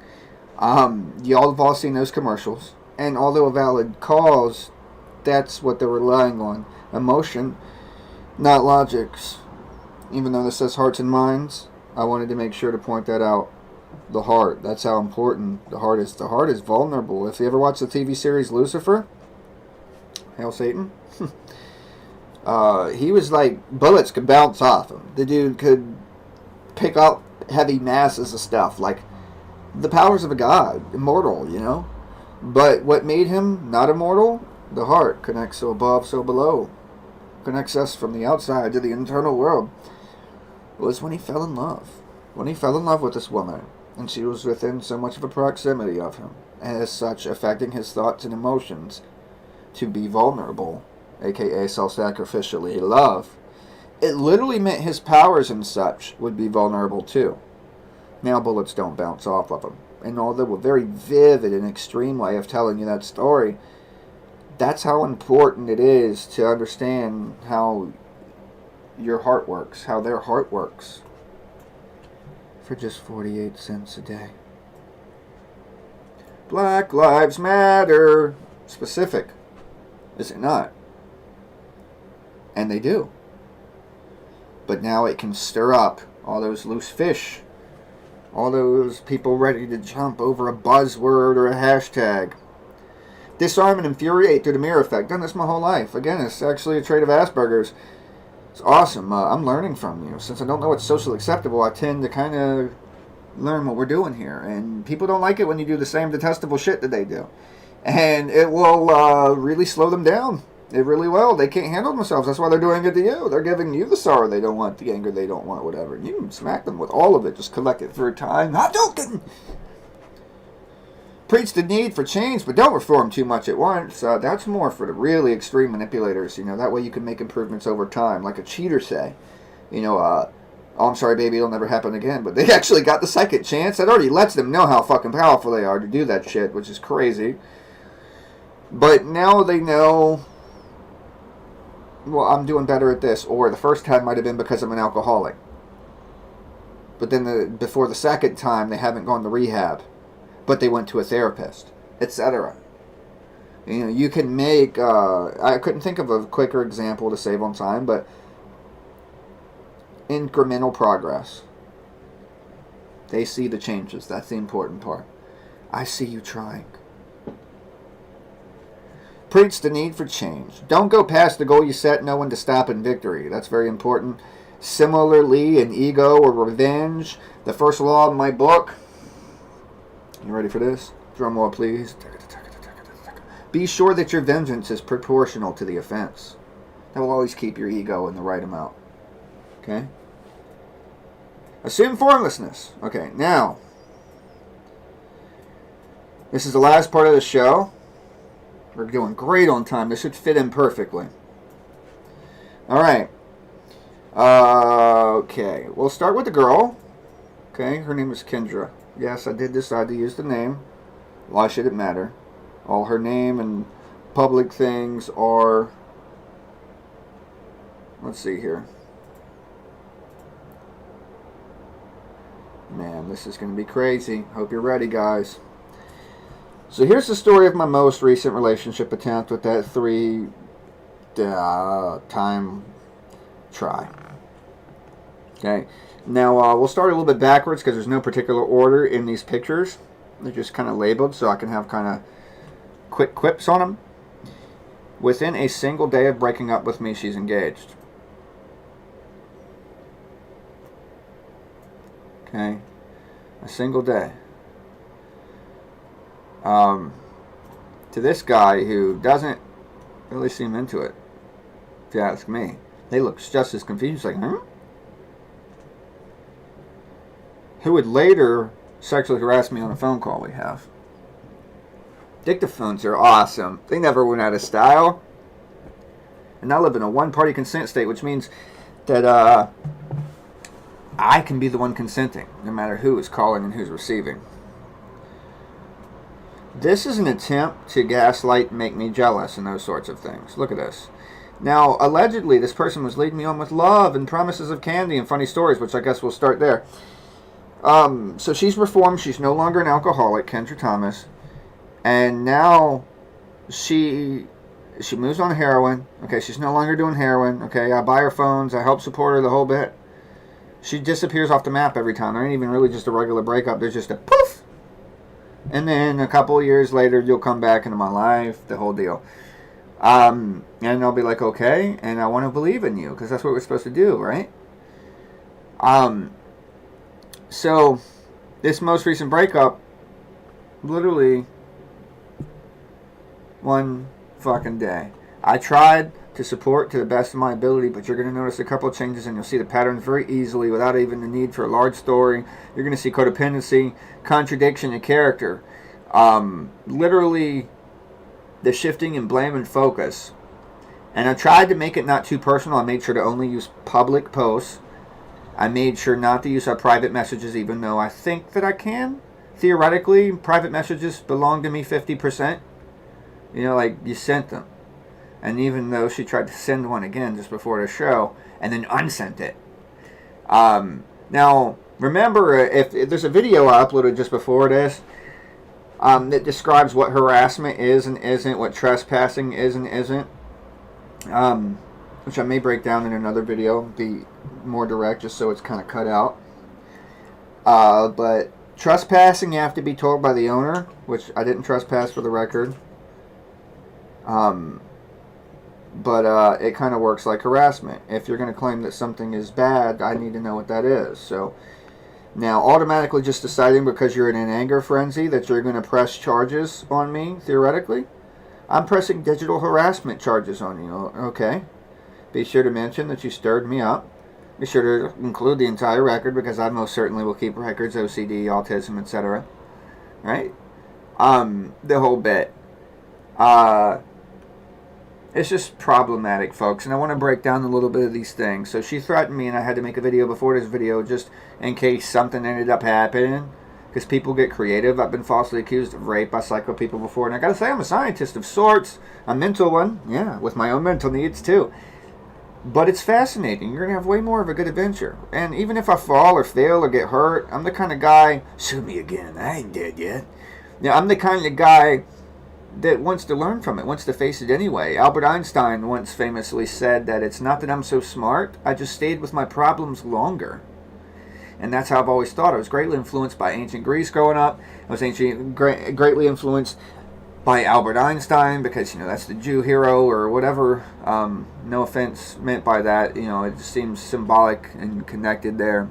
Y'all have all seen those commercials. And although a valid cause, that's what they're relying on. Emotion, not logics. Even though this says hearts and minds, I wanted to make sure to point that out. The heart, that's how important the heart is. The heart is vulnerable. If you ever watch the TV series Lucifer, Hail Satan, he was like, bullets could bounce off him. The dude could pick up heavy masses of stuff, like the powers of a god, immortal, But what made him not immortal? The heart connects so above, so below. Connects us from the outside to the internal world. Was when he fell in love. When he fell in love with this woman, and she was within so much of a proximity of him, and as such affecting his thoughts and emotions, to be vulnerable, aka self-sacrificially love, it literally meant his powers and such would be vulnerable too. Now bullets don't bounce off of him. And although a very vivid and extreme way of telling you that story, that's how important it is to understand how your heart works, how their heart works. For just 48 cents a day. Black Lives Matter. Specific, is it not? And they do. But now it can stir up all those loose fish. All those people ready to jump over a buzzword or a hashtag. Disarm and infuriate through the mirror effect. Done this my whole life. Again, it's actually a trait of Asperger's. It's awesome. I'm learning from you. Since I don't know what's socially acceptable, I tend to kind of learn what we're doing here. And people don't like it when you do the same detestable shit that they do. And it will really slow them down. They really will. They can't handle themselves. That's why they're doing it to you. They're giving you the sorrow they don't want, the anger they don't want, whatever. You can smack them with all of it. Just collect it through time. Not joking. Preach the need for change, but don't reform too much at once. That's more for the really extreme manipulators. You know, that way you can make improvements over time, like a cheater say. You know, oh, I'm sorry, baby, it'll never happen again. But they actually got the second chance. That already lets them know how fucking powerful they are to do that shit, which is crazy. But now they know, well, I'm doing better at this. Or the first time might have been because I'm an alcoholic. But then before the second time, they haven't gone to rehab. But they went to a therapist, etc. You know, you can make, I couldn't think of a quicker example to save on time, but incremental progress. They see the changes. That's the important part. I see you trying. Preach the need for change. Don't go past the goal you set, know when to stop in victory. That's very important. Similarly, in ego or revenge, the first law of my book. You ready for this? Drum roll, please. Be sure that your vengeance is proportional to the offense. That will always keep your ego in the right amount. Okay? Assume formlessness. Okay, now, this is the last part of the show. We're doing great on time. This should fit in perfectly. Alright. Okay, we'll start with the girl. Okay, her name is Kendra. Yes, I did decide to use the name. Why should it matter? All her name and public things are... Let's see here. Man, this is going to be crazy. Hope you're ready, guys. So here's the story of my most recent relationship attempt with that 3-time try. Okay. Now, we'll start a little bit backwards because there's no particular order in these pictures. They're just kind of labeled so I can have kind of quick quips on them. Within a single day of breaking up with me, she's engaged. Okay. A single day. To this guy who doesn't really seem into it, if you ask me. They look just as confused, like, huh? Who would later sexually harass me on a phone call we have. Dictaphones are awesome. They never went out of style. And I live in a one-party consent state, which means that I can be the one consenting, no matter who is calling and who's receiving. This is an attempt to gaslight, make me jealous, and those sorts of things. Look at this. Now, allegedly, this person was leading me on with love and promises of candy and funny stories, which I guess we'll start there. So she's reformed. She's no longer an alcoholic, Kendra Thomas. And now she moves on to heroin. Okay, she's no longer doing heroin. Okay, I buy her phones. I help support her the whole bit. She disappears off the map every time. There ain't even really just a regular breakup. There's just a poof. And then a couple of years later, you'll come back into my life. The whole deal. And I'll be like, okay, and I want to believe in you. Because that's what we're supposed to do, right? So, this most recent breakup, literally, one fucking day. I tried to support to the best of my ability, but you're going to notice a couple of changes and you'll see the patterns very easily without even the need for a large story. You're going to see codependency, contradiction in character, literally the shifting in blame and focus. And I tried to make it not too personal. I made sure to only use public posts. I made sure not to use our private messages, even though I think that I can. Theoretically, private messages belong to me 50%. You know, like, you sent them. And even though she tried to send one again just before the show, and then unsent it. Now, remember, if there's a video I uploaded just before this, that describes what harassment is and isn't, what trespassing is and isn't, which I may break down in another video, be more direct, just so it's kind of cut out. But trespassing, you have to be told by the owner, which I didn't trespass for the record. But it kind of works like harassment. If you're going to claim that something is bad, I need to know what that is. So now, automatically just deciding because you're in an anger frenzy that you're going to press charges on me, theoretically, I'm pressing digital harassment charges on you. Okay. Be sure to mention that you stirred me up. Be sure to include the entire record, because I most certainly will keep records, OCD, autism, etc. Right? The whole bit. It's just problematic, folks, and I want to break down a little bit of these things. So she threatened me, and I had to make a video before this video just in case something ended up happening, because people get creative. I've been falsely accused of rape by psycho people before, and I gotta say, I'm a scientist of sorts, a mental one, yeah, with my own mental needs too. But it's fascinating. You're gonna have way more of a good adventure. And even if I fall or fail or get hurt, I'm the kind of guy, sue me again, I ain't dead yet. Yeah, I'm the kind of guy that wants to learn from it, wants to face it anyway. Albert Einstein once famously said that it's not that I'm so smart, I just stayed with my problems longer. And that's how I've always thought. I was greatly influenced by ancient Greece growing up. I was greatly influenced by Albert Einstein, because, you know, that's the Jew hero or whatever. No offense meant by that. You know, it just seems symbolic and connected there.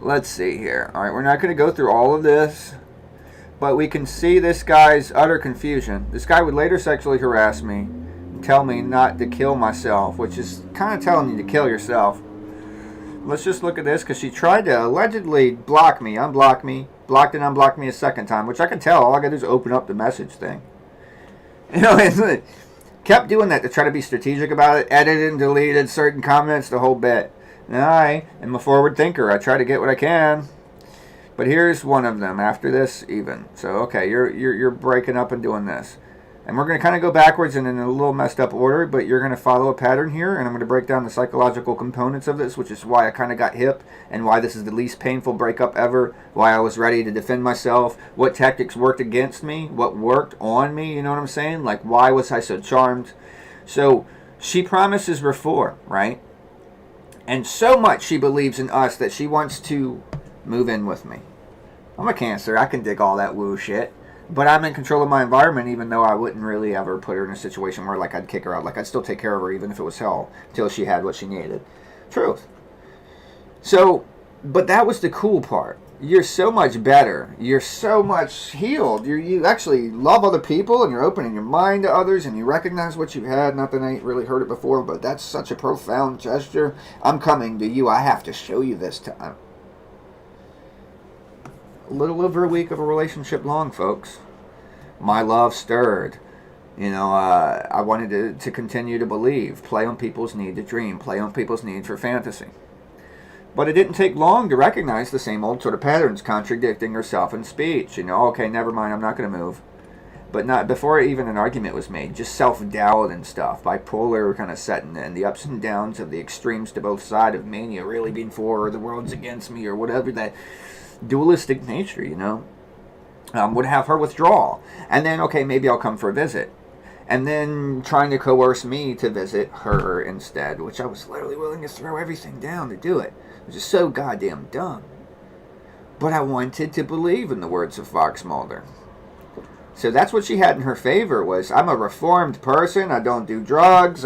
Let's see here. All right, we're not going to go through all of this, but we can see this guy's utter confusion. This guy would later sexually harass me and tell me not to kill myself, which is kind of telling you to kill yourself. Let's just look at this, because she tried to allegedly block me, unblock me, blocked and unblocked me a second time, which I can tell. All I got to do is open up the message thing. You know, it kept doing that to try to be strategic about it, edited and deleted certain comments, the whole bit. And I am a forward thinker. I try to get what I can. But here's one of them after this even. So, okay, you're breaking up and doing this. And we're going to kind of go backwards and in a little messed up order, but you're going to follow a pattern here, and I'm going to break down the psychological components of this, which is why I kind of got hip, and why this is the least painful breakup ever, why I was ready to defend myself, what tactics worked against me, what worked on me, you know what I'm saying? Like, why was I so charmed? So, she promises reform, right? And so much she believes in us that she wants to move in with me. I'm a Cancer. I can dig all that woo shit. But I'm in control of my environment, even though I wouldn't really ever put her in a situation where, like, I'd kick her out. Like, I'd still take care of her even if it was hell, until she had what she needed. Truth. So, but that was the cool part. You're so much better. You're so much healed. You actually love other people, and you're opening your mind to others, and you recognize what you've had. Not that I ain't really heard it before, but that's such a profound gesture. I'm coming to you. I have to show you this time. A little over a week of a relationship long, folks. My love stirred. You know, I wanted to continue to believe. Play on people's need to dream. Play on people's need for fantasy. But it didn't take long to recognize the same old sort of patterns, contradicting herself in speech. You know, okay, never mind, I'm not going to move. But not before even an argument was made. Just self-doubt and stuff. Bipolar kind of setting in. The ups and downs of the extremes to both sides of mania really being for, or the world's against me, or whatever, that dualistic nature, you know, would have her withdraw. And then, okay, maybe I'll come for a visit. And then trying to coerce me to visit her instead, which I was literally willing to throw everything down to do it. Which is so goddamn dumb. But I wanted to believe in the words of Fox Mulder. So that's what she had in her favor, was I'm a reformed person. I don't do drugs,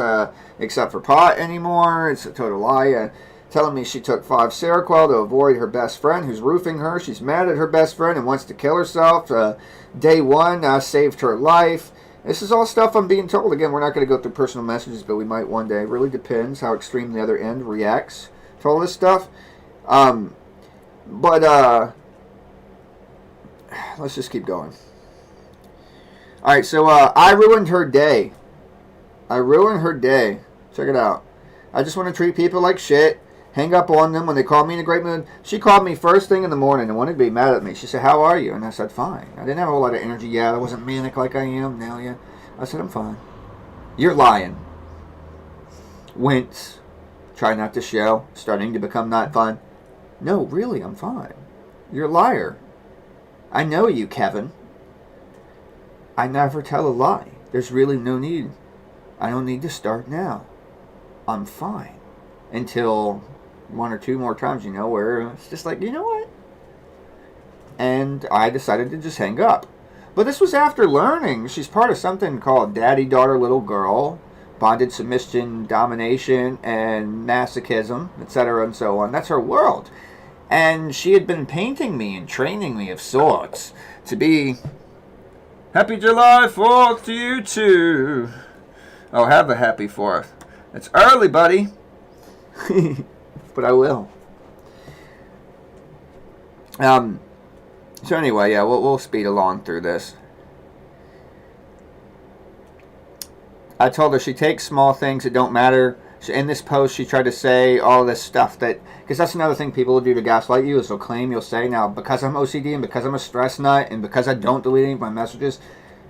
except for pot anymore. It's a total lie. Telling me she took 5 Seroquel to avoid her best friend who's roofing her. She's mad at her best friend and wants to kill herself. Day 1, I saved her life. This is all stuff I'm being told. Again, we're not going to go through personal messages, but we might one day. It really depends how extreme the other end reacts to all this stuff. Let's just keep going. Alright, so I ruined her day. I ruined her day. Check it out. I just want to treat people like shit. Hang up on them when they call me in a great mood. She called me first thing in the morning and wanted to be mad at me. She said, how are you? And I said, fine. I didn't have a whole lot of energy yet. I wasn't manic like I am now yet. I said, I'm fine. You're lying. Wince. Try not to show. Starting to become not fun. No, really, I'm fine. You're a liar. I know you, Kevin. I never tell a lie. There's really no need. I don't need to start now. I'm fine. Until 1 or 2 more times, you know, where it's just like, you know what? And I decided to just hang up. But this was after learning she's part of something called Daddy, Daughter, Little Girl, Bondage, Submission, Domination, and Masochism, etc. and so on. That's her world. And she had been painting me and training me of sorts. to be. Happy July 4th to you too. Oh, have a happy 4th. It's early, buddy. But I will. So anyway, yeah, we'll speed along through this. I told her she takes small things that don't matter. In this post, she tried to say all this stuff that, because that's another thing people will do to gaslight you, is you'll say, now, because I'm OCD and because I'm a stress nut and because I don't delete any of my messages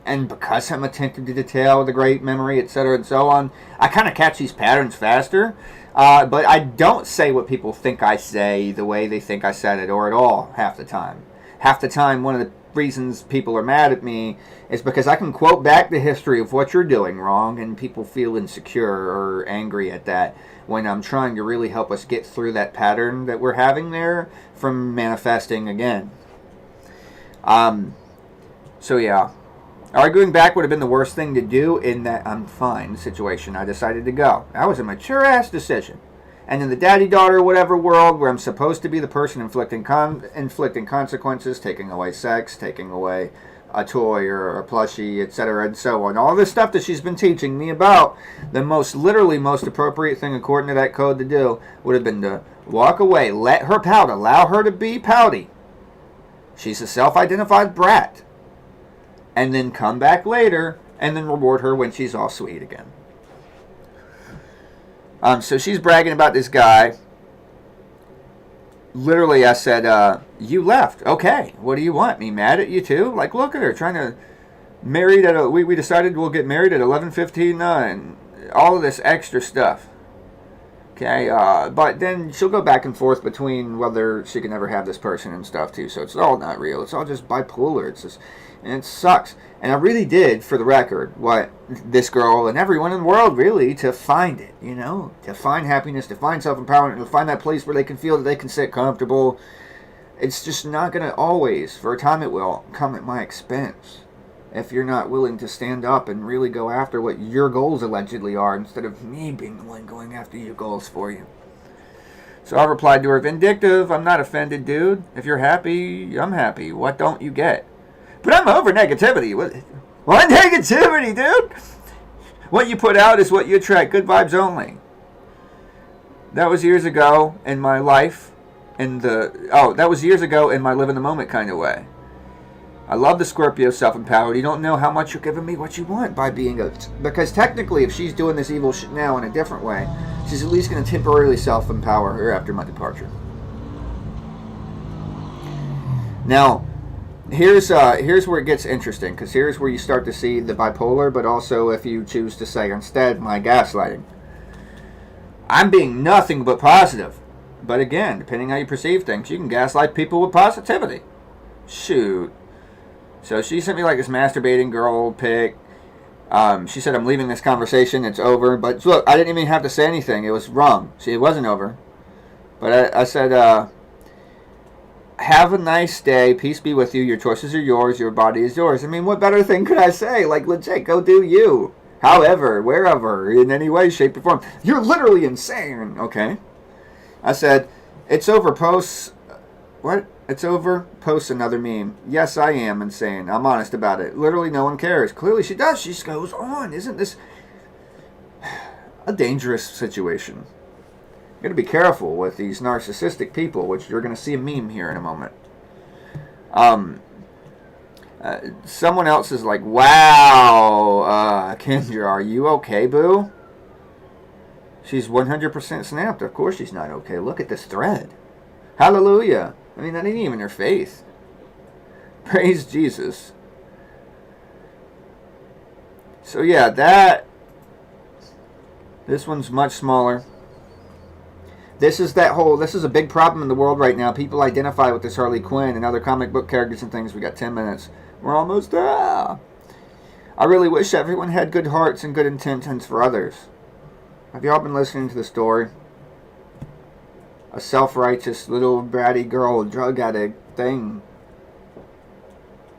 and because I'm attentive to detail, the great memory, etc. and so on, I kind of catch these patterns faster. But I don't say what people think I say the way they think I said it, or at all, half the time. Half the time, one of the reasons people are mad at me is because I can quote back the history of what you're doing wrong, and people feel insecure or angry at that when I'm trying to really help us get through that pattern that we're having there from manifesting again. So yeah, arguing back would have been the worst thing to do in that I'm fine situation. I decided to go. That was a mature ass decision. And in the daddy-daughter whatever world where I'm supposed to be the person inflicting consequences, taking away sex, taking away a toy or a plushie, etc. and so on. All this stuff that she's been teaching me about, the most appropriate thing according to that code to do would have been to walk away, let her pout, allow her to be pouty. She's a self-identified brat. And then come back later and then reward her when she's all sweet again. So she's bragging about this guy. Literally, I said, you left. Okay, what do you want? Me mad at you too? Like, look at her, trying to married at we decided we'll get married at 11:59. All of this extra stuff. Okay, but then she'll go back and forth between whether she can ever have this person and stuff too. So it's all not real. It's all just bipolar. It's just, and it sucks. And I really did, for the record, what this girl and everyone in the world really, to find it, you know, to find happiness, to find self-empowerment, to find that place where they can feel that they can sit comfortable. It's just not going to always, for a time it will, come at my expense. If you're not willing to stand up and really go after what your goals allegedly are, instead of me being the one going after your goals for you. So I replied to her, vindictive, I'm not offended, dude. If you're happy, I'm happy. What don't you get? But I'm over negativity. What negativity, dude? What you put out is what you attract. Good vibes only. That was years ago in my life. That was years ago in my live in the moment kind of way. I love the Scorpio self-empowered. You don't know how much you're giving me what you want by being because technically if she's doing this evil shit now in a different way, she's at least going to temporarily self-empower her after my departure. Now, here's where it gets interesting, because here's where you start to see the bipolar, but also, if you choose to say instead, my gaslighting. I'm being nothing but positive. But again, depending how you perceive things, you can gaslight people with positivity. Shoot. So she sent me like this masturbating girl pic. She said, I'm leaving this conversation, it's over. But look, I didn't even have to say anything. It was wrong. See, it wasn't over. But I said, have a nice day. Peace be with you. Your choices are yours. Your body is yours. I mean, what better thing could I say? Like, legit, go do you. However, wherever, in any way, shape, or form. You're literally insane. Okay. I said, it's over. Posts. What? It's over. Post another meme. Yes, I am insane. I'm honest about it. Literally, no one cares. Clearly, she does. She goes on. Isn't this a dangerous situation? You got to be careful with these narcissistic people, which you're going to see a meme here in a moment. Someone else is like, wow, Kendra, are you okay, boo? She's 100% snapped. Of course she's not okay. Look at this thread. Hallelujah. I mean, that ain't even her faith. Praise Jesus. So yeah, this one's much smaller. This is a big problem in the world right now. People identify with this Harley Quinn and other comic book characters and things. We got 10 minutes. We're almost there. I really wish everyone had good hearts and good intentions for others. Have y'all been listening to the story? A self-righteous little bratty girl, drug addict thing.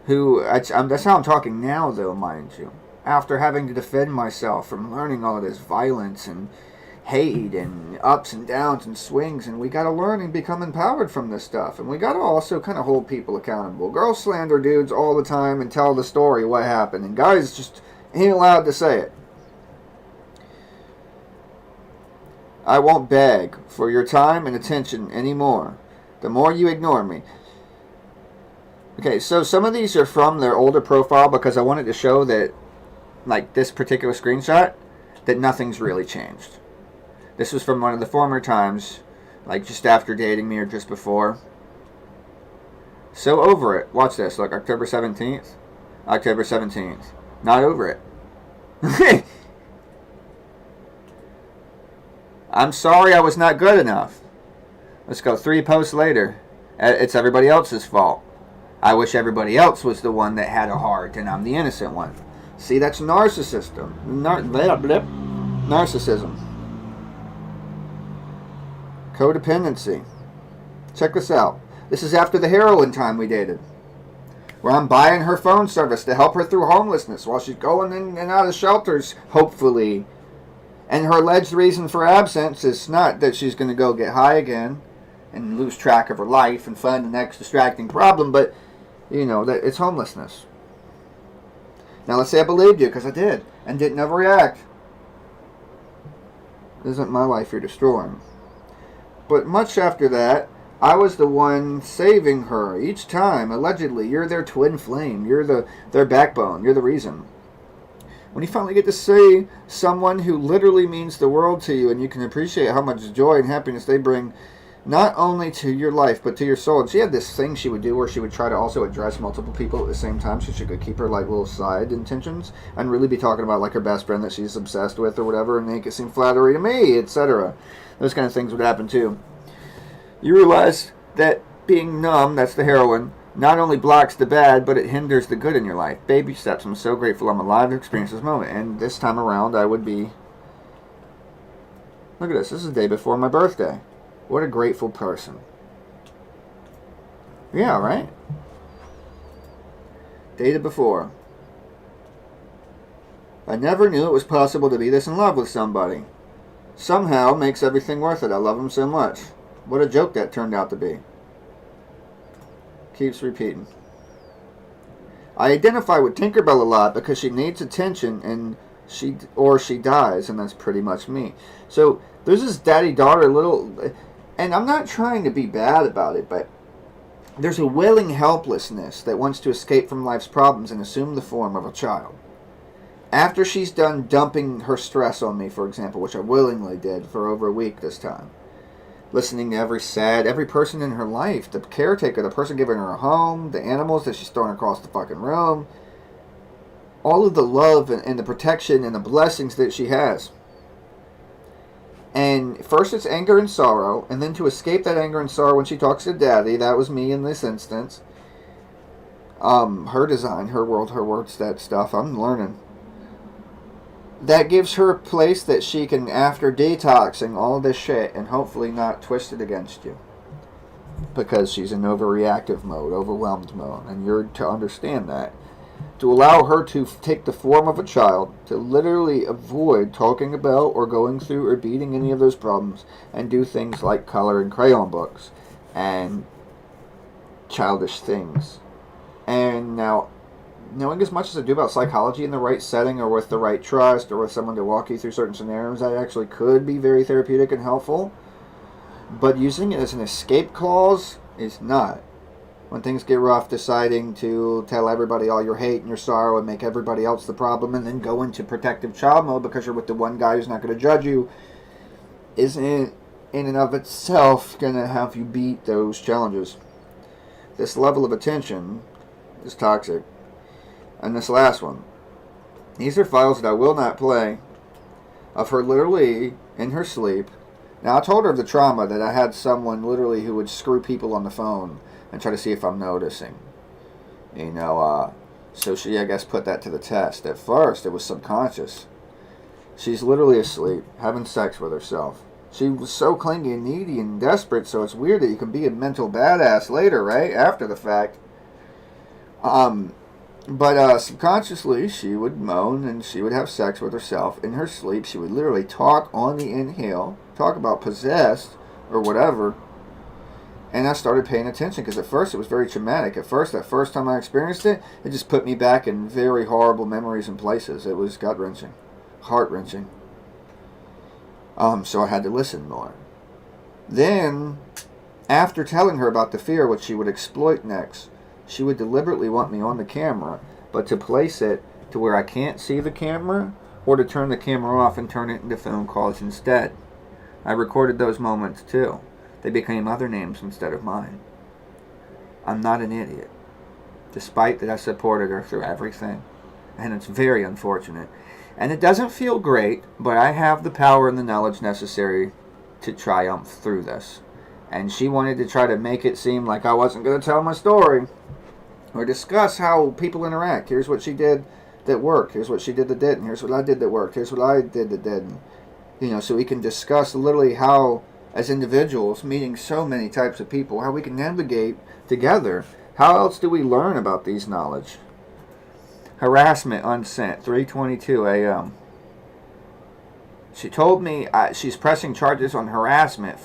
That's how I'm talking now, though, mind you. After having to defend myself from learning all of this violence and hate and ups and downs and swings, and we got to learn and become empowered from this stuff. And we got to also kind of hold people accountable. Girls slander dudes all the time and tell the story what happened, and guys just ain't allowed to say it. I won't beg for your time and attention anymore. The more you ignore me. Okay, so some of these are from their older profile because I wanted to show that, like this particular screenshot, that nothing's really changed. This was from one of the former times, like just after dating me or just before. So over it. Watch this. Look, October 17th. October 17th. Not over it. I'm sorry I was not good enough. Let's go 3 posts later. It's everybody else's fault. I wish everybody else was the one that had a heart and I'm the innocent one. See, that's narcissism. Narcissism. Codependency. Check this out. This is after the heroin time we dated, where I'm buying her phone service to help her through homelessness while she's going in and out of shelters, hopefully. And her alleged reason for absence is not that she's going to go get high again and lose track of her life and find the next distracting problem, but, you know, that it's homelessness. Now, let's say I believed you, because I did, and didn't overreact. It isn't my life you're destroying. But much after that, I was the one saving her each time, allegedly. You're their twin flame. You're their backbone. You're the reason. When you finally get to see someone who literally means the world to you and you can appreciate how much joy and happiness they bring, not only to your life, but to your soul. And she had this thing she would do where she would try to also address multiple people at the same time so she could keep her like little side intentions and really be talking about like her best friend that she's obsessed with or whatever and make it seem flattery to me, etc. Those kind of things would happen too. You realize that being numb, that's the heroin, not only blocks the bad, but it hinders the good in your life. Baby steps. I'm so grateful I'm alive to experience this moment. And this time around, I would be... Look at this. This is the day before my birthday. What a grateful person. Yeah, right? Dated before. I never knew it was possible to be this in love with somebody. Somehow makes everything worth it. I love him so much. What a joke that turned out to be. Keeps repeating. I identify with Tinkerbell a lot because she needs attention and she dies, and that's pretty much me. So there's this daddy-daughter little... And I'm not trying to be bad about it, but there's a willing helplessness that wants to escape from life's problems and assume the form of a child. After she's done dumping her stress on me, for example, which I willingly did for over a week this time, listening to every person in her life, the caretaker, the person giving her a home, the animals that she's throwing across the fucking room, all of the love and the protection and the blessings that she has. And first it's anger and sorrow, and then to escape that anger and sorrow when she talks to daddy, that was me in this instance. Her design, her world, her words, that stuff, I'm learning. That gives her a place that she can, after detoxing all of this shit, and hopefully not twist it against you. Because she's in overreactive mode, overwhelmed mode, and you're to understand that. To allow her to take the form of a child, to literally avoid talking about or going through or beating any of those problems, and do things like color and crayon books, and childish things. And now, knowing as much as I do about psychology in the right setting, or with the right trust, or with someone to walk you through certain scenarios, that actually could be very therapeutic and helpful. But using it as an escape clause is not. When things get rough, deciding to tell everybody all your hate and your sorrow and make everybody else the problem and then go into protective child mode because you're with the one guy who's not going to judge you isn't in and of itself going to have you beat those challenges. This level of attention is toxic. And this last one. These are files that I will not play of her literally in her sleep. Now, I told her of the trauma that I had someone literally who would screw people on the phone and try to see if I'm noticing. You know, so she, I guess, put that to the test. At first, it was subconscious. She's literally asleep, having sex with herself. She was so clingy and needy and desperate, so it's weird that you can be a mental badass later, right? After the fact. But subconsciously, she would moan and she would have sex with herself in her sleep. She would literally talk on the inhale, talk about possessed or whatever. And I started paying attention because at first it was very traumatic. At first, that first time I experienced it, it just put me back in very horrible memories and places. It was gut-wrenching, heart-wrenching. So I had to listen more. Then, after telling her about the fear, what she would exploit next, she would deliberately want me on the camera, but to place it to where I can't see the camera, or to turn the camera off and turn it into phone calls instead. I recorded those moments too. They became other names instead of mine. I'm not an idiot, despite that I supported her through everything. And it's very unfortunate. And it doesn't feel great, but I have the power and the knowledge necessary to triumph through this. And she wanted to try to make it seem like I wasn't going to tell my story or discuss how people interact. Here's what she did that worked. Here's what she did that didn't. Here's what I did that worked. Here's what I did that didn't. So we can discuss literally how, as individuals, meeting so many types of people, how we can navigate together. How else do we learn about these knowledge? Harassment unsent, 3:22 a.m. She told me she's pressing charges on harassment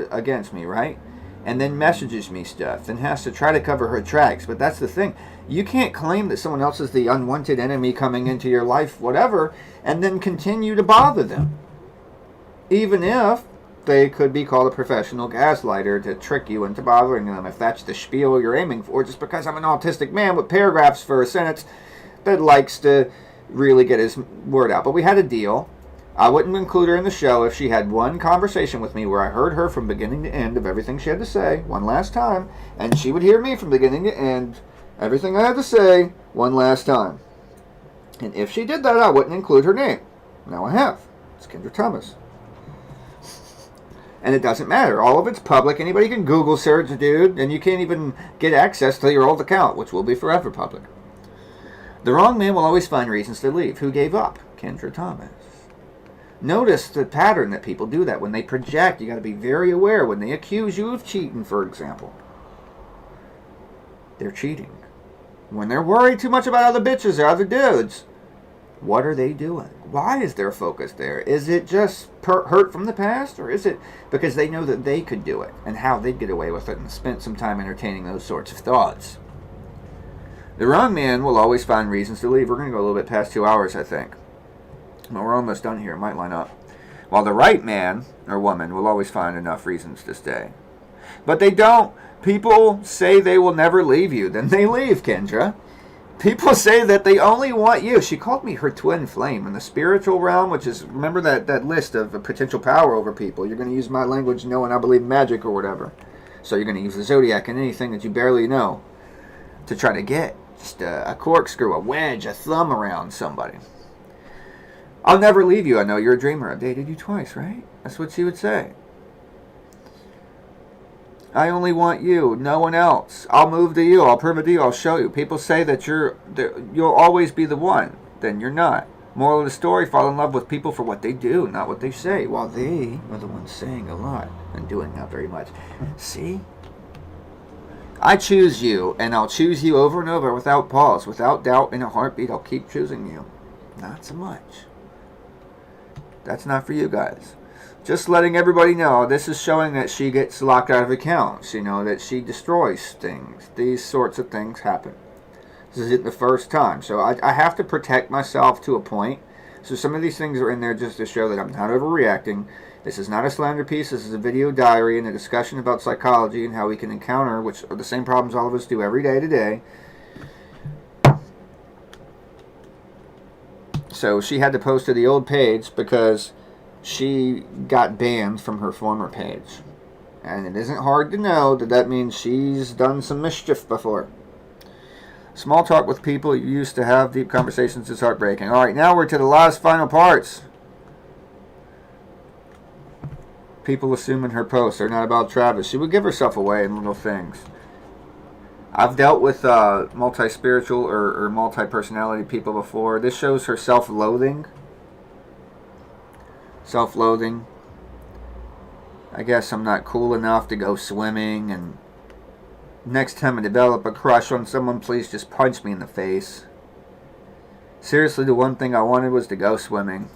against me, right? And then messages me stuff and has to try to cover her tracks. But that's the thing. You can't claim that someone else is the unwanted enemy coming into your life, whatever, and then continue to bother them. Even if they could be called a professional gaslighter to trick you into bothering them, if that's the spiel you're aiming for, just because I'm an autistic man with paragraphs for a sentence that likes to really get his word out. But we had a deal. I wouldn't include her in the show if she had one conversation with me where I heard her from beginning to end of everything she had to say one last time, and she would hear me from beginning to end, everything I had to say, one last time. And if she did that, I wouldn't include her name. Now I have. It's Kendra Thomas. And it doesn't matter. All of it's public. Anybody can Google search, dude, and you can't even get access to your old account, which will be forever public. The wrong man will always find reasons to leave. Who gave up? Kendra Thomas. Notice the pattern that people do that. When they project, you got to be very aware. When they accuse you of cheating, for example, they're cheating. When they're worried too much about other bitches or other dudes, what are they doing? Why is their focus there? Is it just hurt from the past, or is it because they know that they could do it and how they'd get away with it and spent some time entertaining those sorts of thoughts? The wrong man will always find reasons to leave. We're going to go a little bit past 2 hours, I think. Well, we're almost done here. It might line up. While the right man or woman will always find enough reasons to stay. But they don't. People say they will never leave you. Then they leave, Kendra. People say that they only want you. She called me her twin flame in the spiritual realm, which is, remember that list of potential power over people. You're going to use my language knowing I believe in magic or whatever. So you're going to use the zodiac and anything that you barely know to try to get just a corkscrew, a wedge, a thumb around somebody. I'll never leave you. I know you're a dreamer. I dated you twice, right? That's what she would say. I only want you, no one else. I'll move to you. I'll prove it to you. I'll show you. People say that you'll always be the one. Then you're not. Moral of the story, fall in love with people for what they do, not what they say. While they are the ones saying a lot and doing not very much. See? I choose you, and I'll choose you over and over without pause, without doubt, in a heartbeat. I'll keep choosing you. Not so much. That's not for you guys. Just letting everybody know, this is showing that she gets locked out of accounts, that she destroys things. These sorts of things happen. This isn't the first time. So I have to protect myself to a point. So some of these things are in there just to show that I'm not overreacting. This is not a slander piece. This is a video diary and a discussion about psychology and how we can encounter, which are the same problems all of us do every day today. So she had to post to the old page because she got banned from her former page. And it isn't hard to know that means she's done some mischief before. Small talk with people you used to have, deep conversations is heartbreaking. Alright, now we're to the last final parts. People assuming her posts are not about Travis. She would give herself away in little things. I've dealt with multi-spiritual or multi-personality people before. This shows her self-loathing. Self-loathing. I guess I'm not cool enough to go swimming, and next time I develop a crush on someone, please just punch me in the face. Seriously, the one thing I wanted was to go swimming.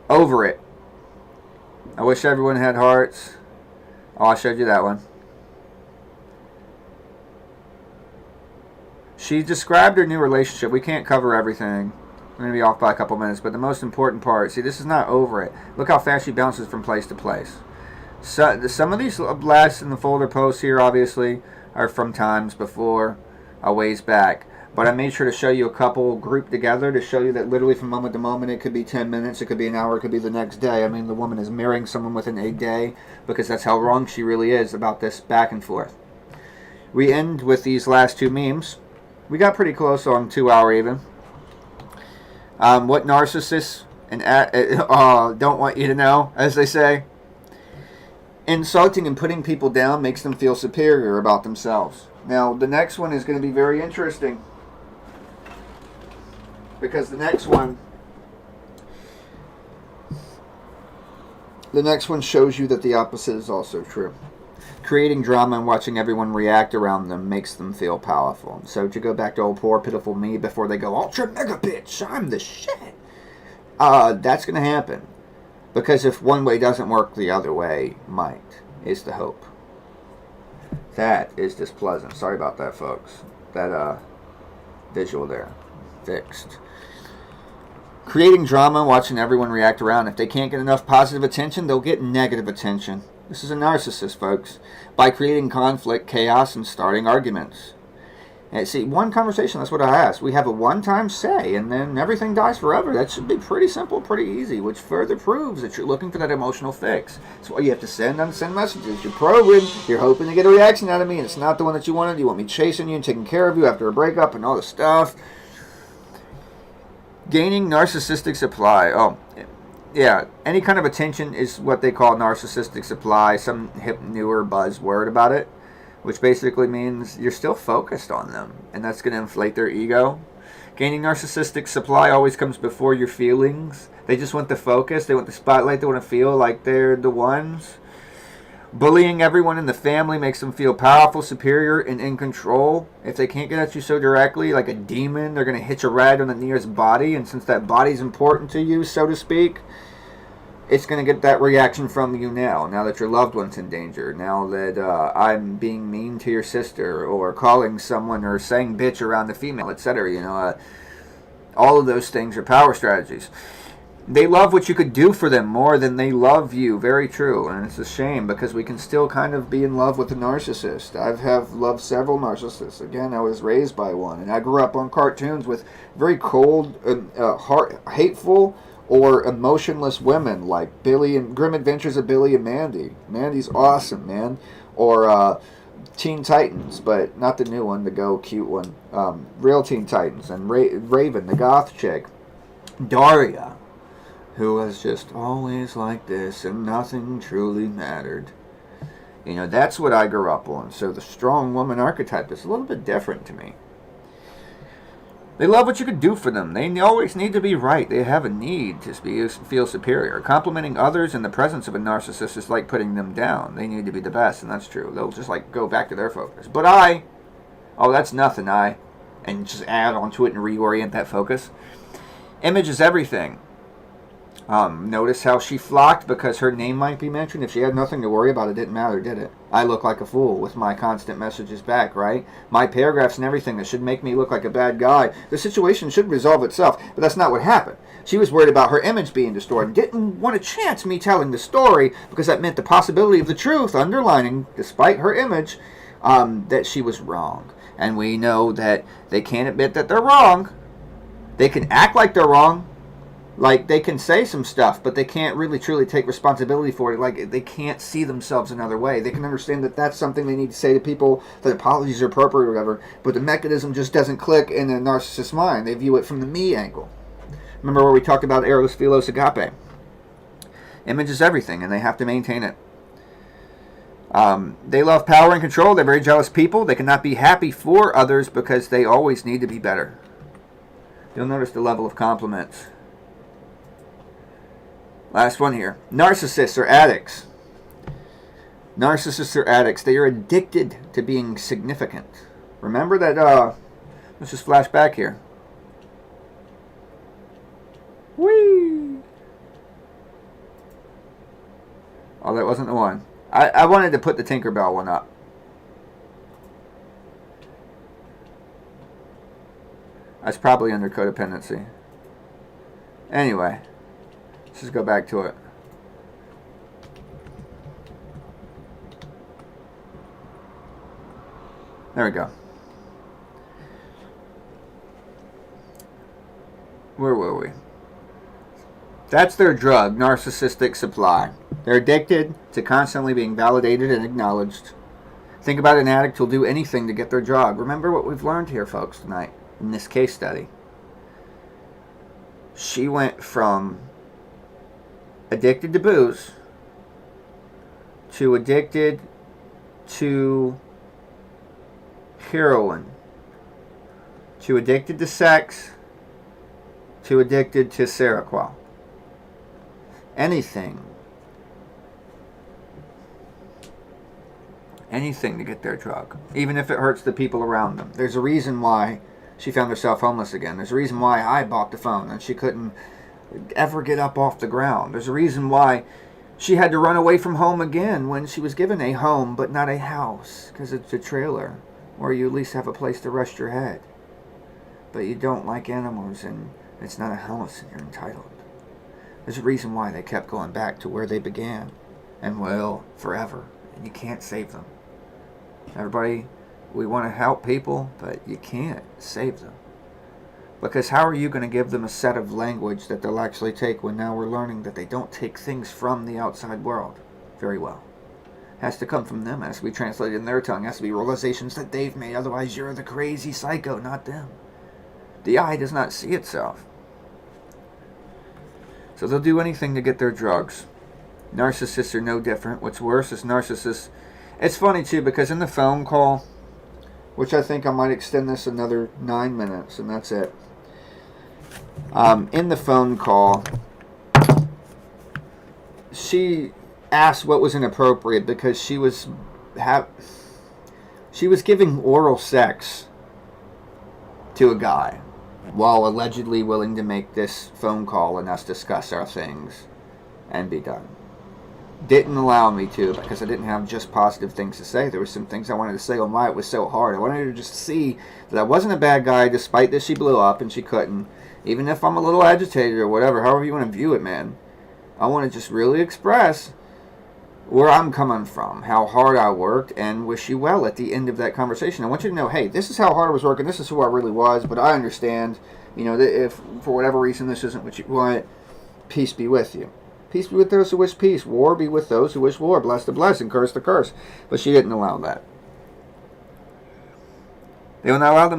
Over it. I wish everyone had hearts. Oh, I showed you that one. She described her new relationship. We can't cover everything. I'm going to be off by a couple minutes, but the most important part, see, this is not over it. Look how fast she bounces from place to place. So, some of these blasts in the folder posts here, obviously, are from times before, a ways back. But I made sure to show you a couple grouped together to show you that literally from moment to moment, it could be 10 minutes, it could be an hour, it could be the next day. I mean, the woman is marrying someone within a day because that's how wrong she really is about this back and forth. We end with these last two memes. We got pretty close on 2 hour even. What narcissists and don't want you to know, as they say. Insulting and putting people down makes them feel superior about themselves. Now, the next one is going to be very interesting. Because the next one shows you that the opposite is also true. Creating drama and watching everyone react around them makes them feel powerful. So to go back to old poor pitiful me before they go, ultra mega bitch, I'm the shit. That's going to happen. Because if one way doesn't work, the other way might, is the hope. That is displeasant. Sorry about that, folks. That visual there. Fixed. Creating drama and watching everyone react around. If they can't get enough positive attention, they'll get negative attention. This is a narcissist, folks. By creating conflict, chaos, and starting arguments. And see, one conversation, that's what I asked. We have a one-time say, and then everything dies forever. That should be pretty simple, pretty easy, which further proves that you're looking for that emotional fix. That's why you have to send unsend messages. You're probing, you're hoping to get a reaction out of me, and it's not the one that you wanted. You want me chasing you and taking care of you after a breakup and all this stuff. Gaining narcissistic supply. Oh, yeah. Any kind of attention is what they call narcissistic supply. Some hip, newer buzzword about it. Which basically means you're still focused on them. And that's going to inflate their ego. Gaining narcissistic supply always comes before your feelings. They just want the focus. They want the spotlight. They want to feel like they're the ones. Bullying everyone in the family makes them feel powerful, superior, and in control. If they can't get at you so directly, like a demon, they're going to hitch a ride on the nearest body. And since that body's important to you, so to speak, it's going to get that reaction from you now that your loved one's in danger, now that I'm being mean to your sister, or calling someone, or saying bitch around the female, etc. All of those things are power strategies. They love what you could do for them more than they love you. Very true. And it's a shame because we can still kind of be in love with a narcissist. I have loved several narcissists. Again, I was raised by one. And I grew up on cartoons with very cold, hateful, or emotionless women like Billy and Grim Adventures of Billy and Mandy. Mandy's awesome, man. Or Teen Titans, but not the new one, the Go cute one. Real Teen Titans. And Raven, the goth chick. Daria, who was just always like this and nothing truly mattered. That's what I grew up on. So the strong woman archetype is a little bit different to me. They love what you could do for them. They always need to be right. They have a need to feel superior. Complimenting others in the presence of a narcissist is like putting them down. They need to be the best, and that's true. They'll just go back to their focus. But that's nothing, and just add onto it and reorient that focus. Image is everything. Notice how she flocked because her name might be mentioned. If she had nothing to worry about, it didn't matter, did it? I look like a fool with my constant messages back, right? My paragraphs and everything that should make me look like a bad guy. The situation should resolve itself, but that's not what happened. She was worried about her image being destroyed and didn't want to chance me telling the story because that meant the possibility of the truth underlining, despite her image, that she was wrong. And we know that they can't admit that they're wrong. They can act like they're wrong. Like, they can say some stuff, but they can't really truly take responsibility for it. Like, they can't see themselves another way. They can understand that that's something they need to say to people, that apologies are appropriate or whatever, but the mechanism just doesn't click in a narcissist's mind. They view it from the me angle. Remember where we talked about eros, philos, agape. Image is everything, and they have to maintain it. They love power and control. They're very jealous people. They cannot be happy for others because they always need to be better. You'll notice the level of compliments. Last one here. Narcissists are addicts. Narcissists are addicts. They are addicted to being significant. Remember that, let's just flash back here. that wasn't the one. I wanted to put the Tinkerbell one up. That's probably under codependency. Anyway, let's just go back to it. There we go. Where were we? That's their drug, narcissistic supply. They're addicted to constantly being validated and acknowledged. Think about an addict who'll do anything to get their drug. Remember what we've learned here, folks, tonight in this case study. She went from addicted to booze to addicted to heroin to addicted to sex to addicted to Seroquel. Anything to get their drug, even if it hurts the people around them. There's a reason why she found herself homeless again. There's a reason why I bought the phone and she couldn't ever get up off the ground. There's a reason why she had to run away from home again when she was given a home but not a house, because it's a trailer where you at least have a place to rest your head. But you don't like animals and it's not a house and you're entitled. There's a reason why they kept going back to where they began and will forever, and you can't save them. Everybody, we want to help people, but you can't save them. Because how are you going to give them a set of language that they'll actually take when now we're learning that they don't take things from the outside world very well? It has to come from them, has to be translated in their tongue, it has to be realizations that they've made, otherwise you're the crazy psycho, not them. The eye does not see itself. So they'll do anything to get their drugs. Narcissists are no different. What's worse is narcissists. It's funny too, because in the phone call, which I think I might extend this another 9 minutes, and that's it. In the phone call, she asked what was inappropriate because she was giving oral sex to a guy while allegedly willing to make this phone call and us discuss our things and be done. Didn't allow me to, because I didn't have just positive things to say. There were some things I wanted to say on why it was so hard. I wanted her to just see that I wasn't a bad guy, despite that she blew up and she couldn't. Even if I'm a little agitated or whatever, however you want to view it, man. I want to just really express where I'm coming from, how hard I worked, and wish you well at the end of that conversation. I want you to know, hey, this is how hard I was working, this is who I really was, but I understand, you know, that if for whatever reason this isn't what you want, peace be with you. Peace be with those who wish peace. War be with those who wish war. Bless the bless and curse the curse. But she didn't allow that. They will not allow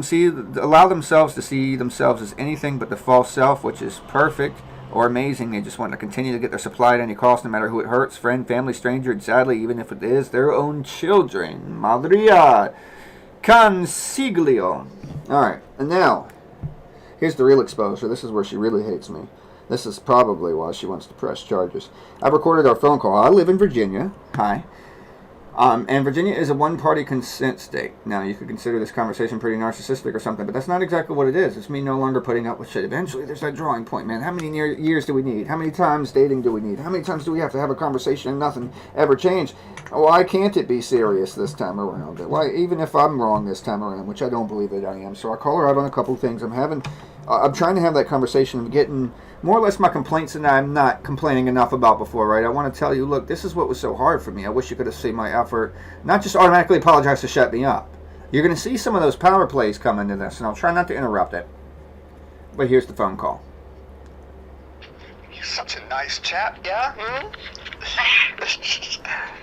themselves to see themselves as anything but the false self, which is perfect or amazing. They just want to continue to get their supply at any cost, no matter who it hurts, friend, family, stranger, and sadly, even if it is their own children. Madria consiglio. Alright, and now, here's the real exposure. This is where she really hates me. This is probably why she wants to press charges. I've recorded our phone call. I live in Virginia. Hi. And Virginia is a one-party consent state. Now, you could consider this conversation pretty narcissistic or something, but that's not exactly what it is. It's me no longer putting up with shit. Eventually, there's that drawing point, man. How many years do we need? How many times dating do we need? How many times do we have to have a conversation and nothing ever change? Why can't it be serious this time around? Why, even if I'm wrong this time around, which I don't believe that I am. So I call her out on a couple of things. I'm trying to have that conversation of getting more or less my complaints that I'm not complaining enough about before, right? I want to tell you, look, this is what was so hard for me. I wish you could have seen my effort. Not just automatically apologize to shut me up. You're going to see some of those power plays come into this, and I'll try not to interrupt it. But here's the phone call. You're such a nice chap, yeah?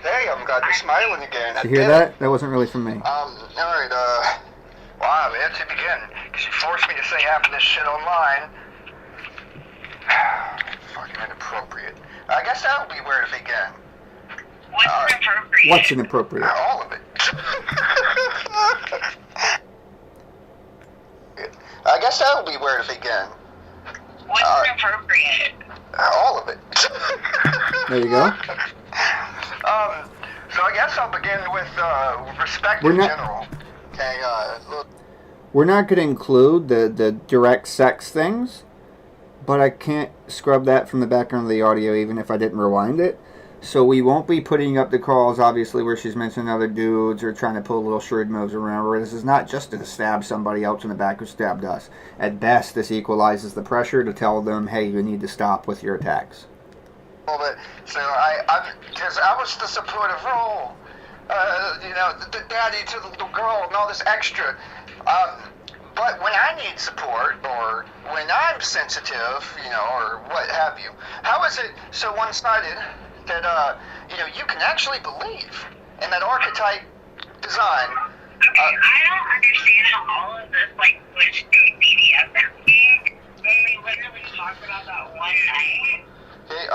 Hey, I'm glad you're smiling again. Did you hear that? That wasn't really from me. Alright, wow, where to begin? Because you forced me to say half of this shit online. Fucking inappropriate. I guess that'll be where to begin. What's inappropriate? What's inappropriate? All of it. I guess that'll be where to begin. What's inappropriate? All of it. There you go. So I guess I'll begin with respect in general. Okay, look. We're not going to include the direct sex things, but I can't scrub that from the background of the audio even if I didn't rewind it. So we won't be putting up the calls, obviously, where she's mentioning other dudes or trying to pull little shrewd moves around her. This is not just to stab somebody else in the back who stabbed us. At best, this equalizes the pressure to tell them, hey, you need to stop with your attacks. But so because I was the supportive role, the daddy to the little girl and all this extra. But when I need support, or when I'm sensitive, or what have you, how is it so one-sided that, you can actually believe in that archetype design? Okay, I don't understand how all of this, switched to BDSM thing when we literally talked about that one night. Okay,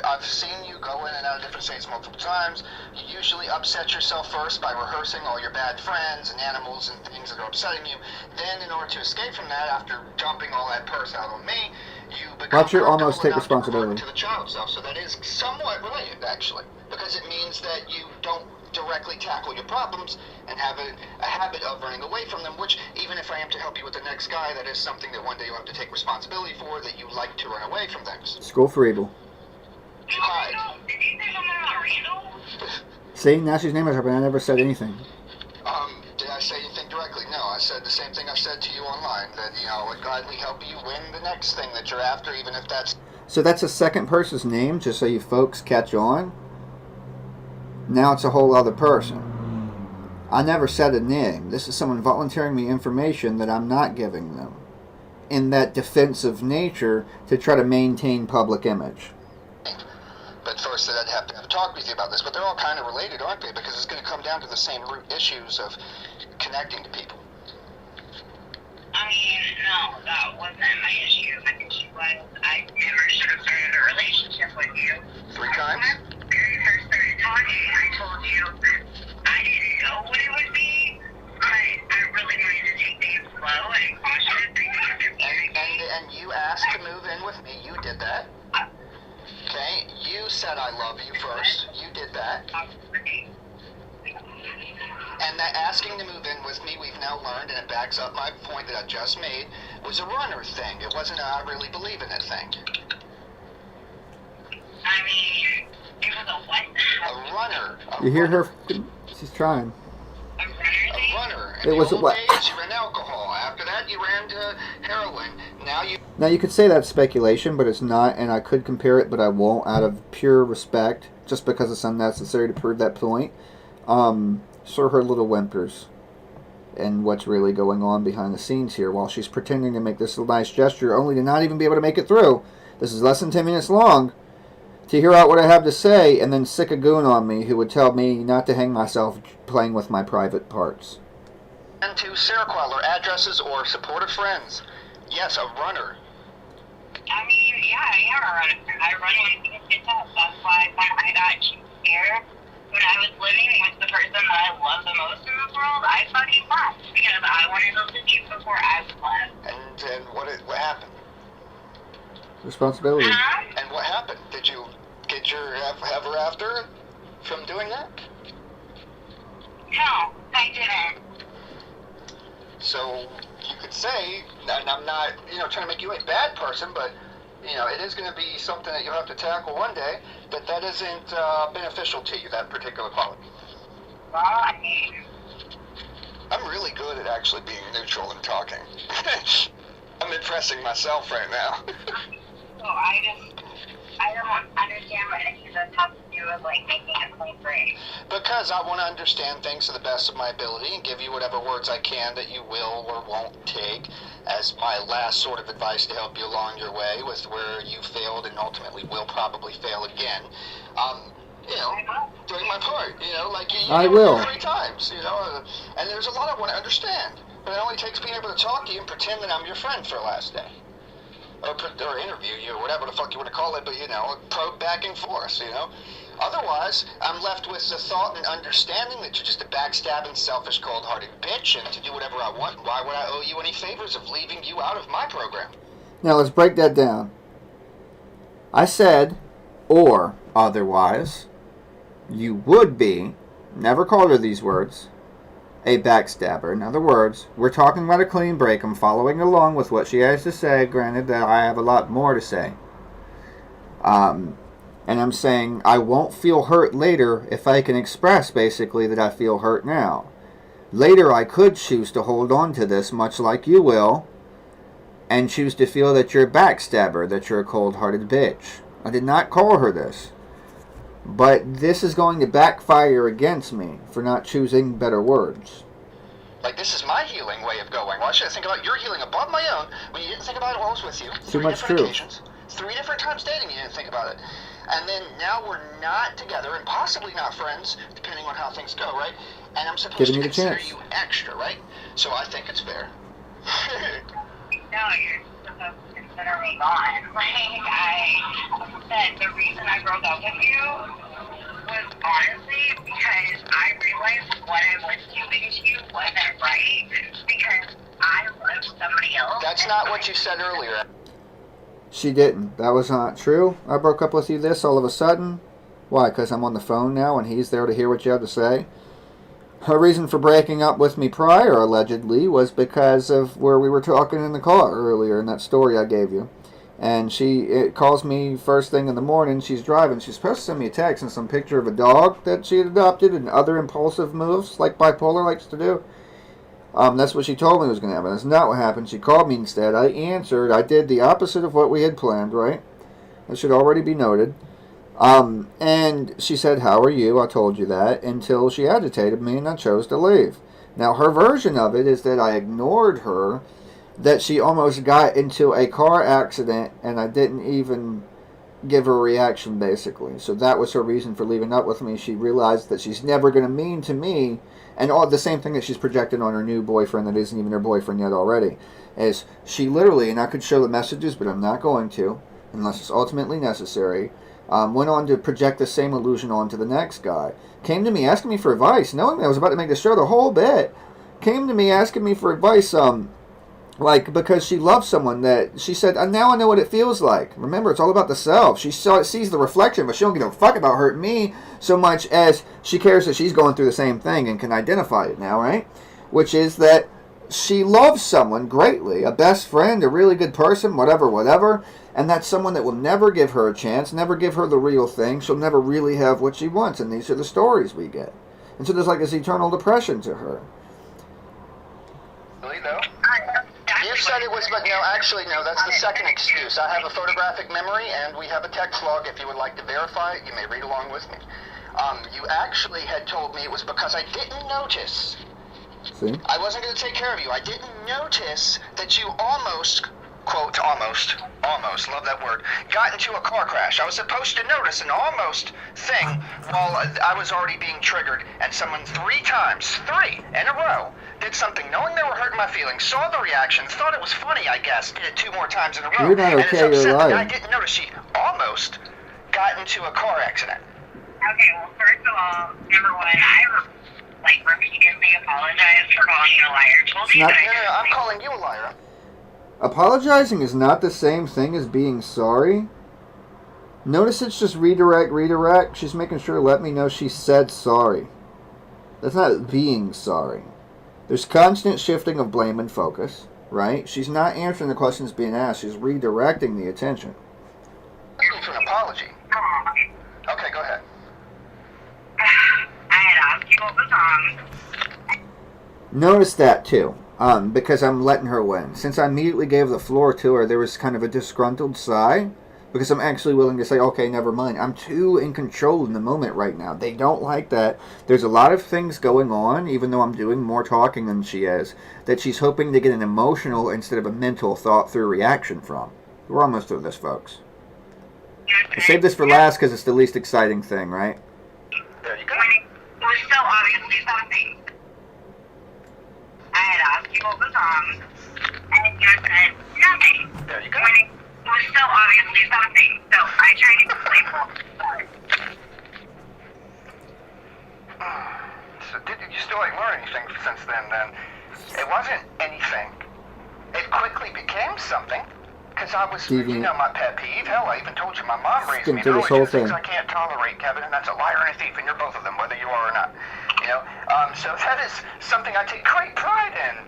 I've seen you go in and out of different states multiple times. You usually upset yourself first by rehearsing all your bad friends and animals and things that are upsetting you. Then, in order to escape from that, after dumping all that purse out on me, you become Watch your almost take responsibility to the child self. So that is somewhat related, actually, because it means that you don't directly tackle your problems and have a habit of running away from them, which, even if I am to help you with the next guy, that is something that one day you'll have to take responsibility for, that you like to run away from things. School for evil. Hi. Did you say something about Randall? See, now she's naming her, but I never said anything. Did I say anything directly? No, I said the same thing I said to you online, that, I would gladly help you win the next thing that you're after, even if that's... So that's a second person's name, just so you folks catch on? Now it's a whole other person. I never said a name. This is someone volunteering me information that I'm not giving them, in that defensive nature to try to maintain public image. But first, I'd have to have a talk with you about this. But they're all kind of related, aren't they? Because it's going to come down to the same root issues of connecting to people. I mean, no, that wasn't my issue. My issue was I never should have started a relationship with you. 3 times? When I very first started talking, I told you I didn't know what it would be, but I really wanted to take things slow and cautious And you asked to move in with me. You did that. Okay, you said I love you first. You did that. And that asking to move in with me, we've now learned, and it backs up my point that I just made, was a runner thing. It wasn't a I really believe in it thing. I mean, it was a what? A runner. You hear her? She's trying. A runner A thing? runner. It was a what? Days, you ran alcohol. After that, you ran to heroin. Now you could say that's speculation, but it's not, and I could compare it, but I won't out of pure respect, just because it's unnecessary to prove that point. So her little whimpers and what's really going on behind the scenes here while she's pretending to make this nice gesture only to not even be able to make it through. This is less than 10 minutes long to hear out what I have to say and then sick a goon on me who would tell me not to hang myself playing with my private parts. And to Seroquel or addresses or supportive friends. Yes, a runner. I mean, yeah, I am a runner. I run when things get tough. That's why when I got scared, when I was living with the person that I love the most in the world, I fucking left because I wanted to leave before I was left. And what happened? Responsibility. And what happened? Did you get your ever after from doing that? No, I didn't. So you could say, and I'm not, trying to make you a bad person, but it is going to be something that you'll have to tackle one day, that isn't beneficial to you, that particular quality. Well, I mean, I'm really good at actually being neutral and talking. I'm impressing myself right now. so I don't understand what any of this has to do with, making a clean break. Because I want to understand things to the best of my ability and give you whatever words I can that you will or won't take as my last sort of advice to help you along your way with where you failed and ultimately will probably fail again. Doing my part, I will. 3 times, and there's a lot I want to understand, but it only takes being able to talk to you and pretend that I'm your friend for the last day. Or interview you, or whatever the fuck you want to call it, but, probe back and forth, Otherwise, I'm left with the thought and understanding that you're just a backstabbing, selfish, cold-hearted bitch, and to do whatever I want, why would I owe you any favors of leaving you out of my program? Now let's break that down. I said, or otherwise, you would be, never called her these words, a backstabber. In other words, we're talking about a clean break. I'm following along with what she has to say, granted that I have a lot more to say. And I'm saying I won't feel hurt later if I can express basically that I feel hurt now. Later I could choose to hold on to this, much like you will, and choose to feel that you're a backstabber, that you're a cold-hearted bitch. I did not call her this. But this is going to backfire against me for not choosing better words. Like, this is my healing way of going. Why should I think about your healing above my own when you didn't think about it while I was with you? Too much truth. Occasions, 3 different times dating, you didn't think about it. And then now we're not together and possibly not friends, depending on how things go, right? And I'm supposed to consider you extra, right? So I think it's fair. No, you're supposed to consider me gone. Like, I said, the reason I broke up with you was honestly because I realized what I was doing to you wasn't right because I loved somebody else. That's not what you said earlier. She didn't. That was not true. I broke up with you this all of a sudden. Why? Because I'm on the phone now and he's there to hear what you have to say? Her reason for breaking up with me prior, allegedly, was because of where we were talking in the car earlier in that story I gave you. And she calls me first thing in the morning. She's driving. She's supposed to send me a text and some picture of a dog that she had adopted and other impulsive moves like bipolar likes to do. That's what she told me was going to happen. That's not what happened. She called me instead. I answered. I did the opposite of what we had planned, right? That should already be noted. And she said, "How are you?" I told you that, until she agitated me and I chose to leave. Now, her version of it is that I ignored her, that she almost got into a car accident and I didn't even give her a reaction, basically. So that was her reason for leaving up with me. She realized that she's never going to mean to me, and all the same thing that she's projected on her new boyfriend that isn't even her boyfriend yet already, is she literally, and I could show the messages, but I'm not going to, unless it's ultimately necessary, went on to project the same illusion onto the next guy. Came to me asking me for advice, knowing that I was about to make the show the whole bit. Came to me asking me for advice, like, because she loves someone that, she said, now I know what it feels like. Remember, it's all about the self. She sees the reflection, but she don't give a fuck about hurting me so much as she cares that she's going through the same thing and can identify it now, right? Which is that she loves someone greatly, a best friend, a really good person, whatever, and that's someone that will never give her a chance, never give her the real thing. She'll never really have what she wants, and these are the stories we get. And so there's like this eternal depression to her. Really, though? You said it was, but no, actually, no, that's the second excuse. I have a photographic memory, and we have a text log. If you would like to verify it, you may read along with me. You actually had told me it was because I didn't notice. See? I wasn't going to take care of you. I didn't notice that you almost, quote, almost, love that word, got into a car crash. I was supposed to notice an almost thing while I was already being triggered, and someone 3 times, 3 in a row, did something knowing they were hurting my feelings, saw the reactions, thought it was funny, I guess, did it 2 more times in a row. You're not okay, and it's you're upset that lying. I didn't notice she almost got into a car accident. Okay, well, first of all, number one, I repeatedly apologize for calling you a liar. Told you Not- that No, I'm calling you a liar. Apologizing is not the same thing as being sorry. Notice it's just redirect. She's making sure to let me know she said sorry. That's not being sorry. There's constant shifting of blame and focus, right? She's not answering the questions being asked. She's redirecting the attention. Looking for an apology. Okay, go ahead. I had asked you what was wrong. Notice that too, because I'm letting her win. Since I immediately gave the floor to her, there was kind of a disgruntled sigh, because I'm actually willing to say, okay, never mind. I'm too in control in the moment right now. They don't like that. There's a lot of things going on, even though I'm doing more talking than she is, that she's hoping to get an emotional instead of a mental thought-through reaction from. We're almost through this, folks. I saved this for last because it's the least exciting thing, right? There you go. It was so obviously something. I had asked you what was wrong, and you said nothing. There you go. It was so obviously something, so I tried to explain what it was. So you still ain't learned anything since then? It wasn't anything. It quickly became something. Because I was, you know, my pet peeve. Hell, I even told you my mom raised me. There are 2 things I can't tolerate, Kevin, and that's a liar and a thief, and you're both of them, whether you are or not. You know, so that is something I take great pride in.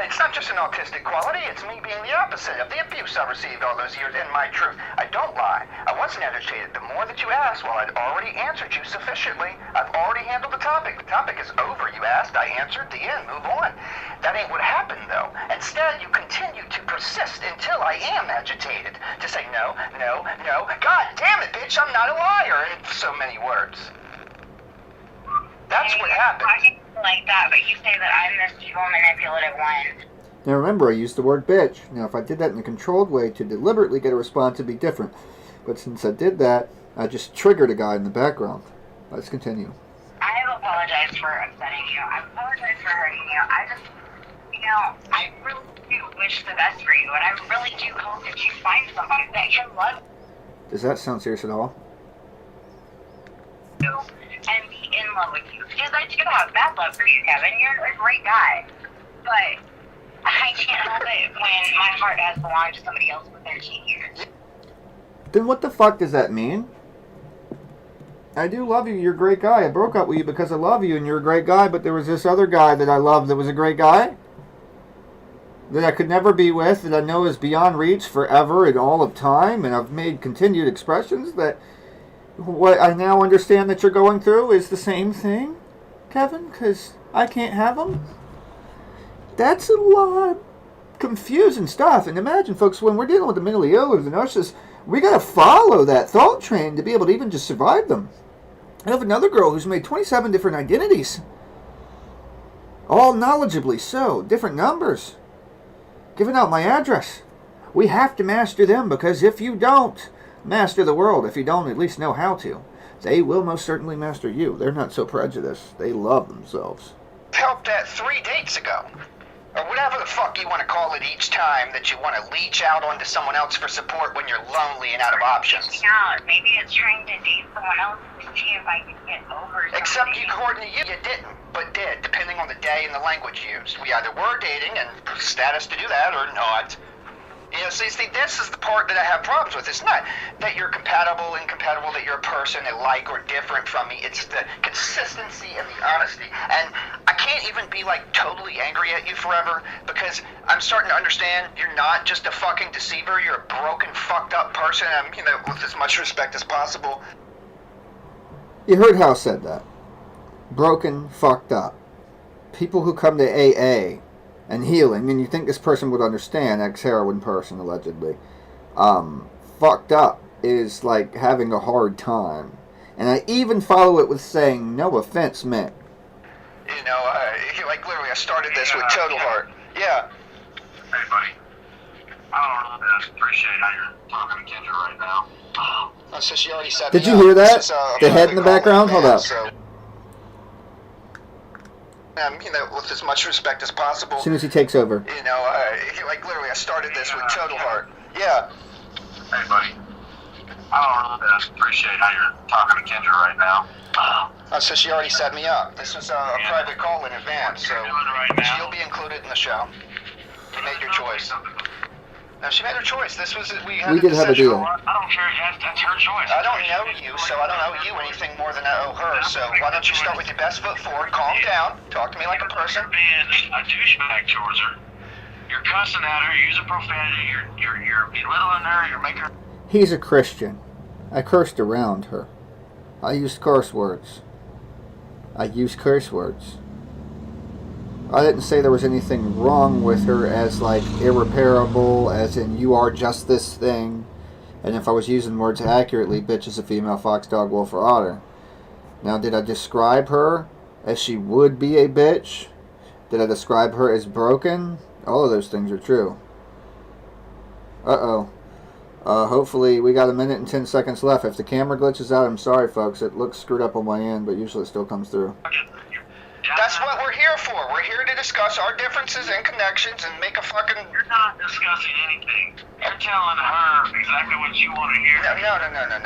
It's not just an autistic quality, it's me being the opposite of the abuse I received all those years and my truth. I don't lie. I wasn't agitated. The more that you asked, well, I'd already answered you sufficiently. I've already handled the topic. The topic is over. You asked, I answered, the end, move on. That ain't what happened, though. Instead, you continue to persist until I am agitated. To say no, no, no. God damn it, bitch, I'm not a liar, in so many words. That's what happened. Like that, but you say that I'm this evil, manipulative one. Now remember, I used the word bitch. Now if I did that in a controlled way to deliberately get a response, it'd be different. But since I did that, I just triggered a guy in the background. Let's continue. I apologize for upsetting you. I apologize for hurting you. I really do wish the best for you, and I really do hope that you find somebody that you love. Does that sound serious at all? And be in love with you. Because I do have bad love for you, Kevin. You're a great guy. But I can't help it when my heart has belonged to somebody else for 13 years. Then what the fuck does that mean? I do love you, you're a great guy. I broke up with you because I love you and you're a great guy, but there was this other guy that I loved that was a great guy that I could never be with, that I know is beyond reach forever and all of time, and I've made continued expressions that what I now understand that you're going through is the same thing, Kevin, because I can't have them. That's a lot of confusing stuff. And imagine, folks, when we're dealing with the mentally ill or the narcissist, we got to follow that thought train to be able to even just survive them. I have another girl who's made 27 different identities. All knowledgeably so. Different numbers. Giving out my address. We have to master them, because if you don't master the world, if you don't at least know how to, they will most certainly master you. They're not so prejudiced. They love themselves. Helped that 3 dates ago. Or whatever the fuck you want to call it each time that you want to leech out onto someone else for support when you're lonely and out of options. Maybe it's trying to date someone else to see if I can get over something. Except according to you didn't, but did, depending on the day and the language used. We either were dating and status to do that or not. You know, see, this is the part that I have problems with. It's not that you're compatible, incompatible, that you're a person alike or different from me. It's the consistency and the honesty. And I can't even be, like, totally angry at you forever, because I'm starting to understand you're not just a fucking deceiver. You're a broken, fucked up person, and, you know, with as much respect as possible. You heard how I said that. Broken, fucked up. People who come to AA and healing, and you think this person would understand, ex-heroin person, allegedly, fucked up is like having a hard time. And I even follow it with saying, no offense meant. You know, like literally I started this with total heart. Yeah. Hey, buddy. I don't really appreciate how you're talking to Kendra right now. Oh, so she already said. Did you hear that? The head in the background? Hold up. So, you know, with as much respect as possible. As soon as he takes over. You know, like literally I started this with total heart. Yeah. Hey, buddy. I don't really appreciate how you're talking to Kendra right now. Oh, so she already set me up. This was a private call in advance, so she'll be included in the show. You made your choice. No, she made her choice. This was we did have a deal. I don't care. That's her choice. I don't know you, so I don't owe you anything more than I owe her. So why don't you start with your best foot forward, calm down, talk to me like a person. You're being a douchebag towards her. You're cussing at her, using profanity. You're belittling her. You're making her. He's a Christian. I cursed around her. I used curse words. I used curse words. I didn't say there was anything wrong with her as like irreparable, as in you are just this thing. And if I was using words accurately, bitch is a female, fox, dog, wolf, or otter. Now, did I describe her as she would be a bitch? Did I describe her as broken? All of those things are true. Uh-oh. Hopefully, we got a minute and 10 seconds left. If the camera glitches out, I'm sorry, folks. It looks screwed up on my end, but usually it still comes through. That's what we're here for. We're here to discuss our differences and connections and make a fucking... You're not discussing anything. You're telling her exactly what you want to hear. No.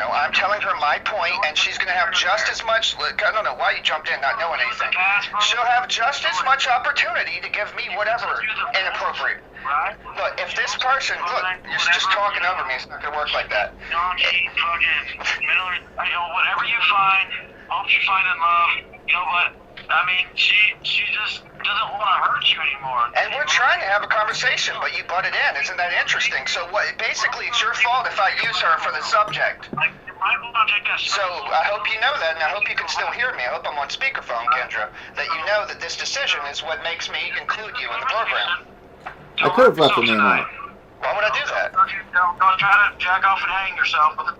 I'm telling her my point, and she's going to have just as much... I don't know why you jumped in not knowing anything. She'll have just as much opportunity to give me whatever inappropriate. Look, if this person... Look, you're just talking over me. It's not going to work like that. Whatever you find, hope you find in love. You know what? I mean, she just doesn't want to hurt you anymore. And we're trying to have a conversation, but you butted in. Isn't that interesting? So what? Basically, it's your fault if I use her for the subject. So I hope you know that, and I hope you can still hear me. I hope I'm on speakerphone, Kendra. That you know that this decision is what makes me include you in the program. I could have left the name out. Why would I do that? Don't try to jack off and hang yourself.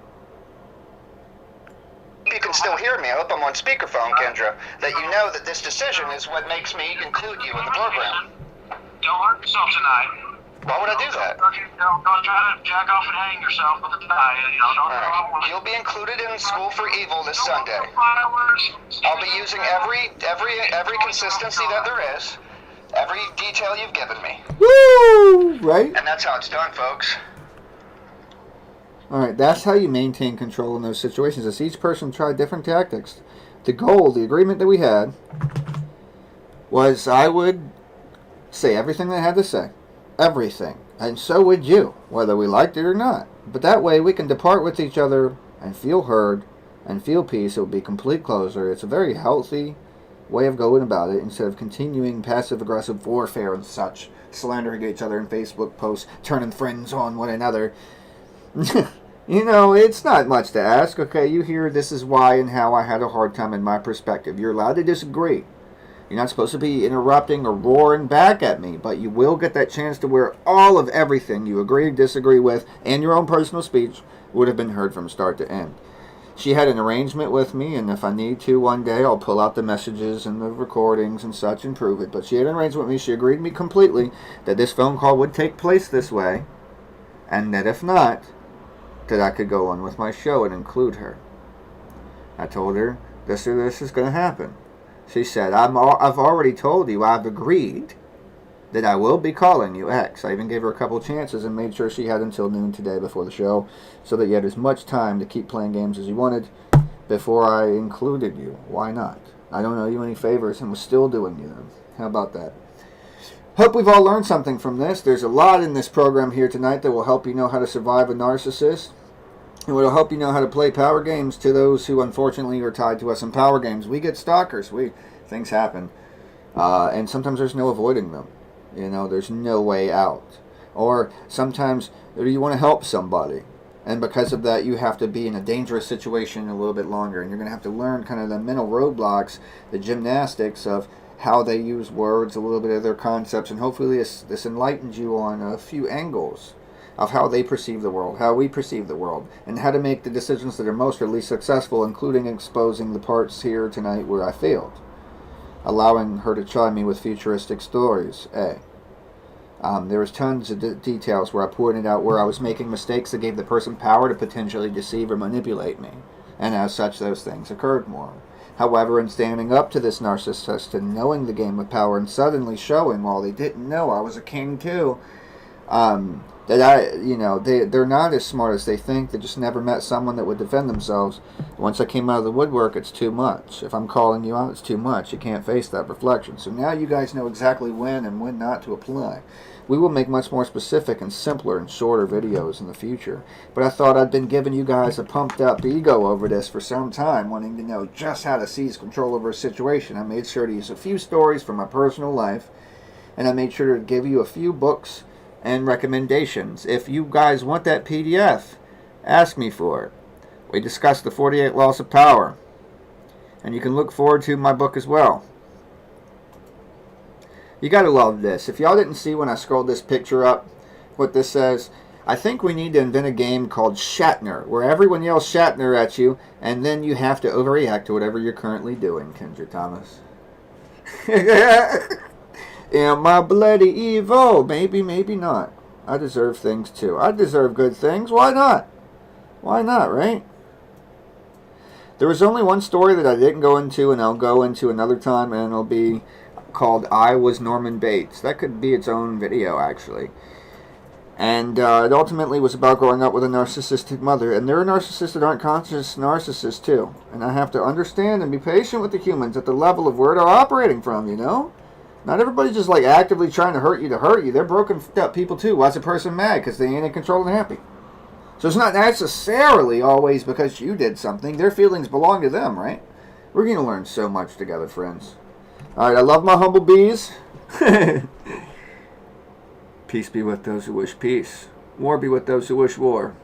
You can still hear me. I hope I'm on speakerphone, Kendra. That you know that this decision is what makes me include you in the program. Don't hurt yourself tonight. Why would I do that? Don't try to jack off and hang yourself with a tie. Right. You'll be included in School for Evil this Sunday. I'll be using every consistency that there is, every detail you've given me. Woo! Right? And that's how it's done, folks. Alright, that's how you maintain control in those situations. As each person tried different tactics. The goal, the agreement that we had, was I would say everything they had to say. Everything. And so would you, whether we liked it or not. But that way we can depart with each other and feel heard and feel peace. It will be complete closure. It's a very healthy way of going about it instead of continuing passive-aggressive warfare and such. Slandering each other in Facebook posts, turning friends on one another. You know, it's not much to ask. Okay, you hear this is why and how I had a hard time in my perspective. You're allowed to disagree. You're not supposed to be interrupting or roaring back at me, but you will get that chance to where all of everything you agree and disagree with and your own personal speech would have been heard from start to end. She had an arrangement with me, and if I need to one day, I'll pull out the messages and the recordings and such and prove it. But she had an arrangement with me. She agreed with me completely that this phone call would take place this way, and that if not, that I could go on with my show and include her. I told her this or this is going to happen. She said, I've already told you, I've agreed that I will be calling you X. I even gave her a couple chances and made sure she had until noon today before the show so that you had as much time to keep playing games as you wanted before I included you. Why not? I don't owe you any favors and was still doing you them. How about that? Hope we've all learned something from this. There's a lot in this program here tonight that will help you know how to survive a narcissist. It will help you know how to play power games to those who unfortunately are tied to us in power games. We get stalkers. Things happen. And sometimes there's no avoiding them. You know, there's no way out. Or sometimes you want to help somebody. And because of that, you have to be in a dangerous situation a little bit longer. And you're going to have to learn kind of the mental roadblocks, the gymnastics of how they use words, a little bit of their concepts. And hopefully this enlightens you on a few angles of how they perceive the world, how we perceive the world, and how to make the decisions that are most or least successful, including exposing the parts here tonight where I failed. Allowing her to chime me with futuristic stories, there was tons of details where I pointed out where I was making mistakes that gave the person power to potentially deceive or manipulate me. And as such, those things occurred more. However, in standing up to this narcissist and knowing the game of power and suddenly showing, while they didn't know I was a king too, that they're not as smart as they think. They just never met someone that would defend themselves. Once I came out of the woodwork, it's too much. If I'm calling you out, it's too much. You can't face that reflection. So now you guys know exactly when and when not to apply. We will make much more specific and simpler and shorter videos in the future. But I thought I'd been giving you guys a pumped up ego over this for some time, wanting to know just how to seize control over a situation. I made sure to use a few stories from my personal life, and I made sure to give you a few books and recommendations. If you guys want that PDF, ask me for it. We discussed the 48 Laws of Power, and you can look forward to my book as well. You gotta love this. If y'all didn't see when I scrolled this picture up, what this says, I think we need to invent a game called Shatner, where everyone yells Shatner at you, and then you have to overreact to whatever you're currently doing, Kendra Thomas. Am I bloody evil? Maybe, maybe not. I deserve things too. I deserve good things. Why not? Why not, right? There was only one story that I didn't go into, and I'll go into another time, and it'll be called I Was Norman Bates. That could be its own video, actually. And it ultimately was about growing up with a narcissistic mother. And there are narcissists that aren't conscious narcissists, too. And I have to understand and be patient with the humans at the level of where they're operating from, you know? Not everybody's just like actively trying to hurt you. They're broken up people too. Why's a person mad? Because they ain't in control and happy. So it's not necessarily always because you did something. Their feelings belong to them, right? We're going to learn so much together, friends. Alright, I love my humble bees. Peace be with those who wish peace. War be with those who wish war.